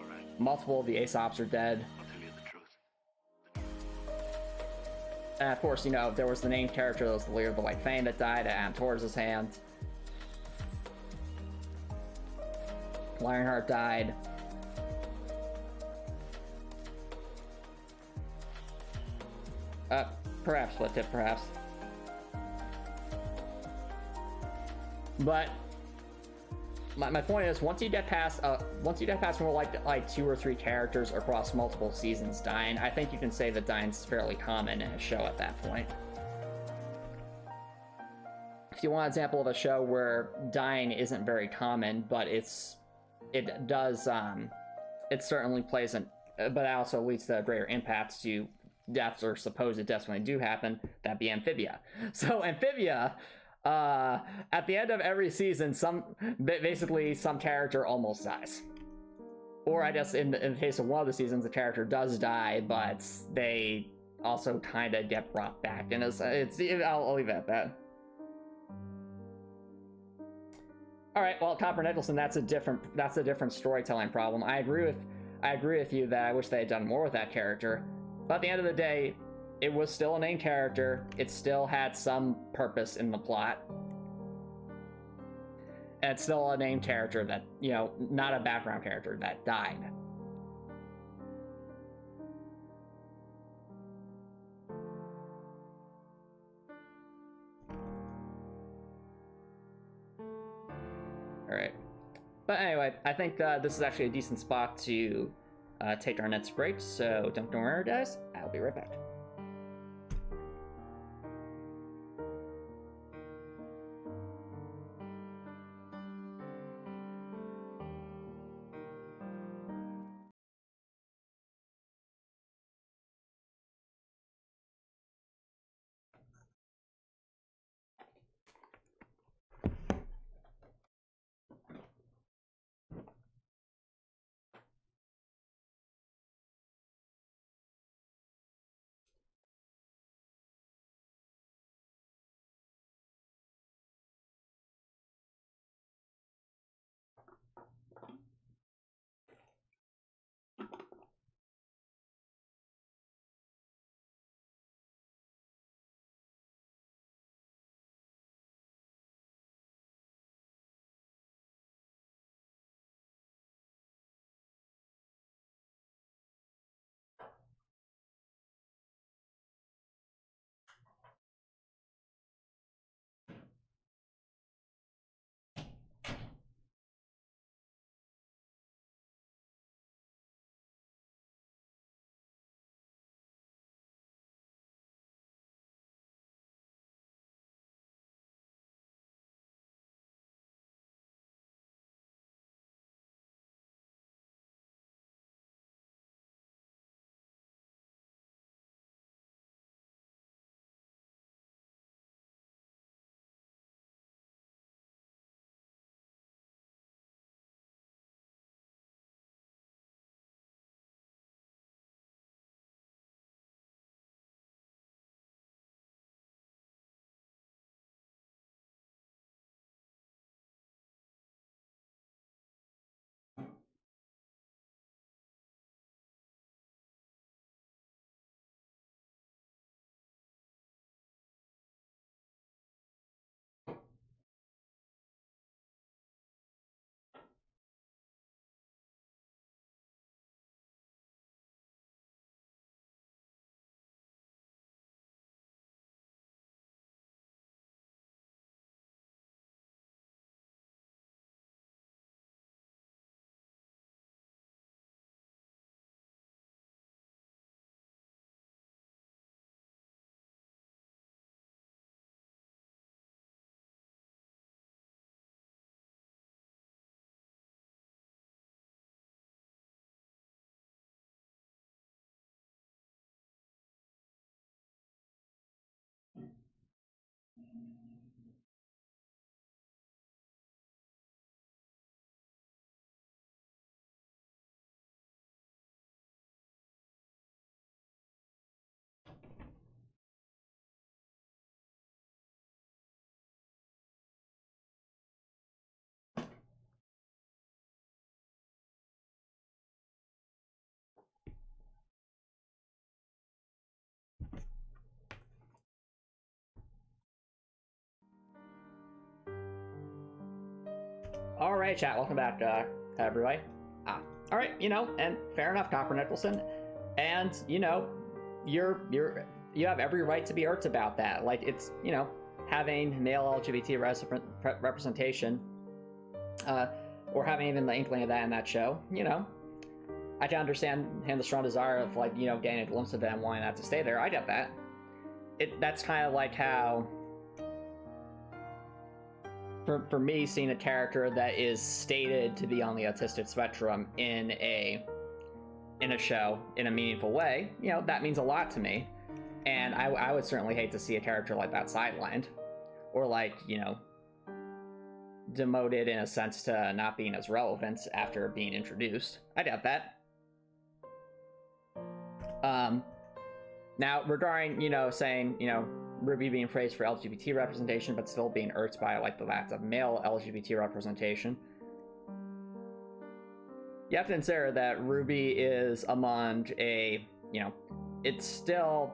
right, multiple of the Aesops are dead. I'll tell you the truth. And of course, you know, there was the named character that was the leader of the White Fang that died at Antomicx's hand. Lionheart died. Perhaps split tip, perhaps. But my point is, once you get past more like 2 or 3 characters across multiple seasons dying, I think you can say that dying's fairly common in a show at that point. If you want an example of a show where dying isn't very common, but it certainly plays but it also leads to greater impacts to deaths or supposed deaths when they do happen, that'd be Amphibia. So Amphibia, at the end of every season, basically some character almost dies. Or I guess in the case of one of the seasons, the character does die, but they also kind of get brought back. And I'll leave it at that. All right, well, Copper Nicholson, that's a different storytelling problem. I agree with you that I wish they had done more with that character. But at the end of the day, it was still a named character. It still had some purpose in the plot. And it's still a named character that, you know, not a background character that died. Alright. But anyway, I think this is actually a decent spot to take our next break, so don't worry, guys. I'll be right back. All right, chat. Welcome back, everybody. All right, and fair enough, Copper Nicholson. And you have every right to be irked about that. Like, it's having male LGBT representation, or having even the inkling of that in that show. I can understand the strong desire of getting a glimpse of them wanting that to stay there. I get that. That's kind of like how. For me, seeing a character that is stated to be on the autistic spectrum in a show in a meaningful way, that means a lot to me. And I would certainly hate to see a character like that sidelined, or demoted in a sense to not being as relevant after being introduced. I doubt that. Now, regarding, saying, Ruby being praised for LGBT representation, but still being irked by, the lack of male LGBT representation, you have to consider that Ruby is among there's still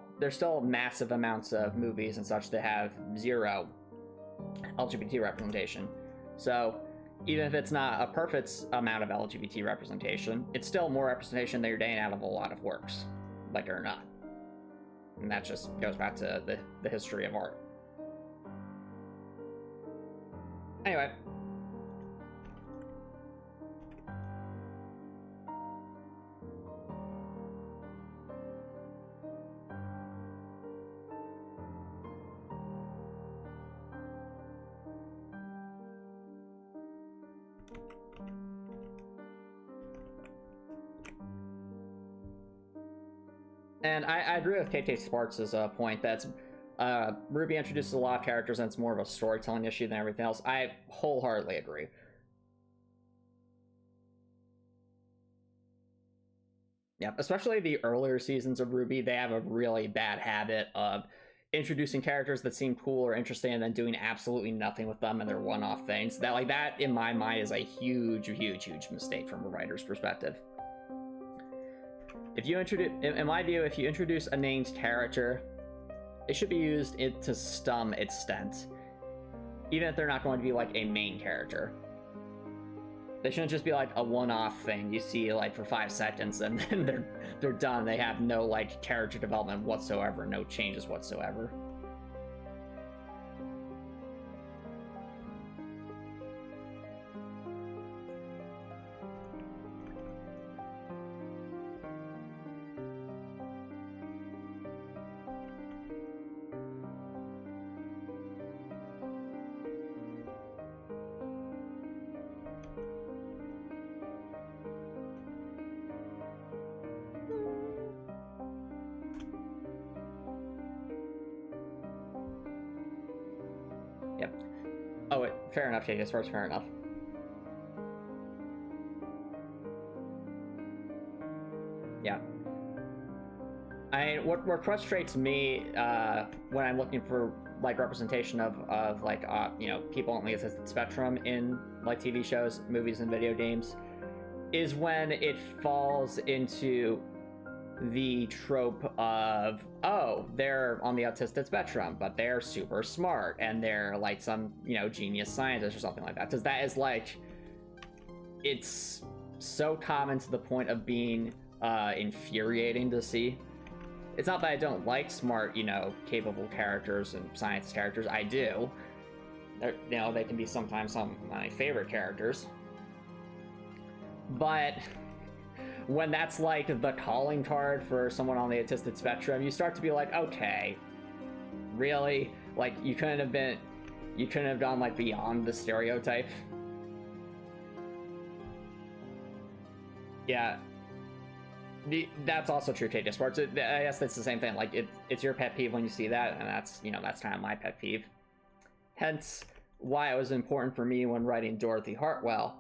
massive amounts of movies and such that have zero LGBT representation. So, even if it's not a perfect amount of LGBT representation, it's still more representation than you're getting out of a lot of works, like it or not. And that just goes back to the history of art. Anyway. And I agree with KK Sparks' point that Ruby introduces a lot of characters and it's more of a storytelling issue than everything else. I wholeheartedly agree. Yeah, especially the earlier seasons of Ruby, they have a really bad habit of introducing characters that seem cool or interesting and then doing absolutely nothing with them and they're one-off things. That, in my mind, is a huge mistake from a writer's perspective. If you introduce, in my view, if you introduce a named character, it should be used to some extent, even if they're not going to be a main character. They shouldn't just be a one-off thing you see for 5 seconds and then they're done. They have no character development whatsoever, no changes whatsoever. Oh, wait, fair enough, KK Sports, fair enough. Yeah. What frustrates me when I'm looking for representation of people on the autistic spectrum in TV shows, movies, and video games is when it falls into the trope of, oh, they're on the autistic spectrum, but they're super smart and they're some genius scientist or something like that. Because that is it's so common to the point of being infuriating to see. It's not that I don't like smart, capable characters and science characters. I do. They can be sometimes some of my favorite characters. But when that's the calling card for someone on the autistic spectrum, you start to be okay, really? You couldn't have gone beyond the stereotype. Yeah. That's also true, KJ Sports. I guess that's the same thing. It's your pet peeve when you see that, and that's kind of my pet peeve. Hence why it was important for me when writing Dorothy Heartwell.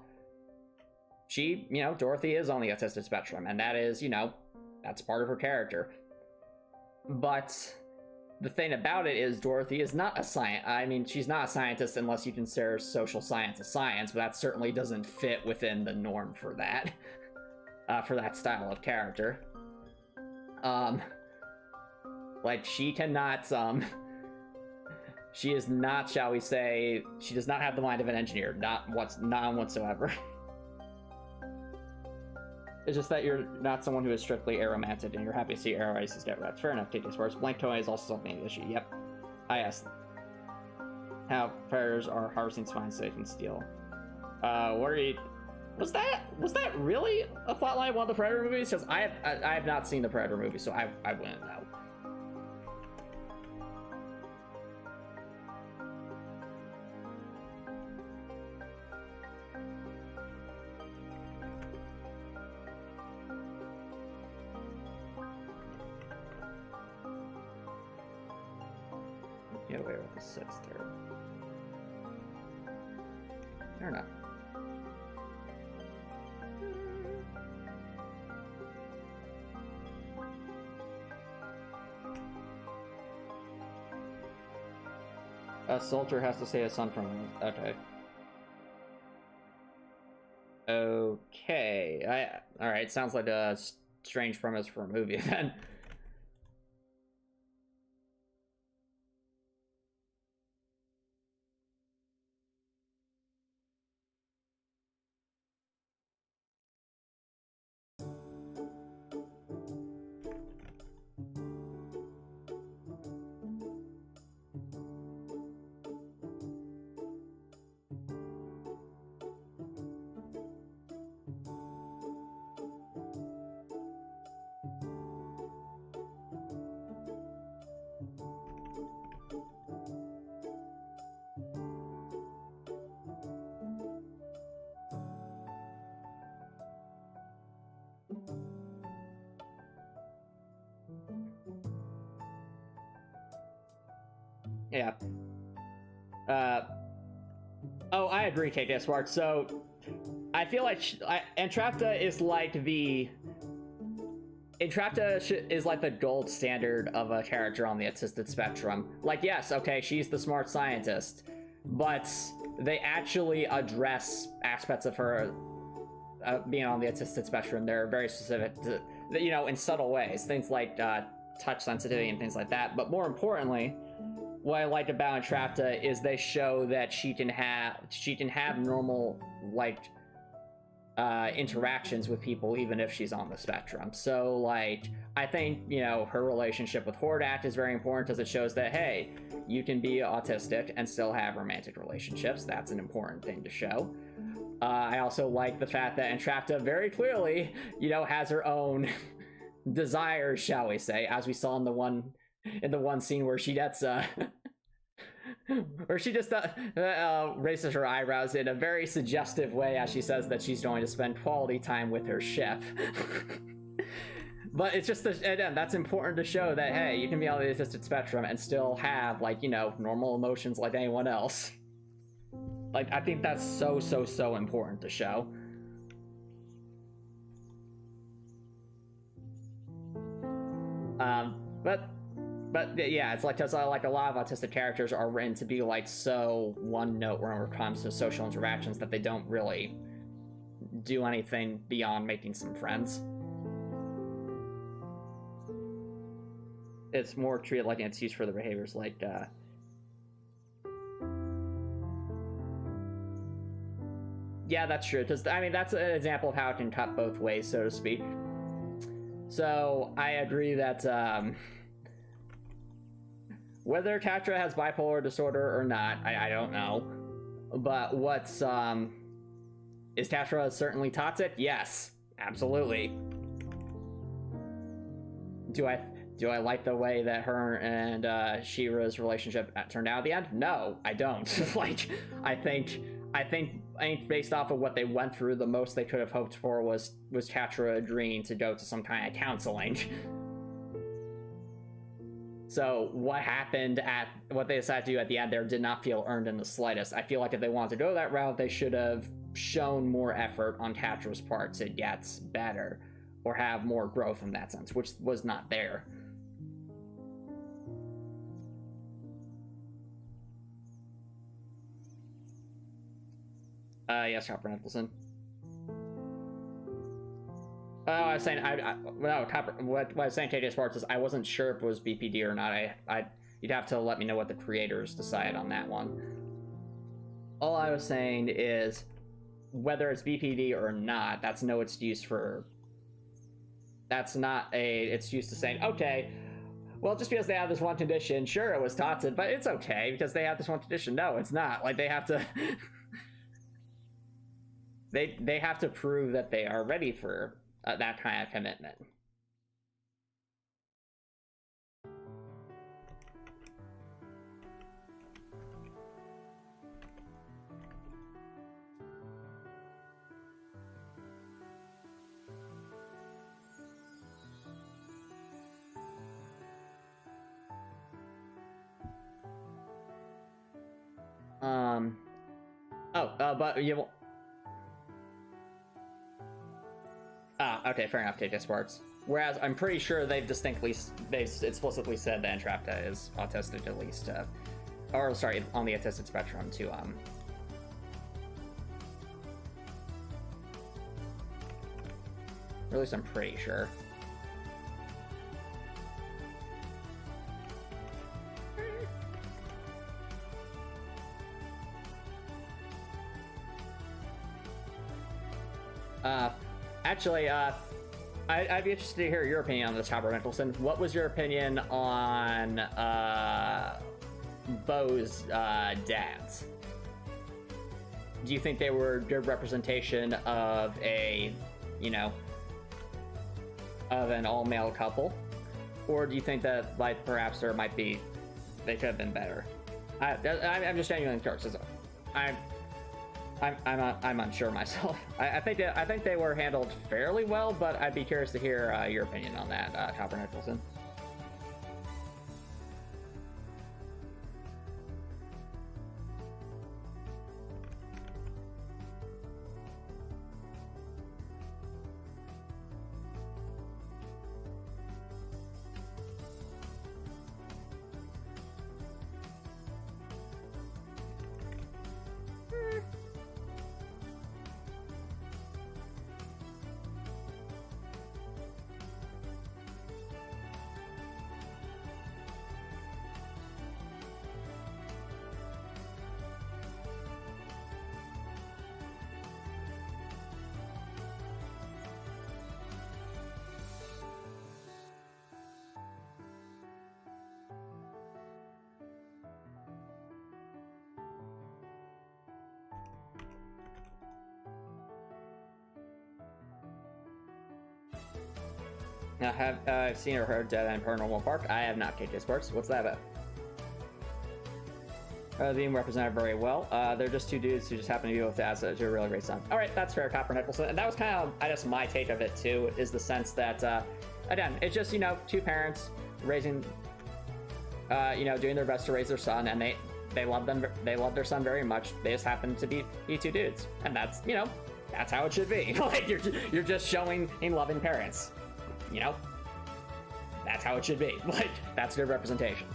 She, Dorothy is on the autistic spectrum, and that is, that's part of her character. But the thing about it is Dorothy is not a scientist. I mean, she's not a scientist unless you consider social science a science, but that certainly doesn't fit within the norm for that, for that style of character. She cannot, She is not, shall we say, she does not have the mind of an engineer. Not whatsoever. It's just that you're not someone who is strictly aromantic, and you're happy to see arrow races get reps. Fair enough, take this first. Blank toy is also something an issue. Yep. I asked how predators are harvesting swine so they can steal. What are you... Was that really a plotline of one of the Predator movies? Because I have not seen the Predator movie, so I wouldn't know. Get away with the sixth turn. Fair enough. A soldier has to save his son from... Okay. Okay. Alright, sounds like a strange premise for a movie then. Yeah. Oh, I agree, KK Sparks. So, I feel like Entrapta is like the... Entrapta is like the gold standard of a character on the autistic spectrum. Like, yes, okay, she's the smart scientist, but they actually address aspects of her being on the autistic spectrum. They're very specific to, you know, in subtle ways. Things like touch sensitivity and things like that. But more importantly, what I like about Entrapta is they show that she can have normal, like, interactions with people even if she's on the spectrum. So, like, I think, you know, her relationship with Hordak is very important because it shows that, hey, you can be autistic and still have romantic relationships. That's an important thing to show. I also like the fact that Entrapta very clearly, you know, has her own desires, shall we say, as we saw in the one scene where she gets or she just raises her eyebrows in a very suggestive way as she says that she's going to spend quality time with her chef. But it's just, again, that's important to show that, hey, you can be on the autistic spectrum and still have, like, you know, normal emotions like anyone else. Like, I think that's so important to show. But yeah, it's like, because like a lot of autistic characters are written to be like so one note when it comes to social interactions that they don't really do anything beyond making some friends. It's more treated like an excuse for the behaviors, like yeah, that's true, because I mean that's an example of how it can cut both ways, so to speak. So I agree that whether Tatra has bipolar disorder or not, I don't know. But what's is Tatra certainly toxic? Yes, absolutely. Do I like the way that her and Shira's relationship turned out at the end? No, I don't. Like, I think based off of what they went through, the most they could have hoped for was Tatra agreeing to go to some kind of counseling. So what they decided to do at the end there did not feel earned in the slightest. I feel like if they wanted to go that route, they should have shown more effort on Tatra's part to get better or have more growth in that sense, which was not there. Yes, Copper Nicholson. Oh, I was saying, what I was saying, KJ Sparks, is I wasn't sure if it was BPD or not. you'd have to let me know what the creators decide on that one. All I was saying is, whether it's BPD or not, that's no excuse for... That's not a excuse to saying, okay, well, just because they have this one condition, sure, it was toxic, but it's okay because they have this one condition. No, it's not. Like, they have to... they have to prove that they are ready for that kind of commitment. But you... okay, fair enough, KJ Sparks. Whereas I'm pretty sure they've explicitly said that Entrapta is autistic at least, or sorry, on the autistic spectrum to, or at least I'm pretty sure. Actually, I'd be interested to hear your opinion on this, Hopper Mickelson. What was your opinion on Bo's dads? Do you think they were good representation of a, you know, of an all-male couple? Or do you think that, like, perhaps there might be, they could have been better? I'm just genuinely curious. I'm unsure myself. I think they were handled fairly well, but I'd be curious to hear your opinion on that, Copper Nicholson. Now, have I've seen or heard Dead End Paranormal Park? I have not, KJ Sports. What's that about? Being represented very well. They're just two dudes who just happen to be with dads that do a really great son. All right, that's fair, Copper Nicholson. And that was kind of, I guess, my take of it too, is the sense that, again, it's just, you know, two parents raising, you know, doing their best to raise their son, and they love them. They love their son very much. They just happen to be two dudes, and that's, you know, that's how it should be. Like, you're just showing loving parents. You know, that's how it should be. Like, that's good representation.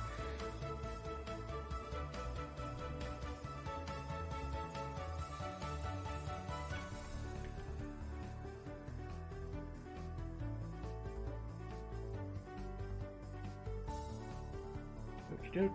Okey-doke.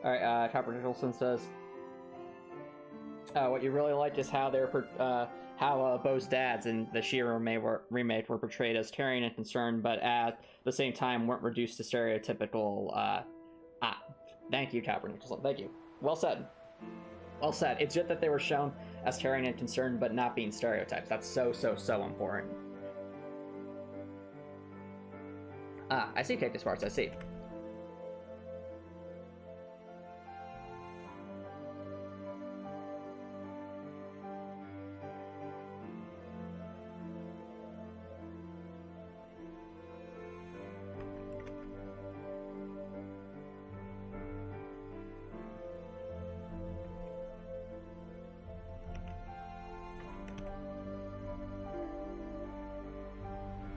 Alright, Copper Nicholson says, what you really like is how how Bo's dads in the She-Ra remake were portrayed as caring and concerned, but at the same time weren't reduced to stereotypical, thank you, Copper Nicholson, thank you. Well said. Well said. It's just that they were shown as caring and concerned, but not being stereotypes. That's so important. I see Cactus Parts, I see.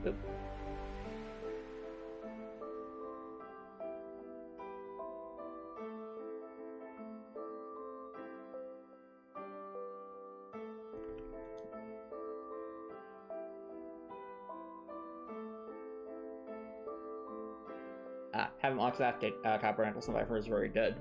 Oop. Haven't watched that Copper Nicholson, but I've heard is very good.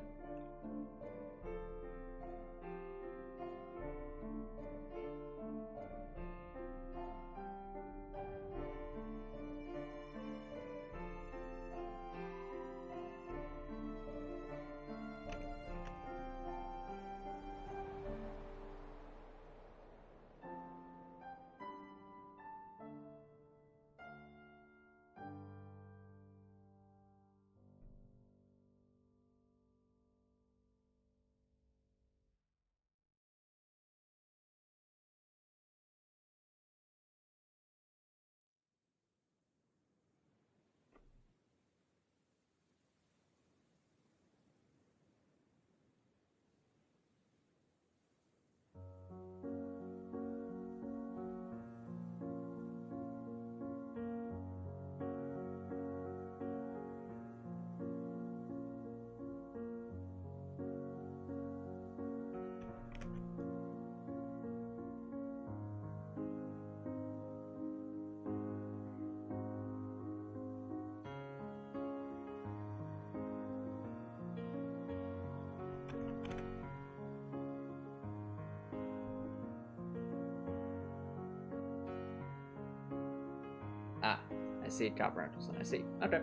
I see Copper Nicholson, I see. Okay.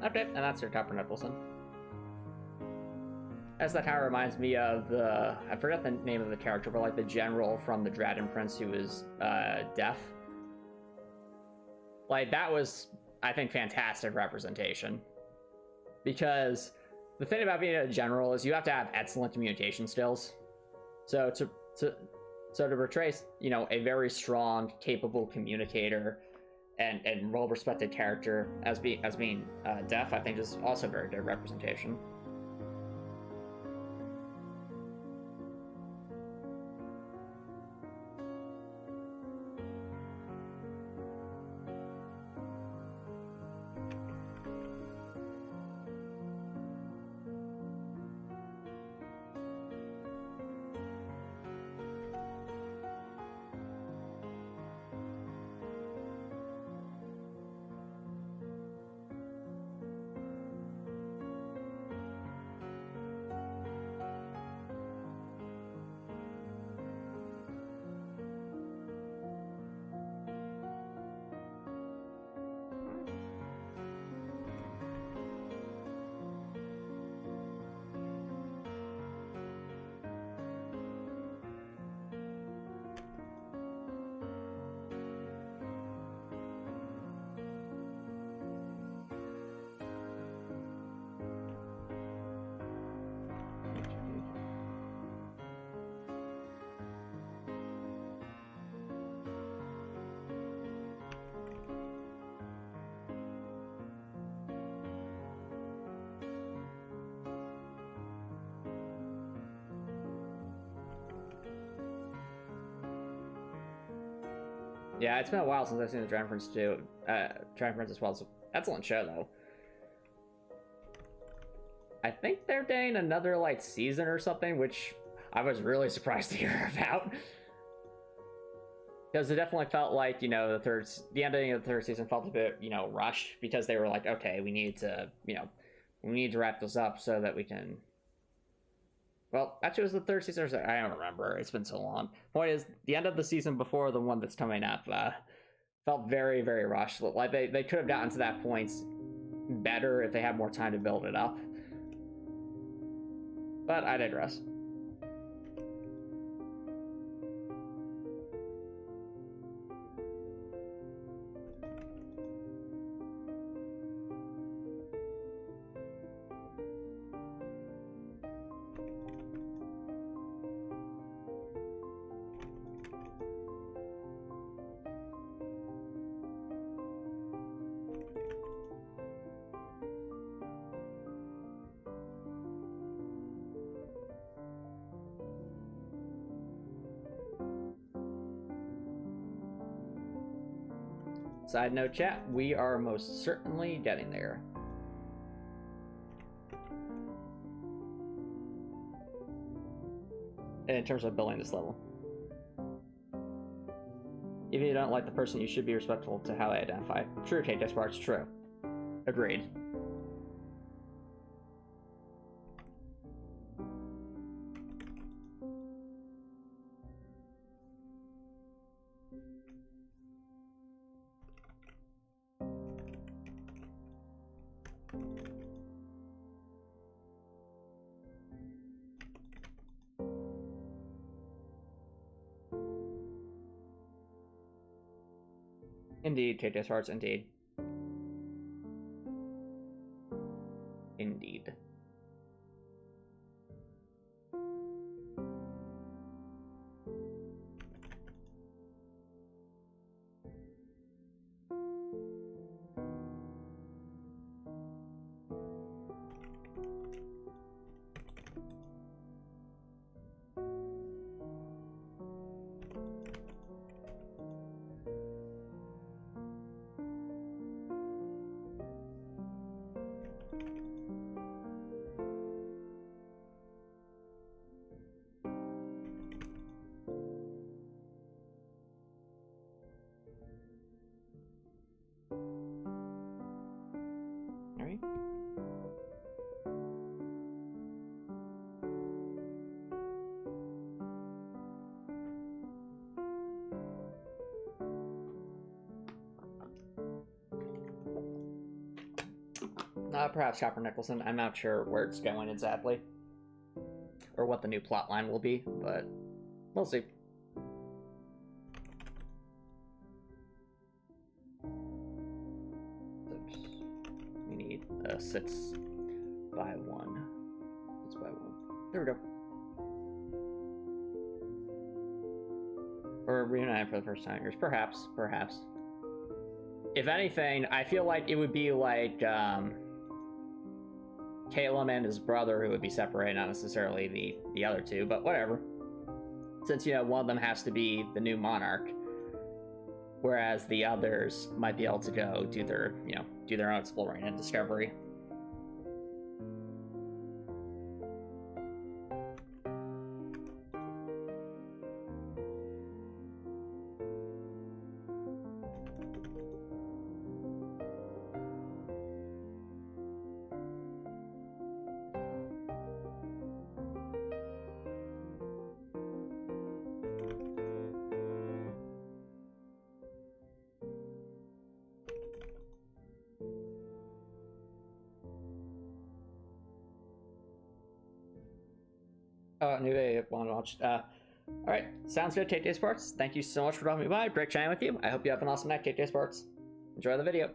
Okay, and that's your Copper Nicholson. As that kind of reminds me of I forgot the name of the character, but like the general from the Dragon Prince who was deaf. Like, that was, I think, fantastic representation. Because the thing about being a general is you have to have excellent communication skills. So to portray, you know, a very strong, capable communicator and well-respected character as being deaf, I think is also very good representation. Yeah, it's been a while since I've seen the Dragon Prince too. Dragon Prince as well. It's an excellent show though. I think they're doing another like season or something, which I was really surprised to hear about. Because it definitely felt like, you know, the ending of the third season felt a bit, you know, rushed, because they were like, okay, we need to, you know, we need to wrap this up so that we can. Well, actually, it was the third season or so. I don't remember. It's been so long. Point is, the end of the season before the one that's coming up felt very, very rushed. Like they could have gotten to that point better if they had more time to build it up. But I digress. Side note, chat, we are most certainly getting there. In terms of building this level. Even if you don't like the person, you should be respectful to how they identify. True, Kate, this part's true. Agreed. Indeed, Tate's Hearts, indeed. Indeed. Alright. Perhaps Chopper Nicholson. I'm not sure where it's going exactly. Or what the new plot line will be, but we'll see. We need a 6 by 1. 6 by 1. There we go. Or reunited for the first time. Perhaps. Perhaps. If anything, I feel like it would be like Caleb and his brother who would be separated, not necessarily the other two, but whatever. Since, you know, one of them has to be the new monarch, whereas the others might be able to go do their, you know, do their own exploring and discovery. New day, one watch. Alright, sounds good, Take Day Sports. Thank you so much for dropping me by. Great chatting with you. I hope you have an awesome night, Take Day Sports. Enjoy the video.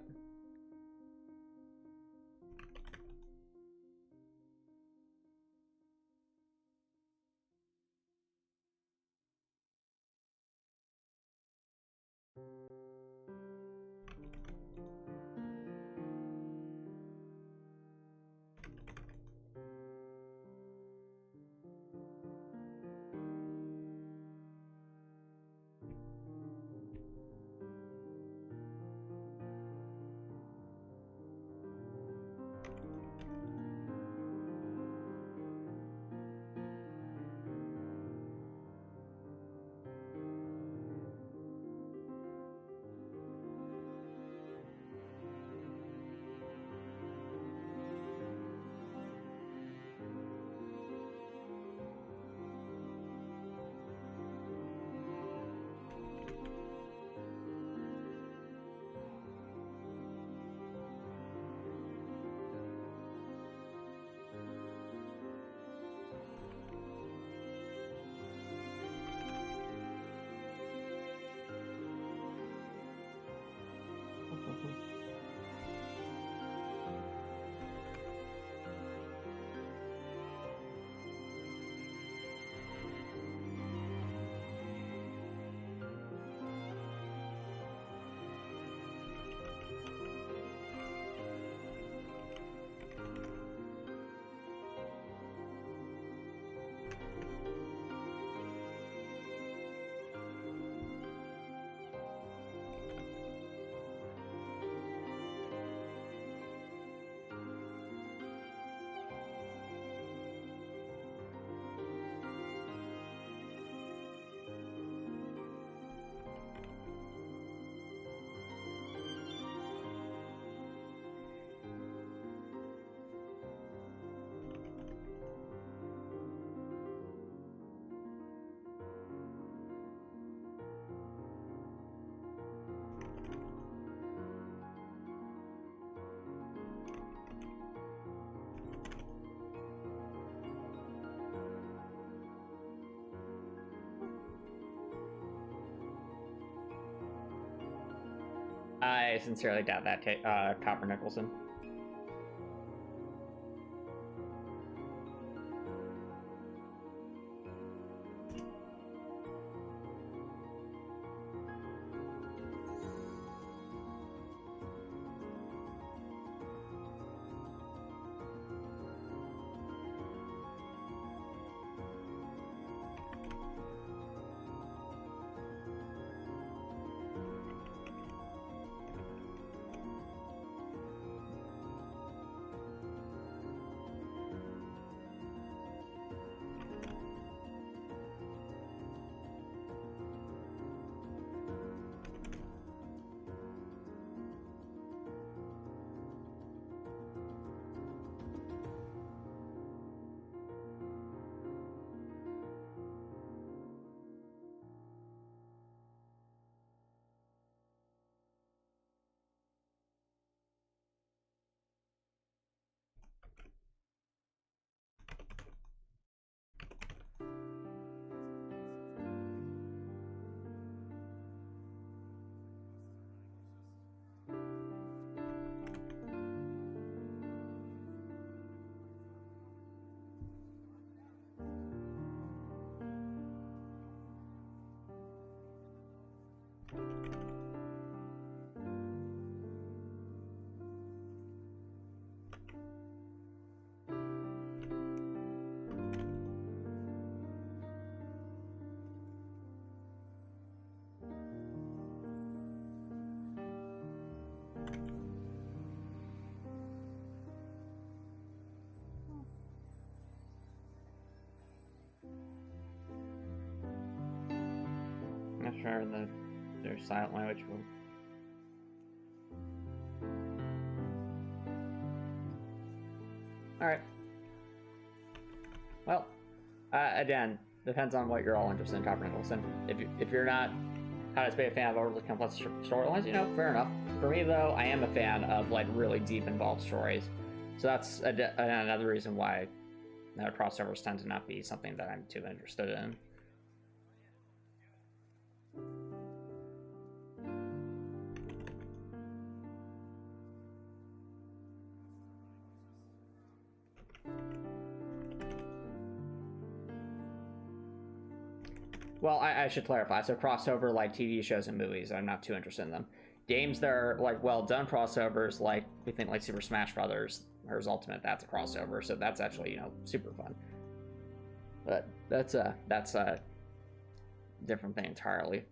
I sincerely doubt that, Copper Nicholson. Not sure their silent language will. All right. Well, again, depends on what you're all interested in, Copper Nicholson. If you're not how to be a fan of overly complex storylines, you know, fair enough. For me, though, I am a fan of like really deep, involved stories. So that's another reason why crossovers tend to not be something that I'm too interested in. Well, I should clarify. So crossover like TV shows and movies, I'm not too interested in them. Games that are like well done crossovers, like we think like Super Smash Brothers, Hers Ultimate, that's a crossover, so that's actually, you know, super fun. But that's a different thing entirely.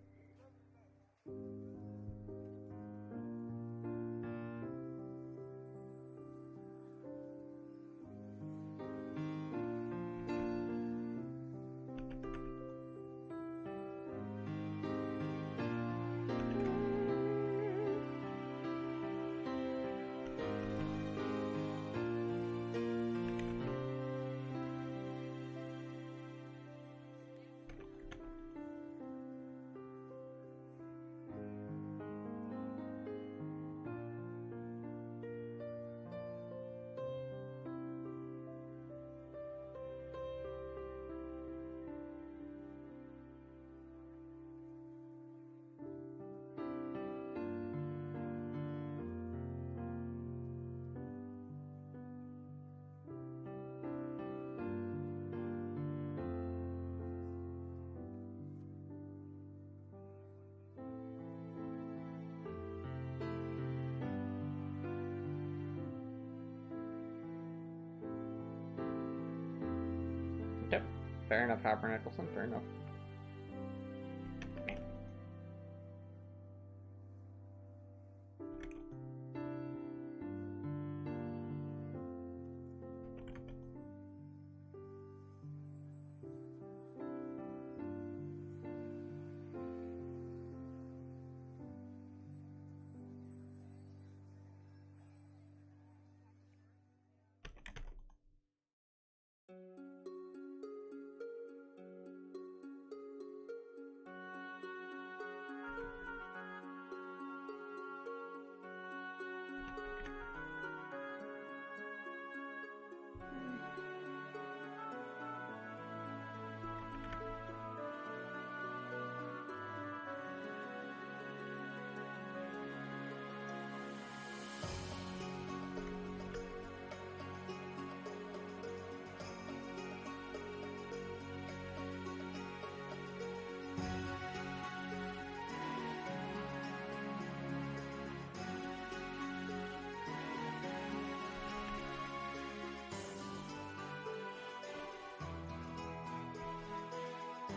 Yep, fair enough, Copper Nicholson, fair enough.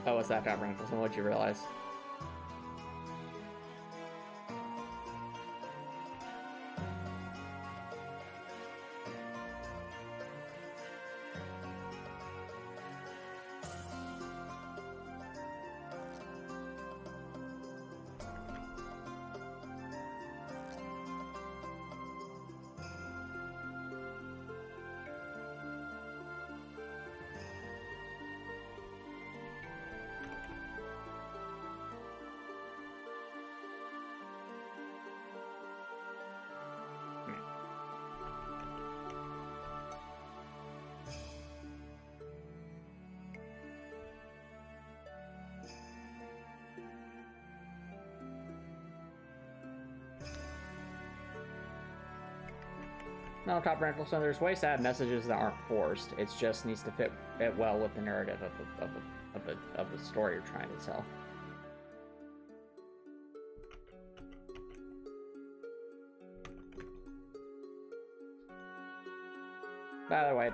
Oh, what's that, Dr. Nicholson? What'd you realize? No, Top Rankle, so there's ways to add messages that aren't forced. It just needs to fit well with the narrative of the story you're trying to tell. By the way,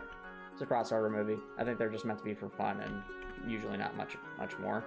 it's a crossover movie. I think they're just meant to be for fun and usually not much more.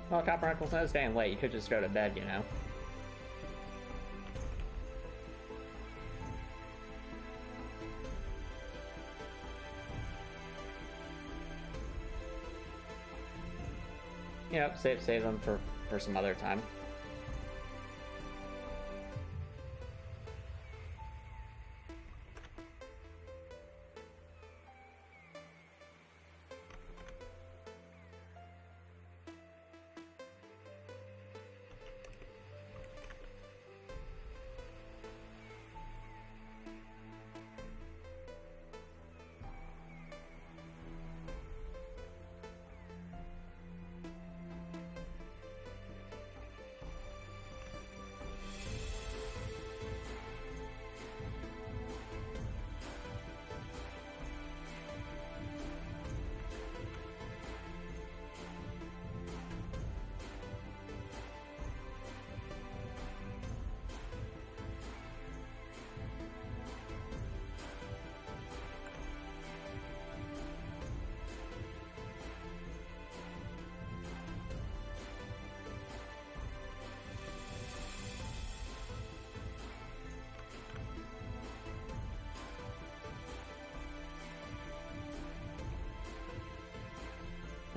Well, Copper Knuckles, no, staying late. You could just go to bed, you know. Yep, save them for some other time.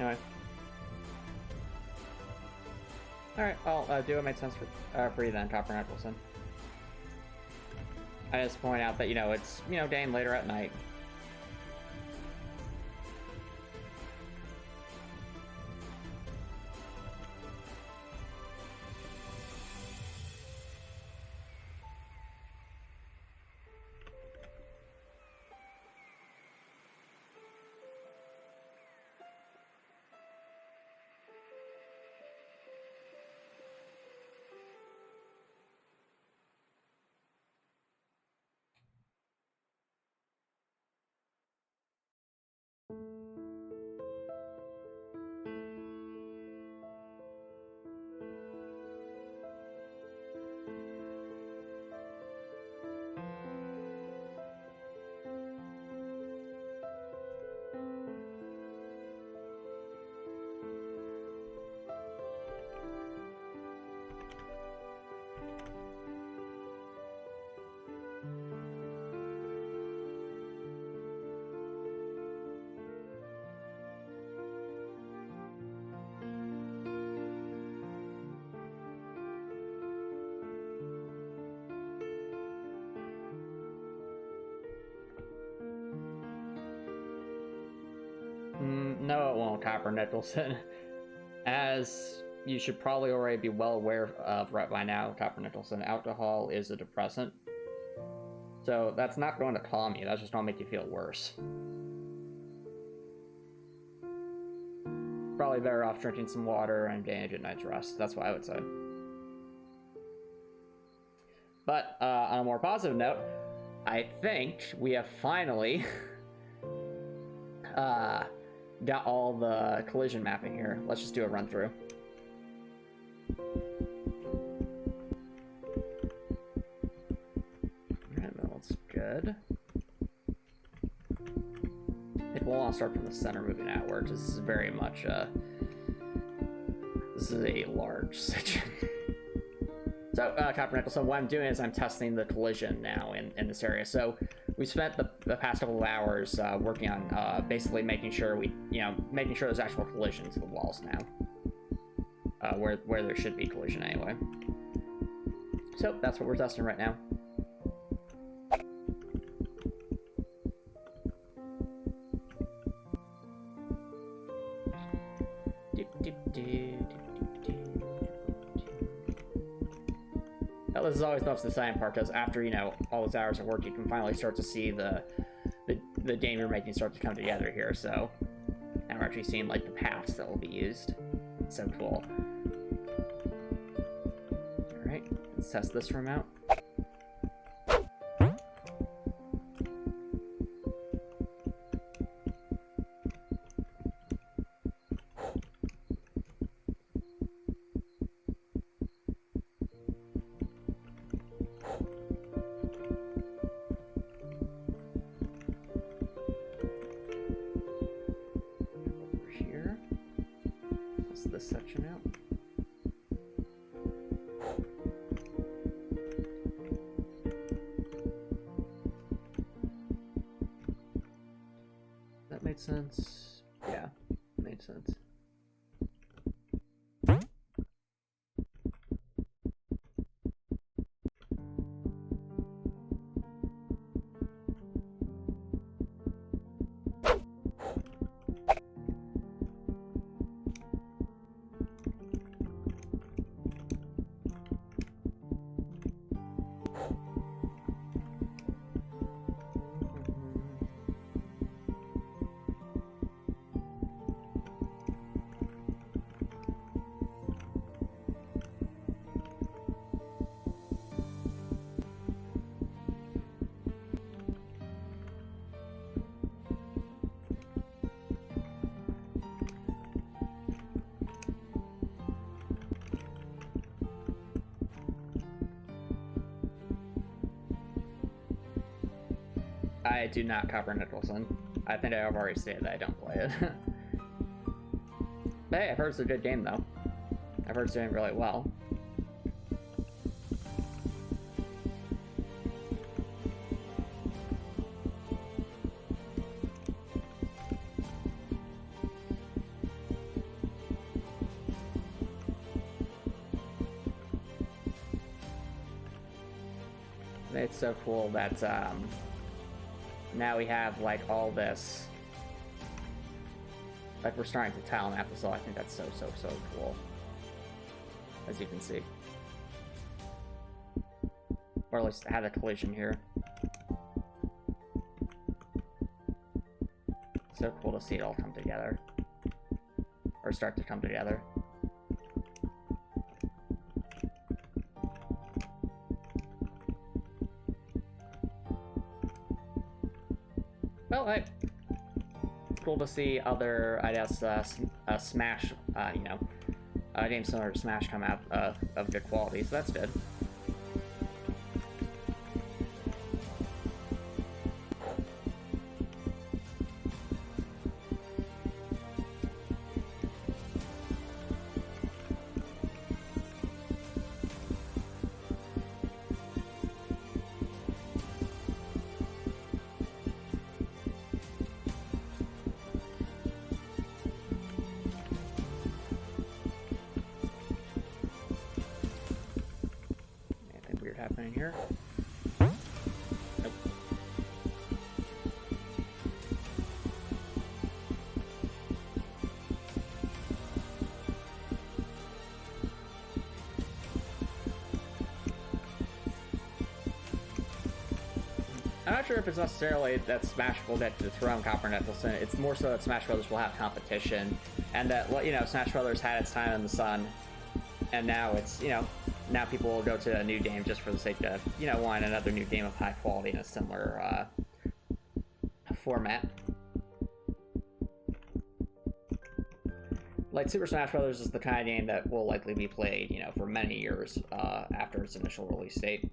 Anyway. Alright, well, do what makes sense for you then, Copper Nicholson. I just point out that, it's, day and later at night. No, it won't, Copper Nicholson. As you should probably already be well aware of right by now, Copper Nicholson, alcohol is a depressant. So that's not going to calm you, that's just going to make you feel worse. Probably better off drinking some water and getting a good night's rest. That's what I would say. But on a more positive note, I think we have finally got all the collision mapping here. Let's just do a run through. Alright, that's good. I think we'll want to start from the center moving outwards. This is very much this is a large section. So, Copper Nicholson, what I'm doing is I'm testing the collision now in this area. So, we spent the past couple of hours working on basically making sure making sure there's actual collision to the walls now. Where there should be collision anyway. So, that's what we're testing right now. This is always the most exciting part, because after, all those hours of work, you can finally start to see the game you're making start to come together here, so now we're actually seeing, like, the paths that will be used. It's so cool. Alright, let's test this room out. This section out. That made sense. Yeah, made sense. I do not Copper Nicholson. I think I've already stated that I don't play it. But hey, I've heard it's a good game though. I've heard it's doing really well. It's so cool that now we have like all this. Like we're starting to tile map this all. I think that's so cool. As you can see. Or at least have a collision here. So cool to see it all come together. Or start to come together. Well, hey. It's cool to see other, I guess, Smash, you know, games similar to Smash come out of good quality, so that's good. Happening here. Nope. I'm not sure if it's necessarily that Smash will get to the throne, Copper Nicholson. It's more so that Smash Brothers will have competition, and that, you know, Smash Brothers had its time in the sun, and now it's, you know, now people will go to a new game just for the sake of, you know, wanting another new game of high quality in a similar format. Like, Super Smash Bros. Is the kind of game that will likely be played, you know, for many years after its initial release date.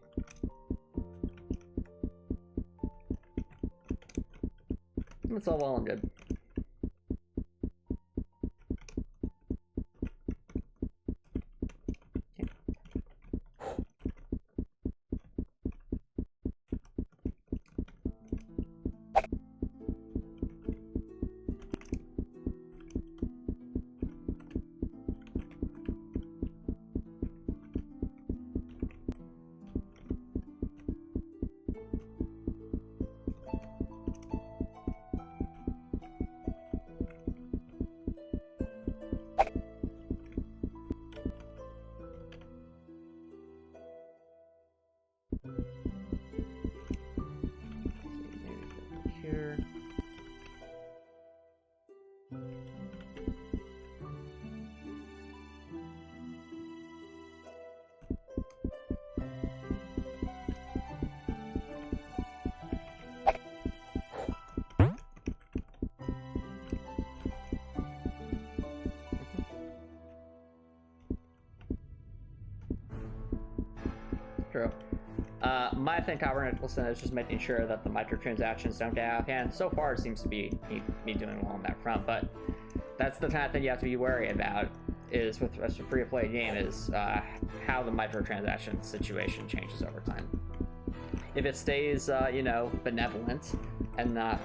That's all well and good. True. My thing, Copper Nicholson, is just making sure that the microtransactions don't get out of hand. So far, it seems to be me doing well on that front, but that's the kind of thing you have to be wary about, is with a free-to-play game, is how the microtransaction situation changes over time. If it stays, you know, benevolent and not,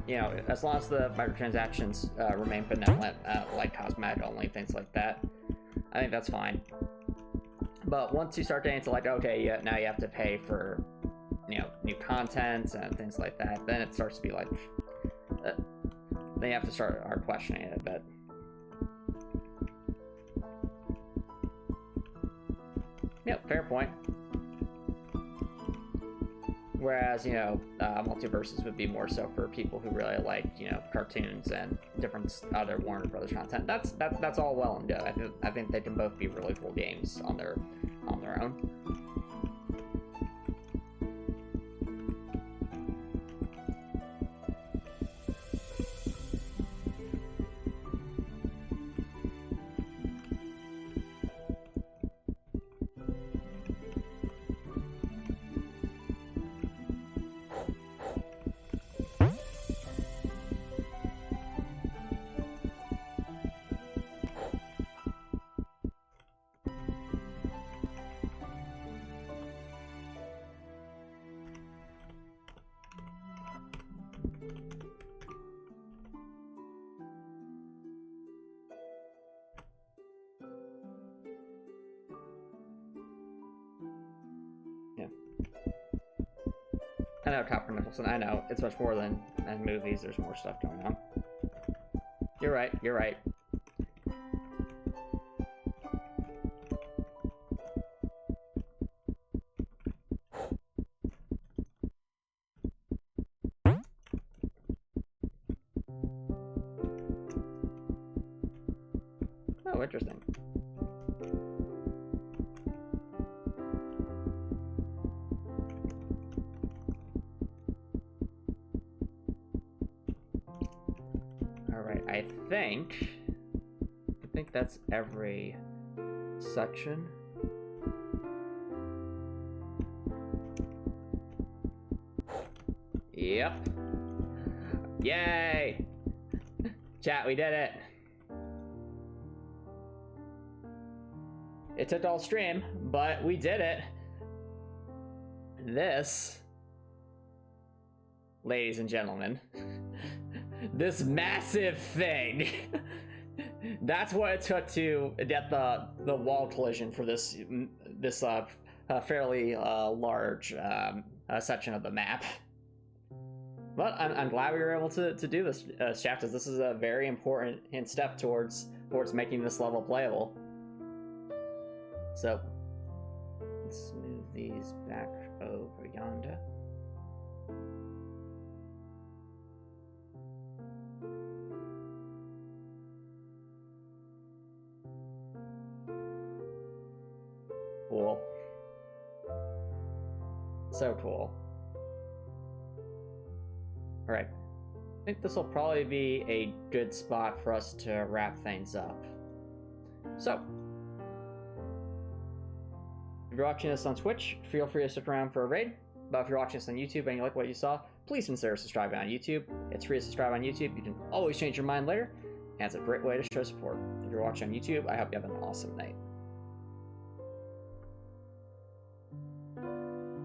you know, as long as the microtransactions remain benevolent, like cosmetic only, things like that, I think that's fine. But once you start getting to, like, okay, yeah, now you have to pay for, you know, new content and things like that, then it starts to be like, then you have to start questioning it a bit. Yep, fair point. Whereas, you know, multiverses would be more so for people who really like, you know, cartoons and different other Warner Brothers content. That's all well and good. I think they can both be really cool games on their own. I know, Copper Nicholson, I know. It's much more than movies. There's more stuff going on. You're right, you're right. Oh, interesting. Alright, I think that's every section. Yep. Yay! Chat, we did it. It took all stream, but we did it. This, ladies and gentlemen, this massive thing, that's what it took to get the wall collision for this fairly large section of the map. But I'm glad we were able to do this, Shaft, as this is a very important step towards making this level playable. So let's move these back over yonder. Cool. So cool. All right. I think this will probably be a good spot for us to wrap things up. So, if you're watching this on Twitch, feel free to stick around for a raid. But if you're watching this on YouTube and you like what you saw, please consider subscribing on YouTube. It's free to subscribe on YouTube. You can always change your mind later, and it's a great way to show support. If you're watching on YouTube, I hope you have an awesome night.